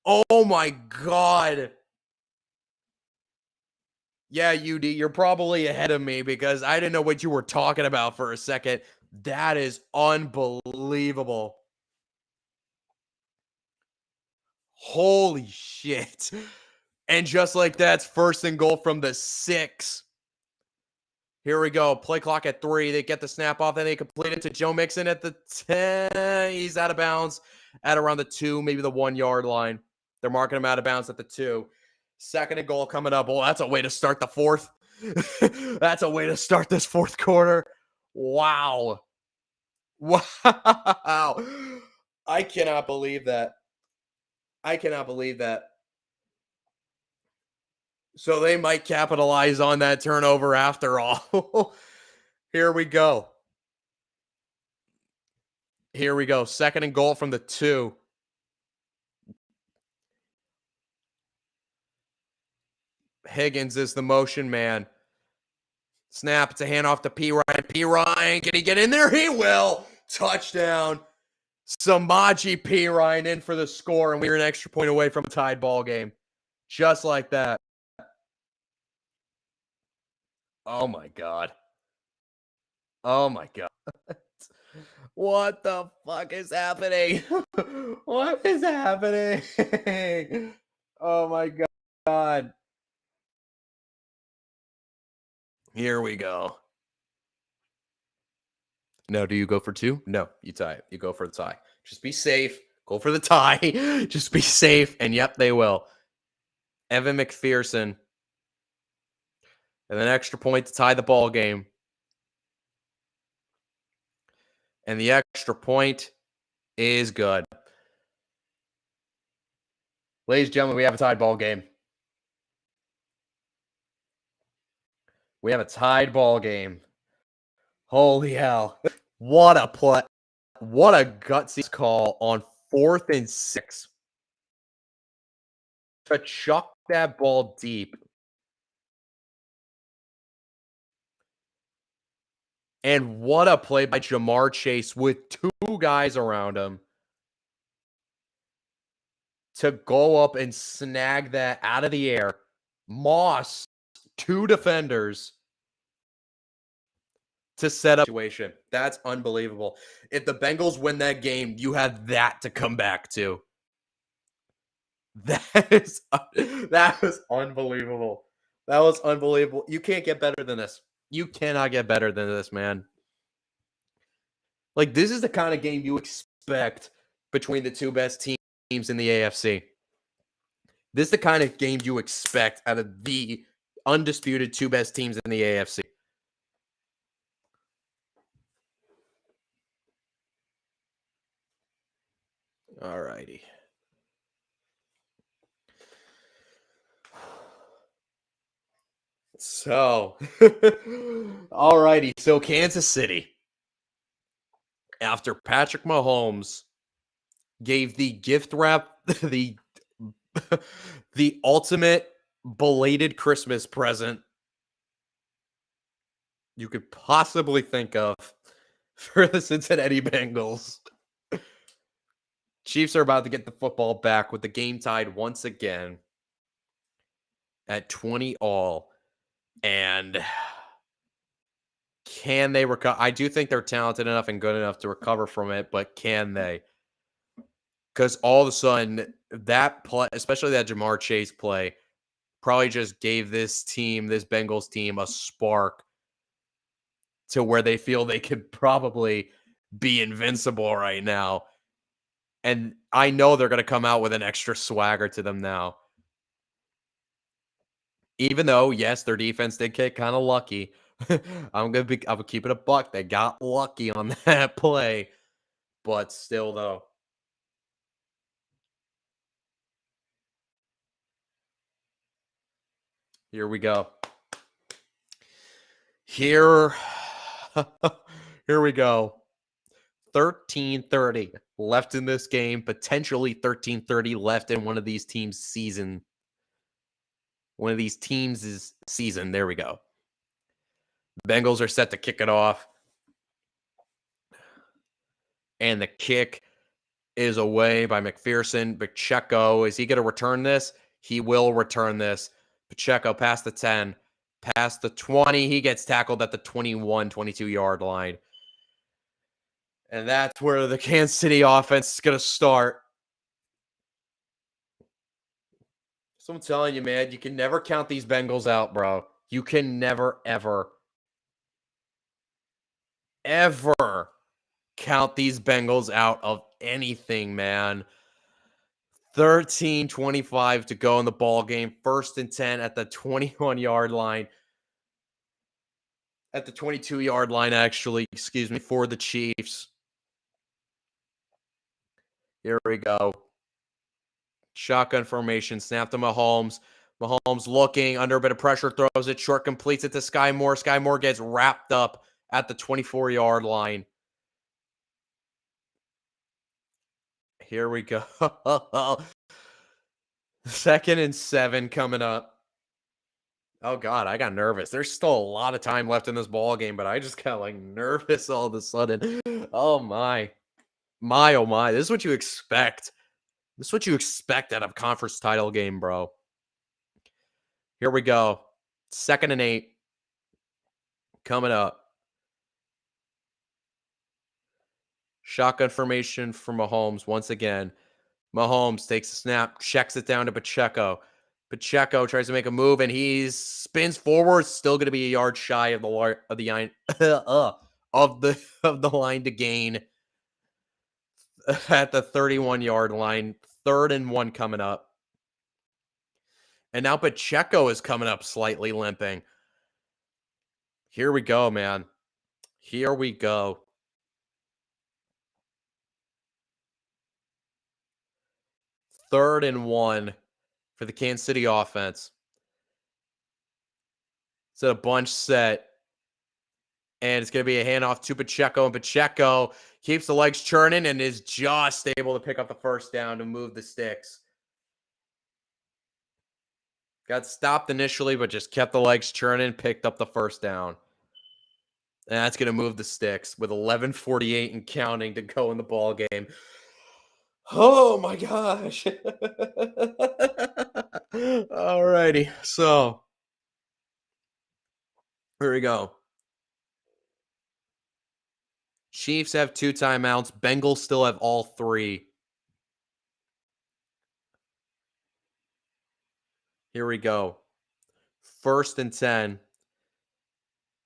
Oh my God. Yeah, UD, you're probably ahead of me because I didn't know what you were talking about for a second. That is unbelievable. Holy shit. And just like that's 1st and goal from the 6. Here we go. Play clock at 3. They get the snap off, and they complete it to Joe Mixon at the 10. He's out of bounds at around the 2, maybe the 1-yard line. They're marking him out of bounds at the 2. 2nd and goal coming up. Oh, that's a way to start the 4th. That's a way to start this 4th quarter. Wow. Wow. I cannot believe that. I cannot believe that. So they might capitalize on that turnover after all. Here we go. Here we go. 2nd and goal from the 2. Higgins is the motion man. Snap. It's a handoff to P. Ryan. P. Ryan, can he get in there? He will. Touchdown. Samaje P. Ryan in for the score, and we're an extra point away from a tied ball game. Just like that. Oh, my God. Oh, my God. What the fuck is happening? What is happening? Oh, my God. Here we go. No, do you go for 2? No, you tie it. You go for the tie. Just be safe. Go for the tie. Just be safe. And yep, they will. Evan McPherson. And an extra point to tie the ball game. And the extra point is good. Ladies and gentlemen, we have a tied ball game. We have a tied ball game. Holy hell. What a play. What a gutsy call on 4th and 6. To chuck that ball deep. And what a play by Jamar Chase with 2 guys around him to go up and snag that out of the air. Moss, 2 defenders to set up situation. That's unbelievable. If the Bengals win that game, you have that to come back to. That was unbelievable. That was unbelievable. You can't get better than this. You cannot get better than this, man. Like, this is the kind of game you expect between the 2 best teams in the AFC. This is the kind of game you expect out of the undisputed 2 best teams in the AFC. All righty. So, all righty. So, Kansas City, after Patrick Mahomes gave the gift wrap, the ultimate belated Christmas present you could possibly think of for the Cincinnati Bengals. Chiefs are about to get the football back with the game tied once again at 20-all. And can they recover? I do think they're talented enough and good enough to recover from it, but can they? Because all of a sudden, that play, especially that Jamar Chase play, probably just gave this Bengals team, a spark to where they feel they could probably be invincible right now. And I know they're going to come out with an extra swagger to them now. Even though, yes, their defense did get kind of lucky. I'm gonna keep it a buck. They got lucky on that play. But still, though. Here we go. Here we go. 13:30 left in this game. Potentially 13:30 left in one of these teams' season. One of these teams' season. There we go. Bengals are set to kick it off. And the kick is away by McPherson. Pacheco, is he going to return this? He will return this. Pacheco past the 10, past the 20. He gets tackled at the 21, 22-yard line. And that's where the Kansas City offense is going to start. So I'm telling you, man, you can never count these Bengals out, bro. You can never, ever count these Bengals out of anything, man. 13:25 to go in the ball game. 1st and 10 at the 21-yard line. At the 22-yard line, actually, for the Chiefs. Here we go. Shotgun formation, snap to Mahomes. Mahomes looking, under a bit of pressure, throws it short, completes it to Sky Moore. Sky Moore gets wrapped up at the 24-yard line. Here we go. 2nd and 7 coming up. Oh, God, I got nervous. There's still a lot of time left in this ball game, but I just got, nervous all of a sudden. Oh, my. My, oh, my. This is what you expect. This is what you expect out of a conference title game, bro. Here we go. 2nd and 8. Coming up. Shotgun formation for Mahomes once again. Mahomes takes a snap, checks it down to Pacheco. Pacheco tries to make a move, and he spins forward. Still going to be a yard shy of the line to gain. at the 31-yard line. 3rd and 1 coming up. And now Pacheco is coming up slightly limping. Here we go, man. Here we go. 3rd and 1 for the Kansas City offense. It's a bunch set. And it's going to be a handoff to Pacheco. And Pacheco keeps the legs churning and is just able to pick up the first down to move the sticks. Got stopped initially, but just kept the legs churning, picked up the first down. And that's going to move the sticks with 11:48 and counting to go in the ball game. Oh my gosh. Alrighty. So here we go. Chiefs have 2 timeouts. Bengals still have all 3. Here we go. 1st and 10.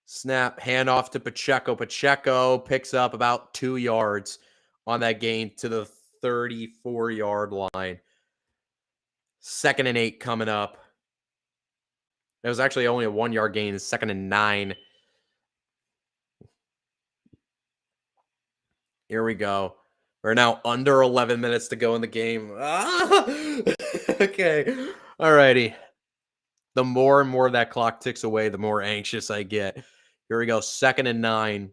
Snap, handoff to Pacheco. Pacheco picks up about 2 yards on that gain to the 34-yard line. 2nd and 8 coming up. It was actually only a 1-yard gain. 2nd and 9. Here we go. We're now under 11 minutes to go in the game. Okay. All righty. The more and more that clock ticks away, the more anxious I get. Here we go. 2nd and 9.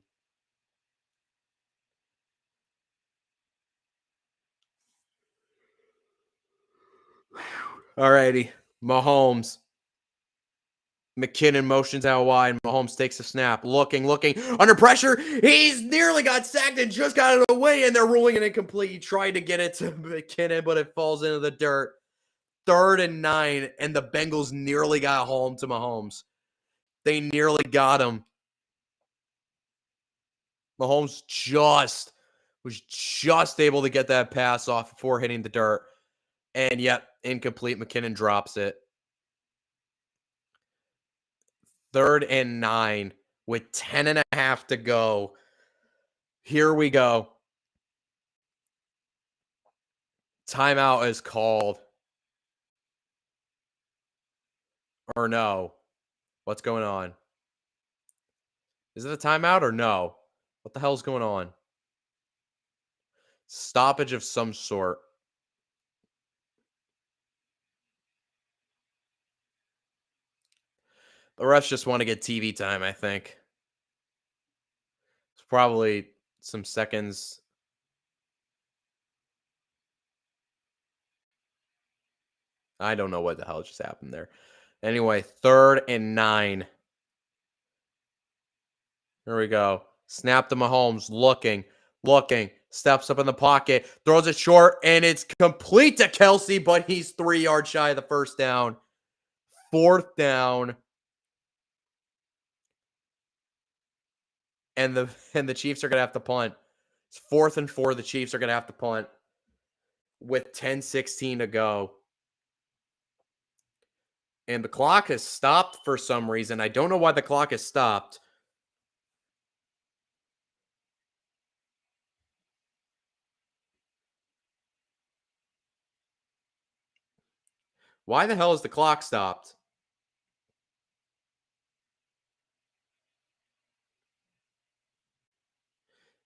All righty. Mahomes. McKinnon motions out wide. Mahomes takes a snap. Looking. Under pressure. He's nearly got sacked and just got it away, and they're ruling it incomplete. He tried to get it to McKinnon, but it falls into the dirt. 3rd and 9, and the Bengals nearly got home to Mahomes. They nearly got him. Mahomes was just able to get that pass off before hitting the dirt. And yet, incomplete. McKinnon drops it. 3rd and 9 with 10.5 to go. Here we go. Timeout is called. Or no. What's going on? Is it a timeout or no? What the hell's going on? Stoppage of some sort. The refs just want to get TV time, I think. It's probably some seconds. I don't know what the hell just happened there. Anyway, 3rd and 9. Here we go. Snap to Mahomes. Looking. Steps up in the pocket. Throws it short, and it's complete to Kelsey, but he's 3 yards shy of the first down. 4th down. And the Chiefs are going to have to punt. It's 4th and 4. The Chiefs are going to have to punt with 10:16 to go. And the clock has stopped for some reason. I don't know why the clock has stopped. Why the hell is the clock stopped?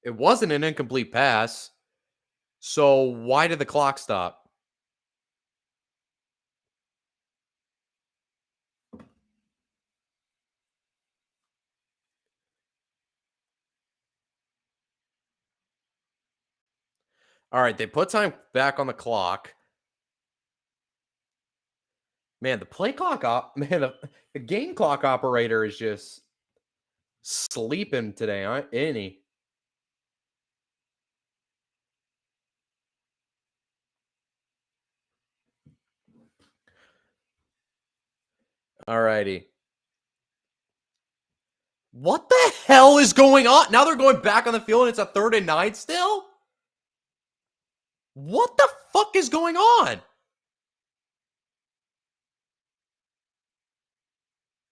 It wasn't an incomplete pass. So why did the clock stop? All right, they put time back on the clock. Man, the play clock the game clock operator is just sleeping today, aren't any? All righty. What the hell is going on? Now they're going back on the field and it's a 3rd and 9 still? What the fuck is going on?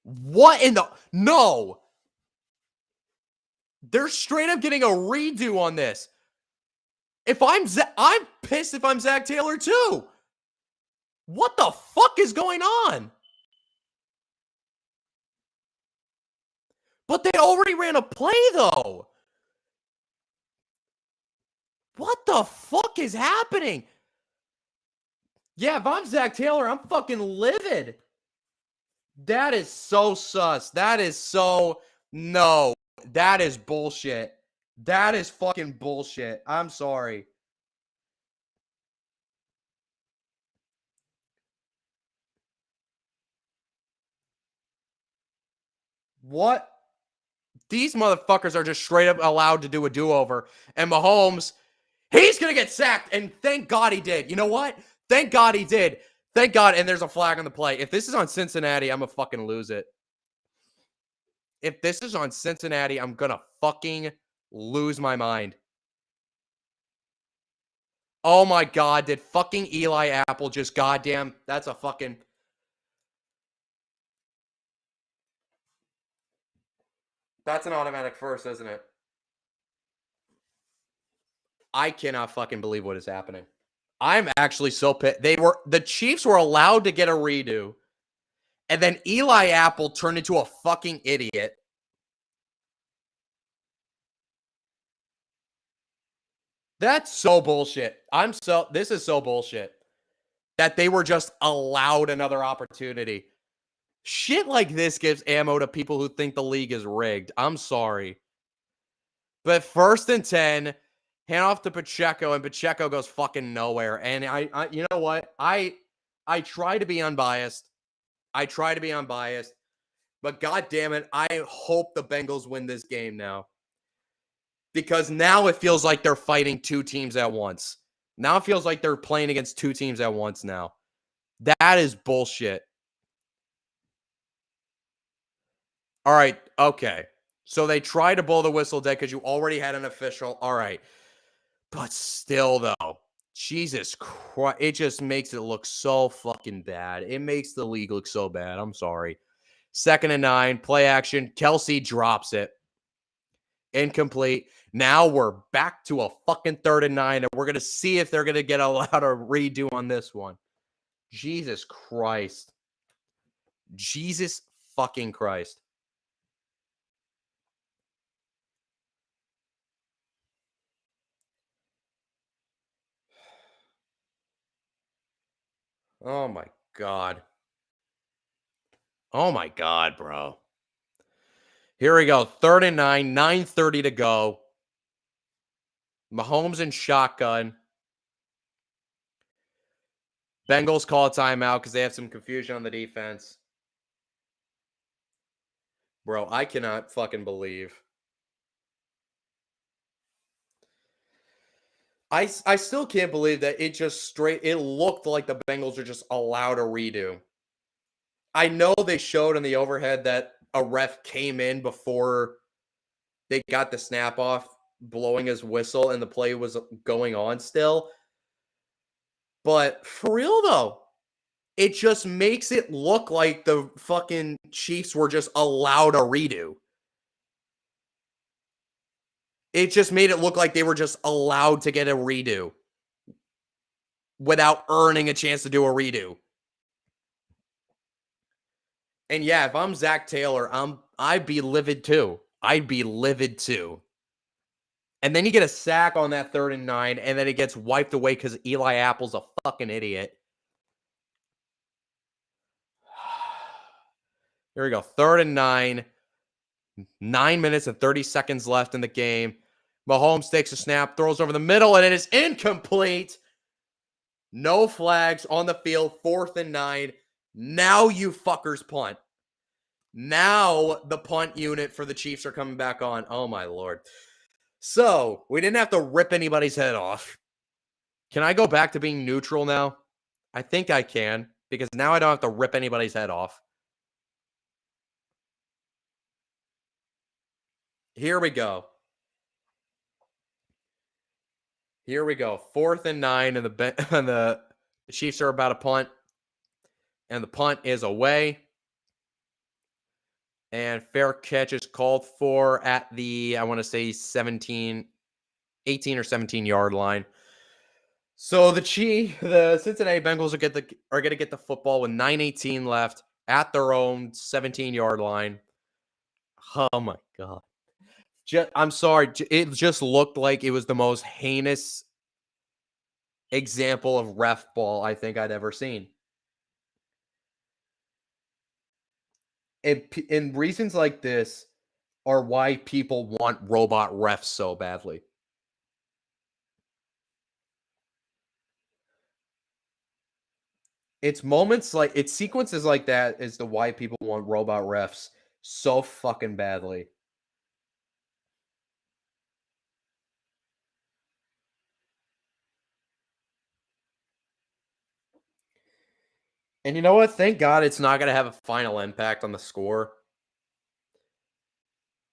What in the... No. They're straight up getting a redo on this. I'm pissed if I'm Zach Taylor too. What the fuck is going on? But they already ran a play though. What the fuck is happening? Yeah, if I'm Zach Taylor, I'm fucking livid. That is so sus. That is so no. That is bullshit. That is fucking bullshit. I'm sorry. What? These motherfuckers are just straight up allowed to do a do-over. And Mahomes, he's going to get sacked. And thank God he did. You know what? Thank God he did. Thank God. And there's a flag on the play. If this is on Cincinnati, I'm going to fucking lose it. If this is on Cincinnati, I'm going to fucking lose my mind. Oh my God. Did fucking Eli Apple just goddamn. That's a fucking. That's an automatic first, isn't it? I cannot fucking believe what is happening. I'm actually so pissed. The Chiefs were allowed to get a redo. And then Eli Apple turned into a fucking idiot. That's so bullshit. This is so bullshit. That they were just allowed another opportunity. Shit like this gives ammo to people who think the league is rigged. I'm sorry. But 1st and 10, hand off to Pacheco, and Pacheco goes fucking nowhere. And I you know what? I try to be unbiased. But God damn it, I hope the Bengals win this game now. Because now it feels like they're fighting two teams at once. Now it feels like they're playing against two teams at once now. That is bullshit. All right, okay. So they try to blow the whistle dead because you already had an official. All right. But still, though, Jesus Christ, it just makes it look so fucking bad. It makes the league look so bad. I'm sorry. 2nd and 9, play action. Kelsey drops it. Incomplete. Now we're back to a fucking 3rd and 9, and we're going to see if they're going to get allowed a redo on this one. Jesus Christ. Jesus fucking Christ. Oh my God. Oh my God, bro. Here we go. 3rd and 9, 9:30 to go. Mahomes in shotgun. Bengals call a timeout because they have some confusion on the defense. Bro, I cannot fucking believe. I still can't believe that it looked like the Bengals are just allowed a redo. I know they showed in the overhead that a ref came in before they got the snap off, blowing his whistle, and the play was going on still. But for real, though, it just makes it look like the fucking Chiefs were just allowed a redo. It just made it look like they were just allowed to get a redo without earning a chance to do a redo. And yeah, if I'm Zach Taylor, I'd be livid too. I'd be livid too. And then you get a sack on that 3rd and 9, and then it gets wiped away because Eli Apple's a fucking idiot. Here we go. 3rd and 9. 9 minutes and 30 seconds left in the game. Mahomes takes a snap, throws over the middle, and it is incomplete. No flags on the field. 4th and 9. Now you fuckers punt. Now the punt unit for the Chiefs are coming back on. Oh, my Lord. So, we didn't have to rip anybody's head off. Can I go back to being neutral now? I think I can, because now I don't have to rip anybody's head off. Here we go. 4th and 9, and the Chiefs are about to punt. And the punt is away. And fair catch is called for at the, I want to say 18 or 17 yard line. So the Cincinnati Bengals are going to get the football with 9:18 left at their own 17-yard line. Oh my god! I'm sorry, it just looked like it was the most heinous example of ref ball I think I'd ever seen. And reasons like this are why people want robot refs so badly. It's sequences like that is the why people want robot refs so fucking badly. And you know what? Thank God it's not going to have a final impact on the score.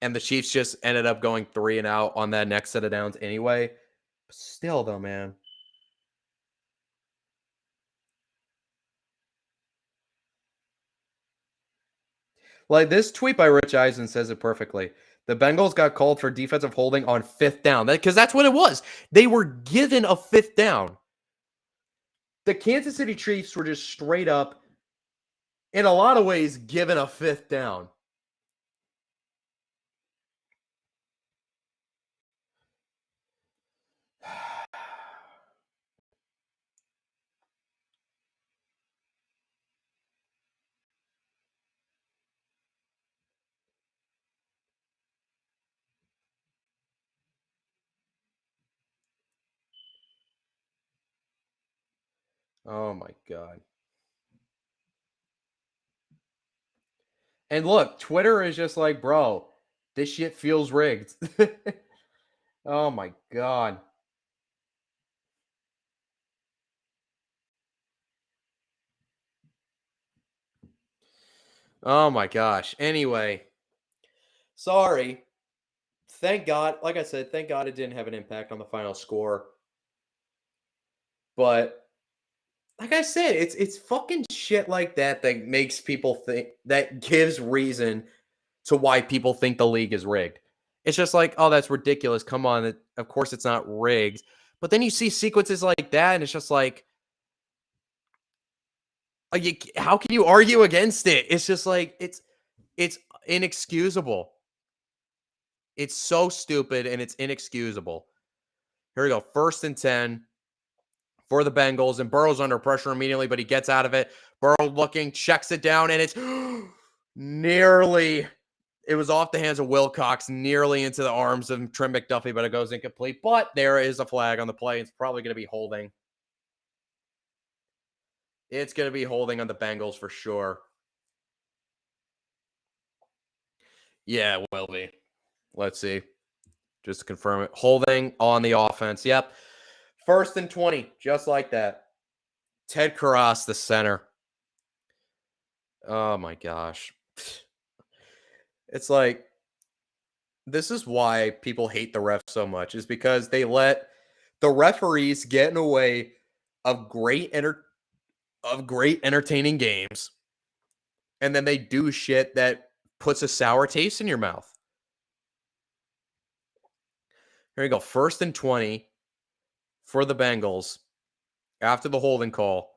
And the Chiefs just ended up going 3 and out on that next set of downs anyway. Still, though, man. Like this tweet by Rich Eisen says it perfectly. The Bengals got called for defensive holding on 5th down. Because that's what it was. They were given a 5th down. The Kansas City Chiefs were just straight up, in a lot of ways, given a 5th down. Oh my god. And look, Twitter is just like, bro, this shit feels rigged. Oh my god. Oh my gosh. Anyway, sorry. Thank God, like I said, thank God it didn't have an impact on the final score. But like I said, it's fucking shit like that that makes people think, that gives reason to why people think the league is rigged. It's just like, oh, that's ridiculous. Come on, of course it's not rigged. But then you see sequences like that, and it's just like how can you argue against it? It's just like it's inexcusable. It's so stupid and it's inexcusable. Here we go. 1st and 10 for the Bengals, and Burrow's under pressure immediately, but he gets out of it. Burrow looking, checks it down, and it's nearly, it was off the hands of Wilcox, nearly into the arms of Trent McDuffie, but it goes incomplete. But there is a flag on the play. It's probably going to be holding. It's going to be holding on the Bengals for sure. Yeah, it will be. Let's see. Just to confirm it. Holding on the offense. Yep. 1st and 20, just like that. Ted Karras, the center. Oh my gosh. It's like, this is why people hate the refs so much, is because they let the referees get in the way of great entertaining games, and then they do shit that puts a sour taste in your mouth. Here we go. 1st and 20 for the Bengals after the holding call.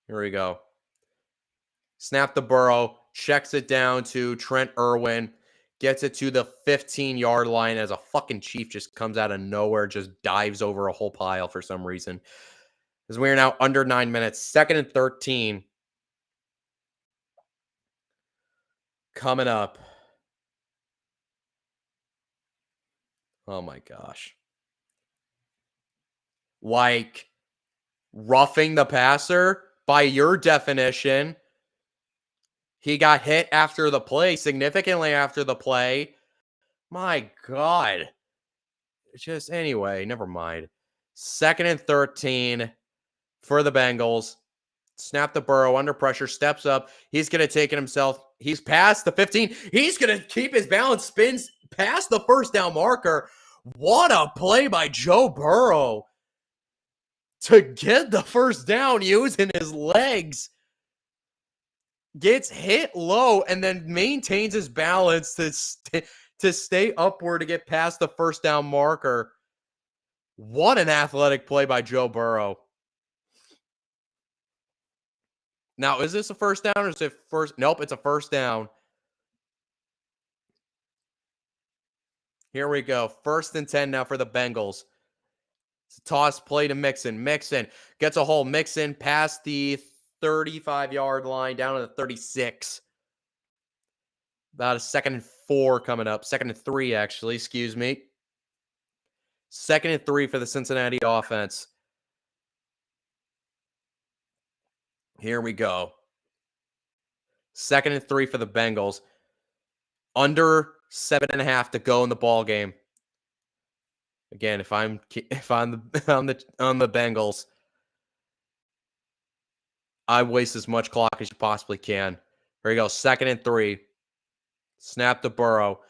Here we go. Snap the Burrow, checks it down to Trent Irwin, gets it to the 15-yard line as a fucking Chief just comes out of nowhere, just dives over a whole pile for some reason. As we are now under 9 minutes, 2nd and 13 coming up. Oh my gosh. Like, roughing the passer, by your definition, he got hit after the play, significantly after the play. My God. Just anyway, never mind. 2nd and 13 for the Bengals. Snap the Burrow under pressure, steps up. He's going to take it himself. He's past the 15. He's going to keep his balance, spins past the 1st down marker. What a play by Joe Burrow to get the 1st down using his legs. Gets hit low and then maintains his balance to stay upward to get past the 1st down marker. What an athletic play by Joe Burrow. Now, is this a first down or is it first? Nope, it's a first down. Here we go. 1st and 10 now for the Bengals. It's a toss play to Mixon. Mixon gets a hole. Mixon past the 35-yard line down to the 36. About a 2nd and 4 coming up. 2nd and 3, actually. Excuse me. 2nd and 3 for the Cincinnati offense. Here we go. 2nd and 3 for the Bengals. Under 7.5 to go in the ball game. Again, if I'm on the Bengals, I waste as much clock as you possibly can. Here you go. 2nd and 3. Snap to Burrow.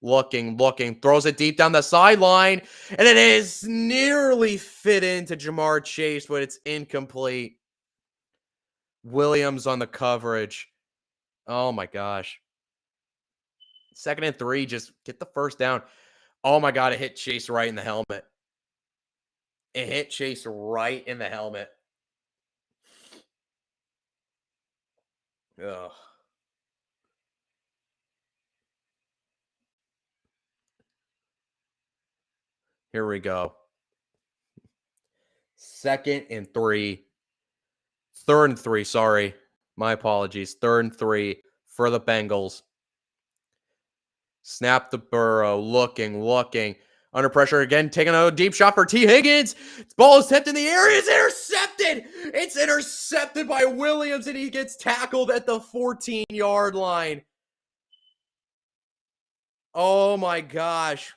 Looking, throws it deep down the sideline, and it is nearly fit into Jamar Chase, but it's incomplete. Williams on the coverage. Oh my gosh. 2nd and 3, just get the first down. Oh my God, it hit Chase right in the helmet. It hit Chase right in the helmet. Ugh. Here we go. 2nd and 3. 3rd and 3, sorry. My apologies. 3rd and 3 for the Bengals. Snap to Burrow. Looking. Under pressure again. Taking a deep shot for T. Higgins. Ball is tipped in the air. It's intercepted. It's intercepted by Williams, and he gets tackled at the 14-yard line. Oh my gosh.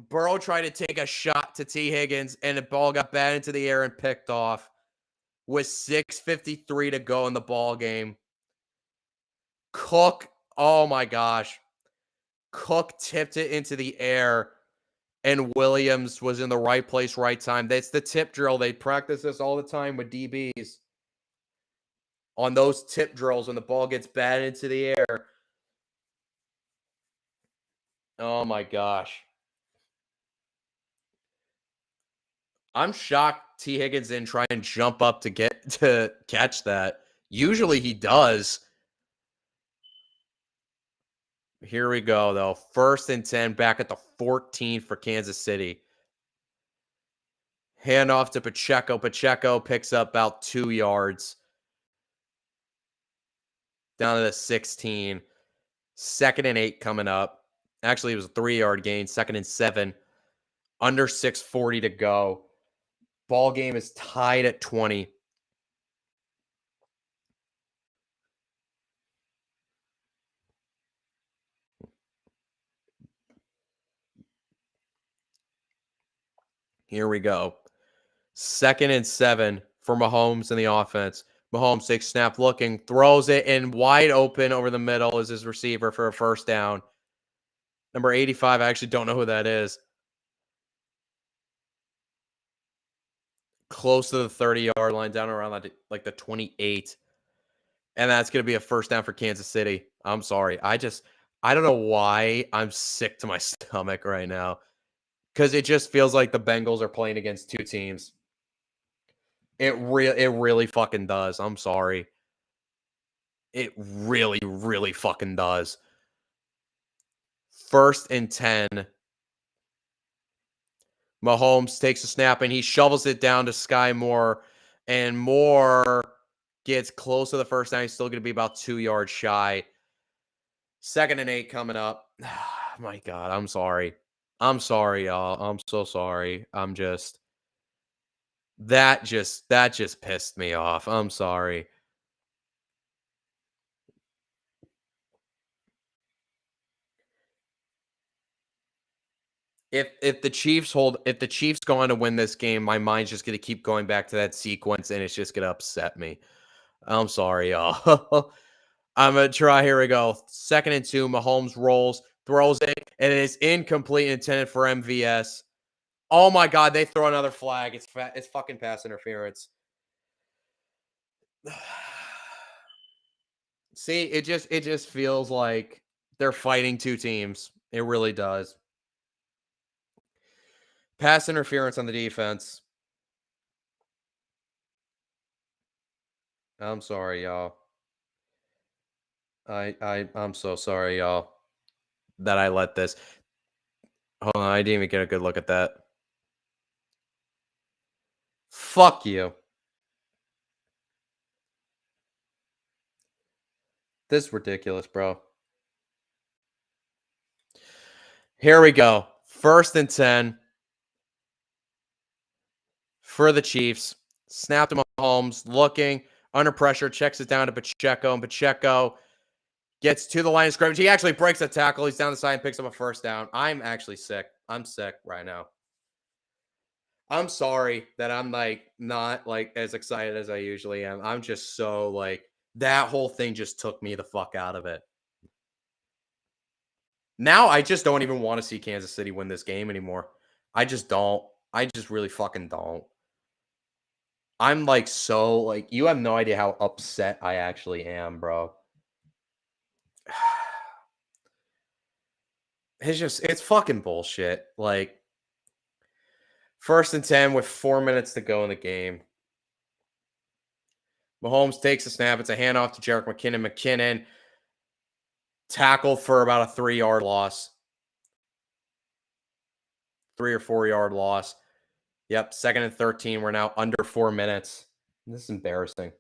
Burrow tried to take a shot to T. Higgins, and the ball got batted into the air and picked off with 6:53 to go in the ball game. Cook, oh my gosh. Cook tipped it into the air, and Williams was in the right place, right time. That's the tip drill. They practice this all the time with DBs. On those tip drills when the ball gets batted into the air. Oh my gosh. I'm shocked T. Higgins didn't try and jump up to catch that. Usually he does. Here we go, though. 1st and 10, back at the 14 for Kansas City. Handoff to Pacheco. Pacheco picks up about 2 yards. Down to the 16. 2nd and 8 coming up. Actually, it was a 3-yard gain. 2nd and 7. Under 6:40 to go. Ball game is tied at 20. Here we go. 2nd and 7 for Mahomes in the offense. Mahomes takes snap, looking, throws it in wide open over the middle as his receiver for a first down. Number 85, I actually don't know who that is. Close to the 30-yard line, down around like the 28. And that's going to be a first down for Kansas City. I'm sorry. I don't know why I'm sick to my stomach right now. Because it just feels like the Bengals are playing against two teams. It really fucking does. I'm sorry. It really fucking does. 1st and 10. Mahomes takes a snap and he shovels it down to Sky Moore. And Moore gets close to the first down. He's still going to be about 2 yards shy. 2nd and 8 coming up. My God, I'm sorry. I'm sorry, y'all. I'm so sorry. That just pissed me off. I'm sorry. If the Chiefs go on to win this game, my mind's just gonna keep going back to that sequence, and it's just gonna upset me. I'm sorry, y'all. I'm gonna try. Here we go. 2nd and 2. Mahomes rolls, throws it, and it is incomplete, intended for MVS. Oh my God! They throw another flag. It's fucking pass interference. See, it just feels like they're fighting two teams. It really does. Pass interference on the defense. I'm sorry, y'all. I'm so sorry, y'all, that I let this. Hold on, I didn't even get a good look at that. Fuck you. This is ridiculous, bro. Here we go. 1st and 10 for the Chiefs. Snap to Mahomes, looking under pressure, checks it down to Pacheco, and Pacheco gets to the line of scrimmage. He actually breaks a tackle. He's down the side and picks up a 1st down. I'm actually sick. I'm sick right now. I'm sorry that I'm not as excited as I usually am. I'm just so that whole thing just took me the fuck out of it. Now I just don't even want to see Kansas City win this game anymore. I just don't. I just really fucking don't. I'm so you have no idea how upset I actually am, bro. It's fucking bullshit. 1st and 10 with 4 minutes to go in the game. Mahomes takes a snap. It's a handoff to Jerick McKinnon. McKinnon tackled for about a 3-yard loss. 3 or 4-yard loss. Yep, 2nd and 13. We're now under 4 minutes. This is embarrassing.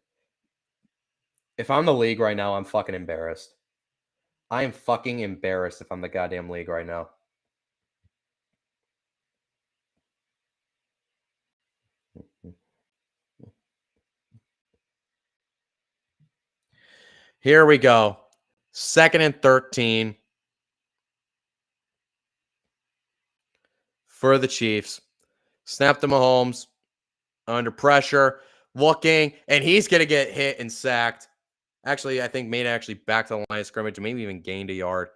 If I'm the league right now, I'm fucking embarrassed. I am fucking embarrassed if I'm the goddamn league right now. Here we go. 2nd and 13 for the Chiefs. Snap to Mahomes. Under pressure. Looking. And he's going to get hit and sacked. Actually, I think made actually back to the line of scrimmage. Maybe even gained a yard.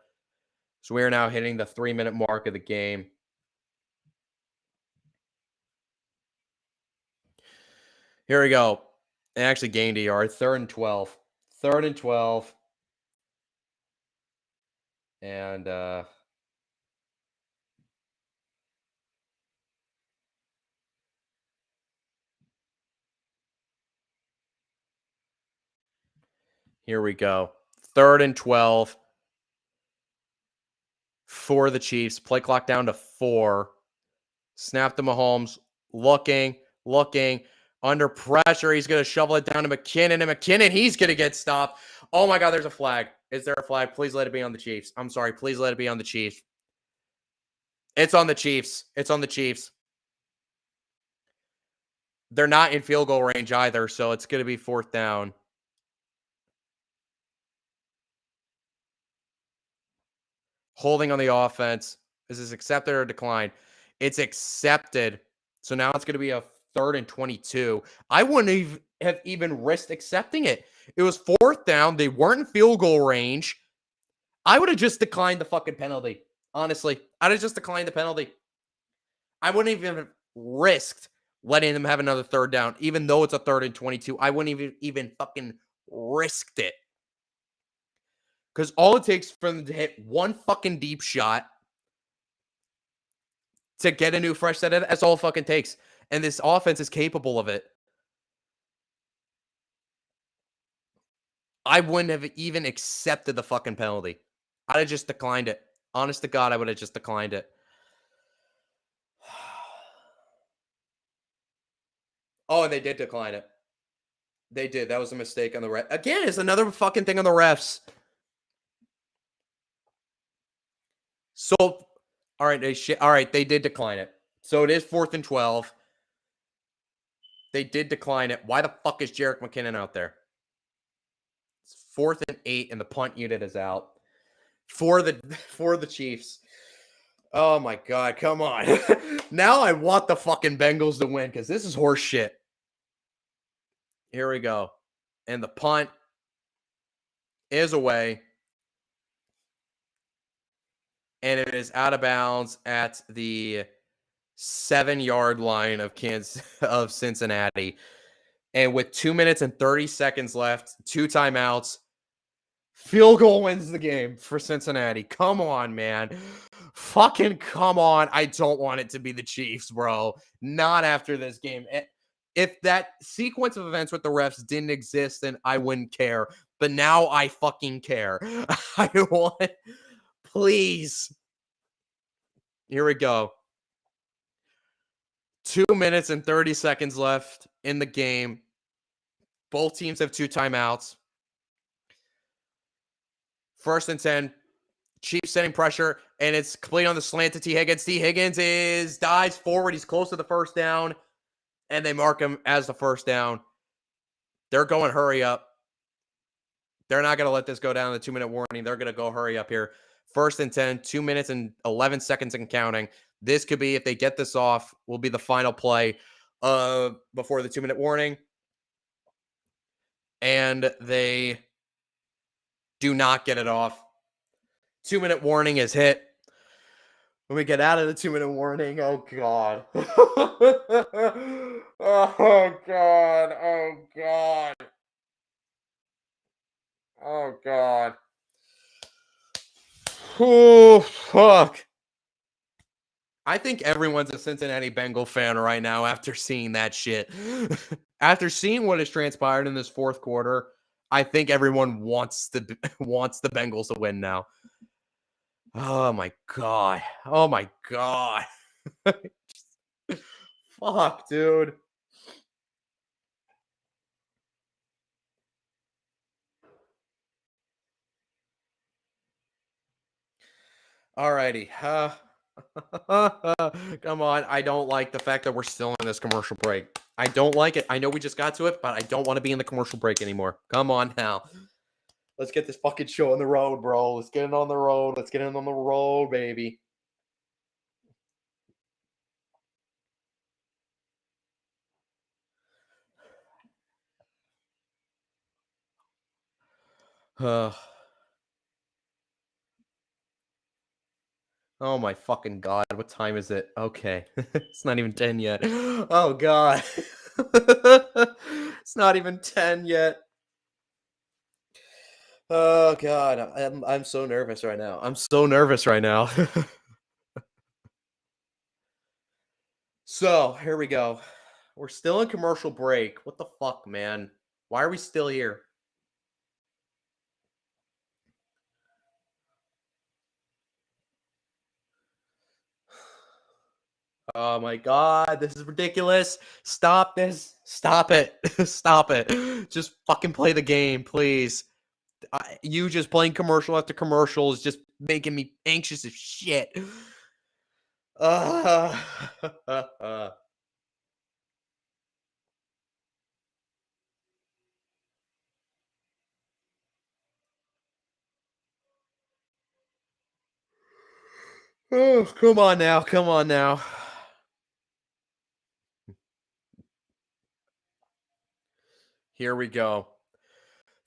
So we are now hitting the 3-minute mark of the game. Here we go. And actually gained a yard. 3rd and 12. 3rd and 12. And here we go. 3rd and 12 for the Chiefs. Play clock down to 4. Snap to Mahomes. Looking. Under pressure. He's going to shovel it down to McKinnon. And McKinnon, he's going to get stopped. Oh my God, there's a flag. Is there a flag? Please let it be on the Chiefs. I'm sorry. Please let it be on the Chiefs. It's on the Chiefs. It's on the Chiefs. They're not in field goal range either, so it's going to be 4th down. Holding on the offense. Is this accepted or declined? It's accepted. So now it's going to be a 3rd and 22. I wouldn't have even risked accepting it. It was 4th down. They weren't in field goal range. I would have just declined the fucking penalty. Honestly, I'd have just declined the penalty. I wouldn't even have risked letting them have another 3rd down, even though it's a 3rd and 22. I wouldn't even fucking risked it. Because all it takes for them to hit one fucking deep shot to get a new fresh set of, that's all it fucking takes. And this offense is capable of it. I wouldn't have even accepted the fucking penalty. I'd have just declined it. Honest to God, I would have just declined it. Oh, and they did decline it. They did. That was a mistake on the ref. Again, it's another fucking thing on the refs. So, all right, they did decline it. So it is 4th and 12. They did decline it. Why the fuck is Jerick McKinnon out there? It's 4th and 8, and the punt unit is out for the Chiefs. Oh my God, come on. Now I want the fucking Bengals to win because this is horse shit. Here we go. And the punt is away. And it is out of bounds at the 7-yard line of Cincinnati. And with 2 minutes and 30 seconds left, 2 timeouts, field goal wins the game for Cincinnati. Come on, man. fucking come on. I don't want it to be the Chiefs, bro. Not after this game. If that sequence of events with the refs didn't exist, then I wouldn't care. But now I fucking care. I want, please. Here we go. 2 minutes and 30 seconds left in the game. Both teams have 2 timeouts. 1st and 10. Chiefs setting pressure, and it's complete on the slant to T. Higgins. T. Higgins dives forward. He's close to the first down, and they mark him as the first down. They're going hurry up. They're not going to let this go down the 2-minute warning. They're going to go hurry up here. 1st and 10, 2 minutes and 11 seconds and counting. This could be, if they get this off, will be the final play before the 2-minute warning. And they do not get it off. 2-minute warning is hit. When we get out of the 2-minute warning, oh God. Oh God. Oh God. Oh God. Oh fuck. I think everyone's a Cincinnati Bengal fan right now after seeing that shit. After seeing what has transpired in this 4th quarter, I think everyone wants the Bengals to win now. Oh my God. Oh my God. Fuck, dude. Alrighty. Come on. I don't like the fact that we're still in this commercial break. I don't like it. I know we just got to it, but I don't want to be in the commercial break anymore. Come on now. Let's get this fucking show on the road, bro. Let's get it on the road. Let's get it on the road, baby. Oh my fucking God. What time is it? Okay. It's not even 10 yet. Oh God. It's not even 10 yet. Oh God. I'm so nervous right now. I'm so nervous right now. So, here we go. We're still in commercial break. What the fuck, man? Why are we still here? Oh my God, this is ridiculous. Stop this. Stop it. Stop it. Just fucking play the game, please. You just playing commercial after commercial is just making me anxious as shit. Uh, oh, come on now. Come on now. Here we go.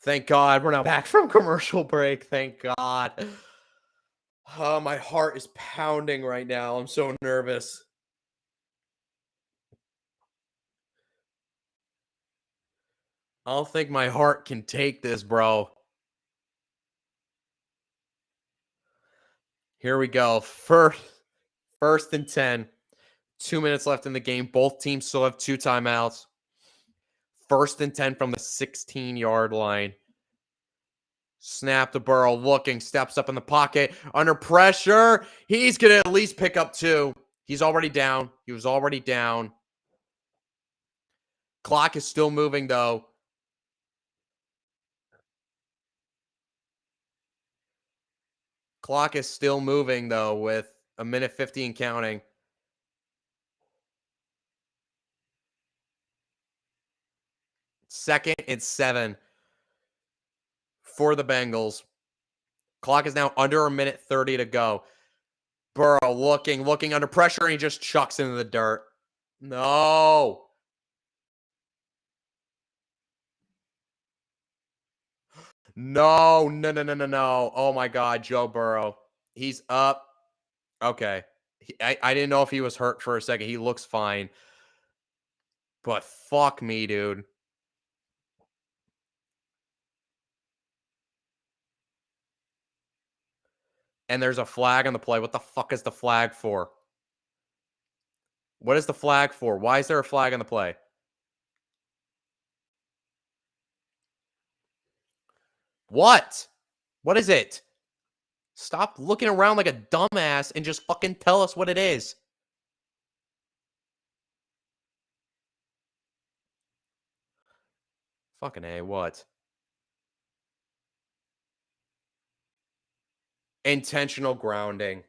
Thank God we're now back from commercial break. Thank God. Oh, my heart is pounding right now. I'm so nervous. I don't think my heart can take this, bro. Here we go. First and 10. 2 minutes left in the game. Both teams still have 2 timeouts. 1st and 10 from the 16-yard line. Snap to Burrow, looking, steps up in the pocket, under pressure. He's going to at least pick up 2. He's already down. He was already down. Clock is still moving, though. Clock is still moving, though, with a minute 15 counting. Second and 7 for the Bengals. Clock is now under a minute 30 to go. Burrow looking under pressure, and he just chucks into the dirt. No. No. Oh my God, Joe Burrow. He's up. Okay. I didn't know if he was hurt for a second. He looks fine. But fuck me, dude. and there's a flag on the play. What the fuck is the flag for? What is the flag for? Why is there a flag on the play? What? What is it? Stop looking around like a dumbass and just fucking tell us what it is. Fucking A, what? Intentional grounding.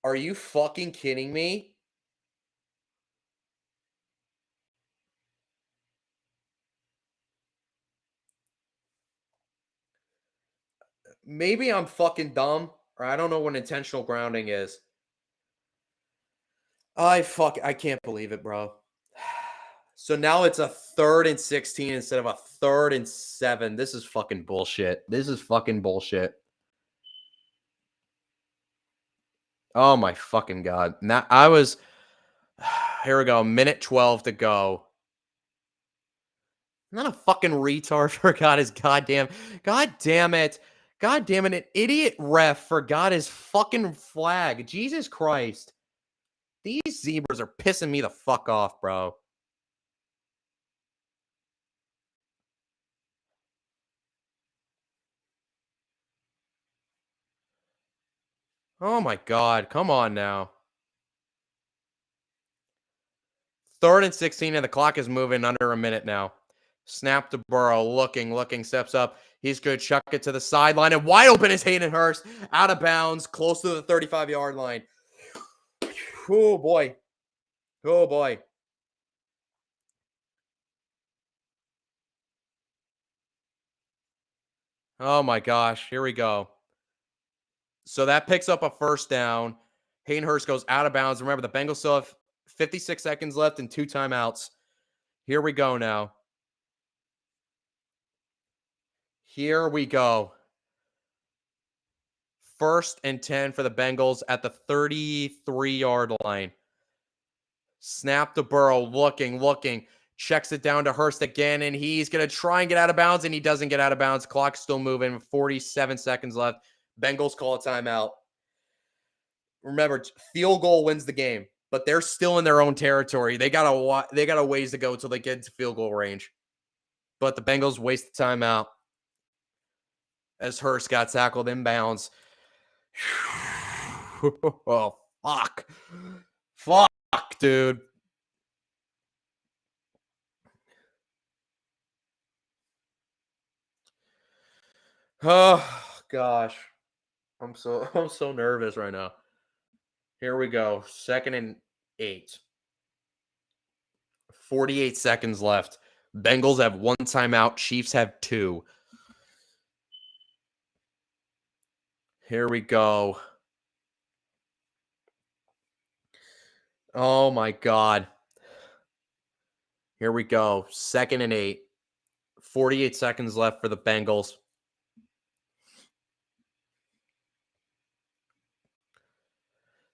Are you fucking kidding me? Maybe I'm fucking dumb, or I don't know what intentional grounding is. I can't believe it, bro. So now it's a 3rd and 16 instead of a 3rd and 7. This is fucking bullshit. This is fucking bullshit. Oh my fucking god. Now I was here we go, minute 12 to go. I'm not a fucking retard forgot his goddamn god damn it. God damn it, an idiot ref forgot his fucking flag. Jesus Christ. These zebras are pissing me the fuck off, bro. Oh my god, come on now. 3rd and 16, and the clock is moving under a minute now. Snap to Burrow, looking, steps up. He's going to chuck it to the sideline, and wide open is Hayden Hurst, out of bounds, close to the 35-yard line. Oh, boy. Oh, boy. Oh, my gosh. Here we go. So that picks up a first down. Hayden Hurst goes out of bounds. Remember, the Bengals still have 56 seconds left and 2 timeouts. Here we go now. Here we go. 1st and 10 for the Bengals at the 33-yard line. Snap to Burrow, looking, checks it down to Hurst again, and he's going to try and get out of bounds, and he doesn't get out of bounds. Clock's still moving, 47 seconds left. Bengals call a timeout. Remember, field goal wins the game, but they're still in their own territory. They got a ways to go until they get to field goal range. But the Bengals waste the timeout as Hurst got tackled inbounds. Oh, fuck. Fuck, dude. Oh, gosh. I'm so nervous right now. Here we go. 2nd and 8. 48 seconds left. Bengals have 1 timeout. Chiefs have 2. Here we go. Oh my god. Here we go. 2nd and 8. 48 seconds left for the Bengals.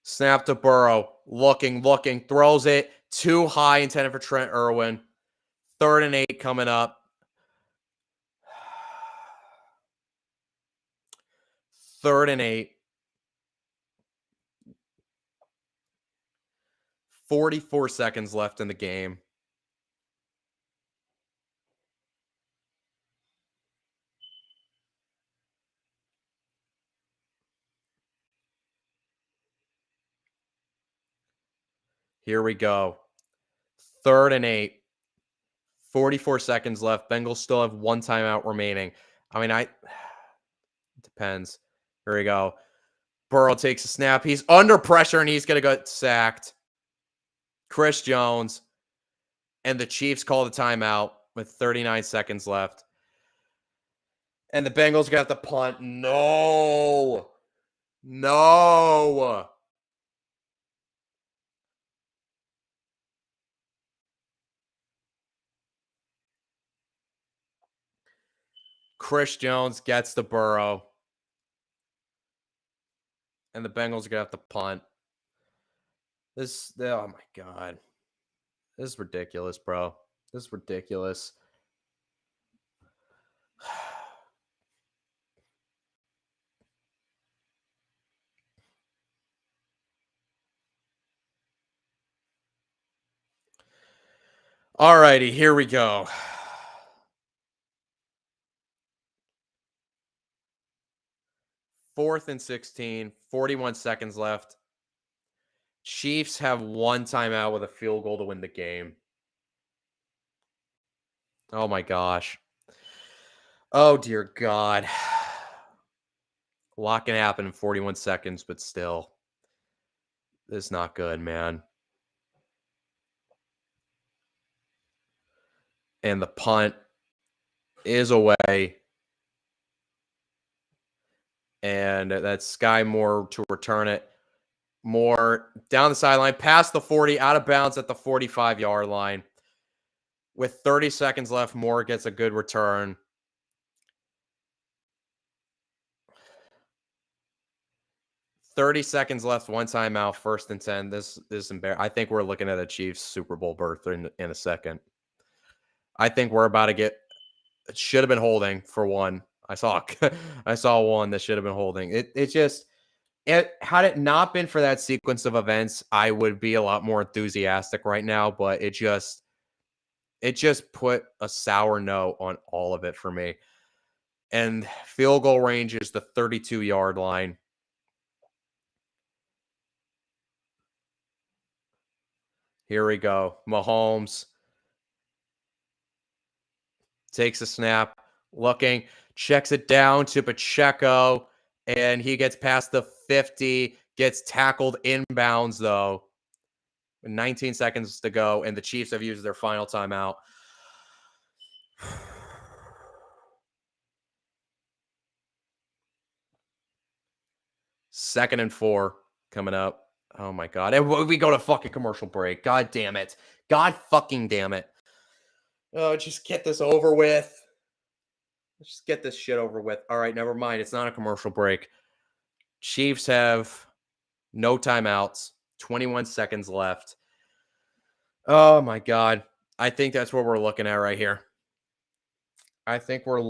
Snap to Burrow. Looking, throws it too high, intended for Trent Irwin. 3rd and 8 coming up. 3rd and 8. 44 seconds left in the game. Here we go. 3rd and 8. 44 seconds left. Bengals still have 1 timeout remaining. I mean, it depends. Here we go. Burrow takes a snap. He's under pressure, and he's going to get sacked. Chris Jones. And the Chiefs call the timeout with 39 seconds left. And the Bengals got the punt. No. Chris Jones gets the Burrow. And the Bengals are going to have to punt. Oh my God. This is ridiculous, bro. This is ridiculous. All righty, here we go. 4th and 16, 41 seconds left. Chiefs have one timeout with a field goal to win the game. Oh my gosh. Oh dear God. A lot can happen in 41 seconds, but still, this is not good, man. And the punt is away. And that's Sky Moore to return it. Moore down the sideline, past the 40, out of bounds at the 45-yard line. With 30 seconds left, Moore gets a good return. 30 seconds left, one timeout, 1st and 10. This is embarrassing. I think we're looking at a Chiefs Super Bowl berth in a second. I think we're about to get. It should have been holding for one. I saw one that should have been holding. Had it not been for that sequence of events, I would be a lot more enthusiastic right now. But it just put a sour note on all of it for me. And field goal range is the 32-yard line. Here we go. Mahomes takes a snap, looking, checks it down to Pacheco, and he gets past the 50, gets tackled inbounds, though. 19 seconds to go, and the Chiefs have used their final timeout. Second and 4 coming up. Oh, my God. And we go to fucking commercial break. God damn it. God fucking damn it. Oh, just get this over with. Let's just get this shit over with. All right, never mind. It's not a commercial break. Chiefs have no timeouts, 21 seconds left. Oh, my God. I think that's what we're looking at right here. I think we're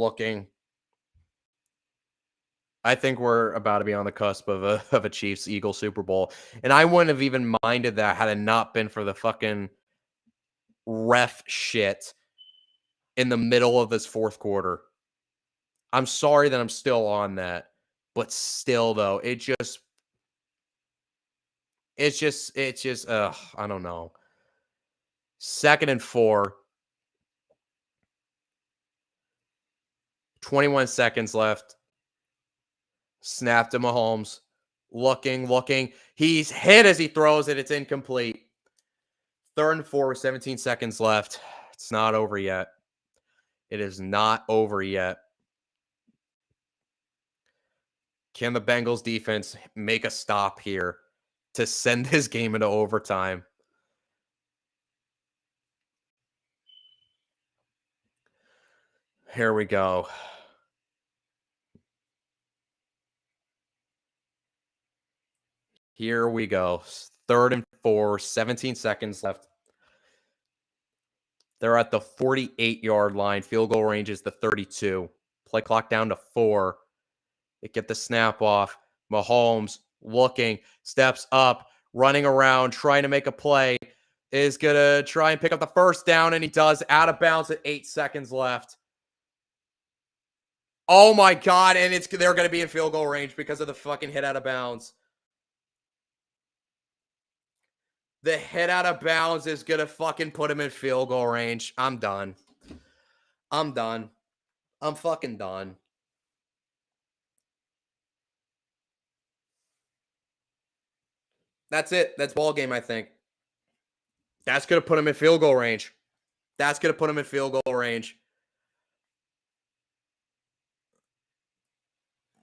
about to be on the cusp of a Chiefs-Eagles Super Bowl. And I wouldn't have even minded that had it not been for the fucking ref shit in the middle of this fourth quarter. I'm sorry that I'm still on that. But still, though, it's just, I don't know. 2nd and 4. 21 seconds left. Snap to Mahomes. Looking. He's hit as he throws it. It's incomplete. 3rd and 4 with 17 seconds left. It's not over yet. It is not over yet. Can the Bengals defense make a stop here to send this game into overtime? Here we go. Here we go. 3rd and 4, 17 seconds left. They're at the 48-yard line. Field goal range is the 32. Play clock down to 4. They get the snap off. Mahomes looking, steps up, running around, trying to make a play. Is going to try and pick up the first down, and he does. Out of bounds at 8 seconds left. Oh, my God, and they're going to be in field goal range because of the fucking hit out of bounds. The hit out of bounds is going to fucking put him in field goal range. I'm done. I'm fucking done. That's it. That's ball game, I think. That's going to put him in field goal range.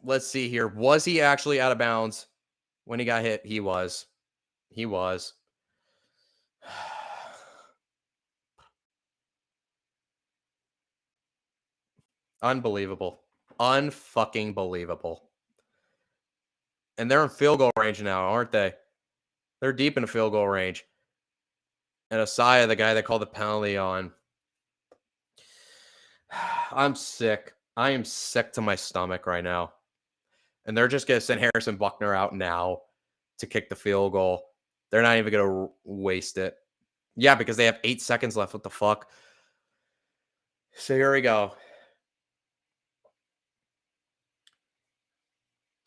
Let's see here. Was he actually out of bounds when he got hit? He was. Unbelievable. Unfucking believable. And they're in field goal range now, aren't they? They're deep in a field goal range. And Asaya, the guy that called the penalty on. I'm sick. I am sick to my stomach right now. And they're just going to send Harrison Buckner out now to kick the field goal. They're not even going to waste it. Yeah, because they have 8 seconds left. What the fuck? So here we go.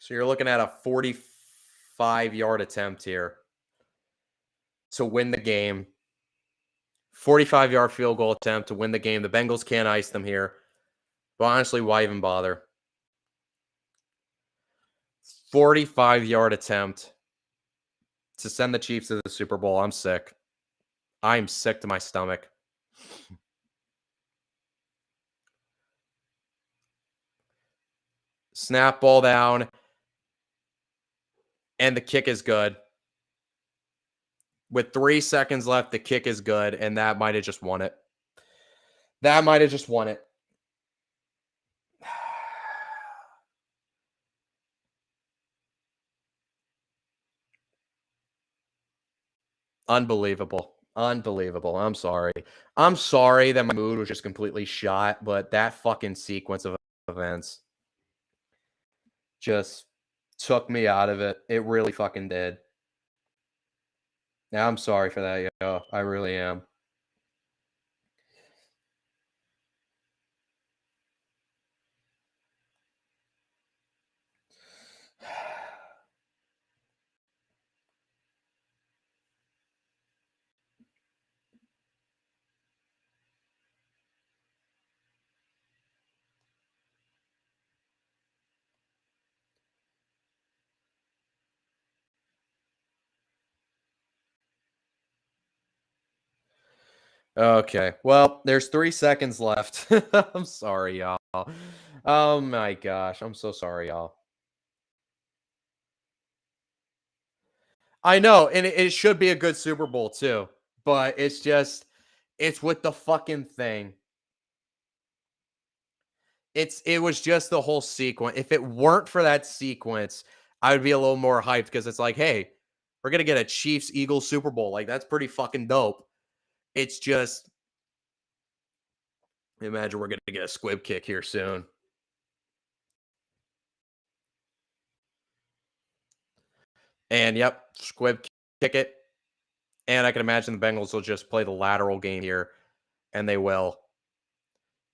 So you're looking at a 45-yard attempt here to win the game. 45-yard field goal attempt to win the game. The Bengals can't ice them here. But honestly, why even bother? 45-yard attempt to send the Chiefs to the Super Bowl. I'm sick. I'm sick to my stomach. Snap ball down. And the kick is good. With 3 seconds left, the kick is good. And that might have just won it. That might have just won it. Unbelievable. Unbelievable. I'm sorry. I'm sorry that my mood was just completely shot, but that fucking sequence of events just took me out of it. It really fucking did. Now I'm sorry for that, yo. I really am. Okay. Well, there's 3 seconds left. I'm sorry, y'all. Oh my gosh. I'm so sorry, y'all. I know, and it should be a good Super Bowl too, but it's with the fucking thing. It was just the whole sequence. If it weren't for that sequence, I would be a little more hyped because it's like, hey, we're gonna get a Chiefs Eagles Super Bowl. Like that's pretty fucking dope. It's just imagine we're gonna get a squib kick here soon. And yep, squib kick it. And I can imagine the Bengals will just play the lateral game here, and they will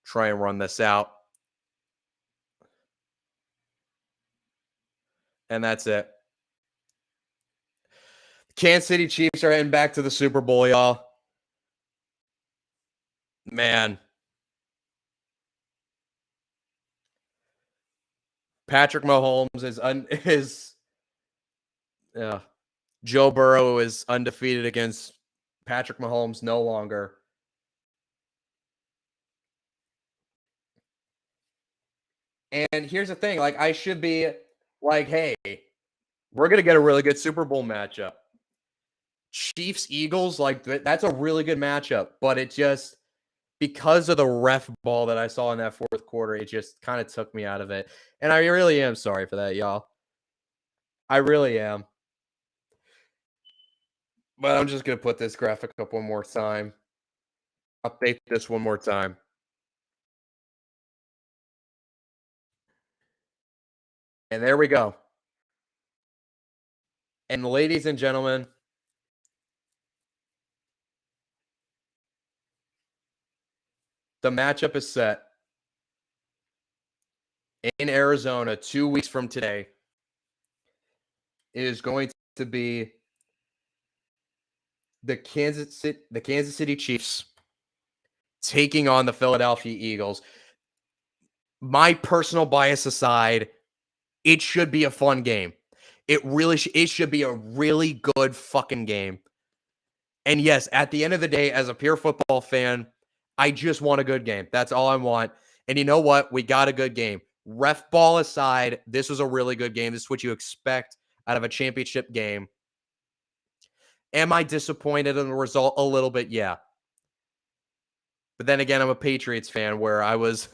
try and run this out. And that's it. Kansas City Chiefs are heading back to the Super Bowl, y'all. Man. Patrick Mahomes is Joe Burrow is undefeated against Patrick Mahomes no longer. And here's the thing, like I should be like, hey, we're gonna get a really good Super Bowl matchup. Chiefs Eagles, like that's a really good matchup, but it just because of the ref ball that I saw in that fourth quarter, it just kind of took me out of it. And I really am sorry for that, y'all. I really am. But I'm just gonna put this graphic up one more time. Update this one more time. And there we go. And ladies and gentlemen, the matchup is set in Arizona 2 weeks from today. It is going to be the Kansas City Chiefs taking on the Philadelphia Eagles. My personal bias aside, it should be a fun game. It should be a really good fucking game. And yes, at the end of the day, as a pure football fan, I just want a good game. That's all I want. And you know what? We got a good game. Ref ball aside, this was a really good game. This is what you expect out of a championship game. Am I disappointed in the result? A little bit, yeah. But then again, I'm a Patriots fan where I was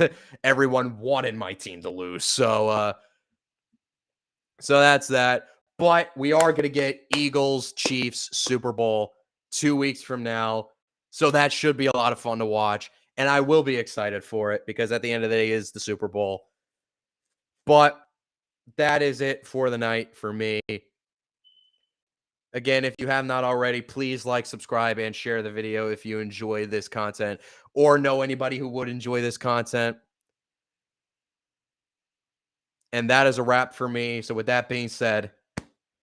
everyone wanted my team to lose. So that's that. But we are going to get Eagles Chiefs Super Bowl 2 weeks from now. So that should be a lot of fun to watch. And I will be excited for it because at the end of the day, it is the Super Bowl. But that is it for the night for me. Again, if you have not already, please like, subscribe, and share the video if you enjoy this content or know anybody who would enjoy this content. And that is a wrap for me. So with that being said,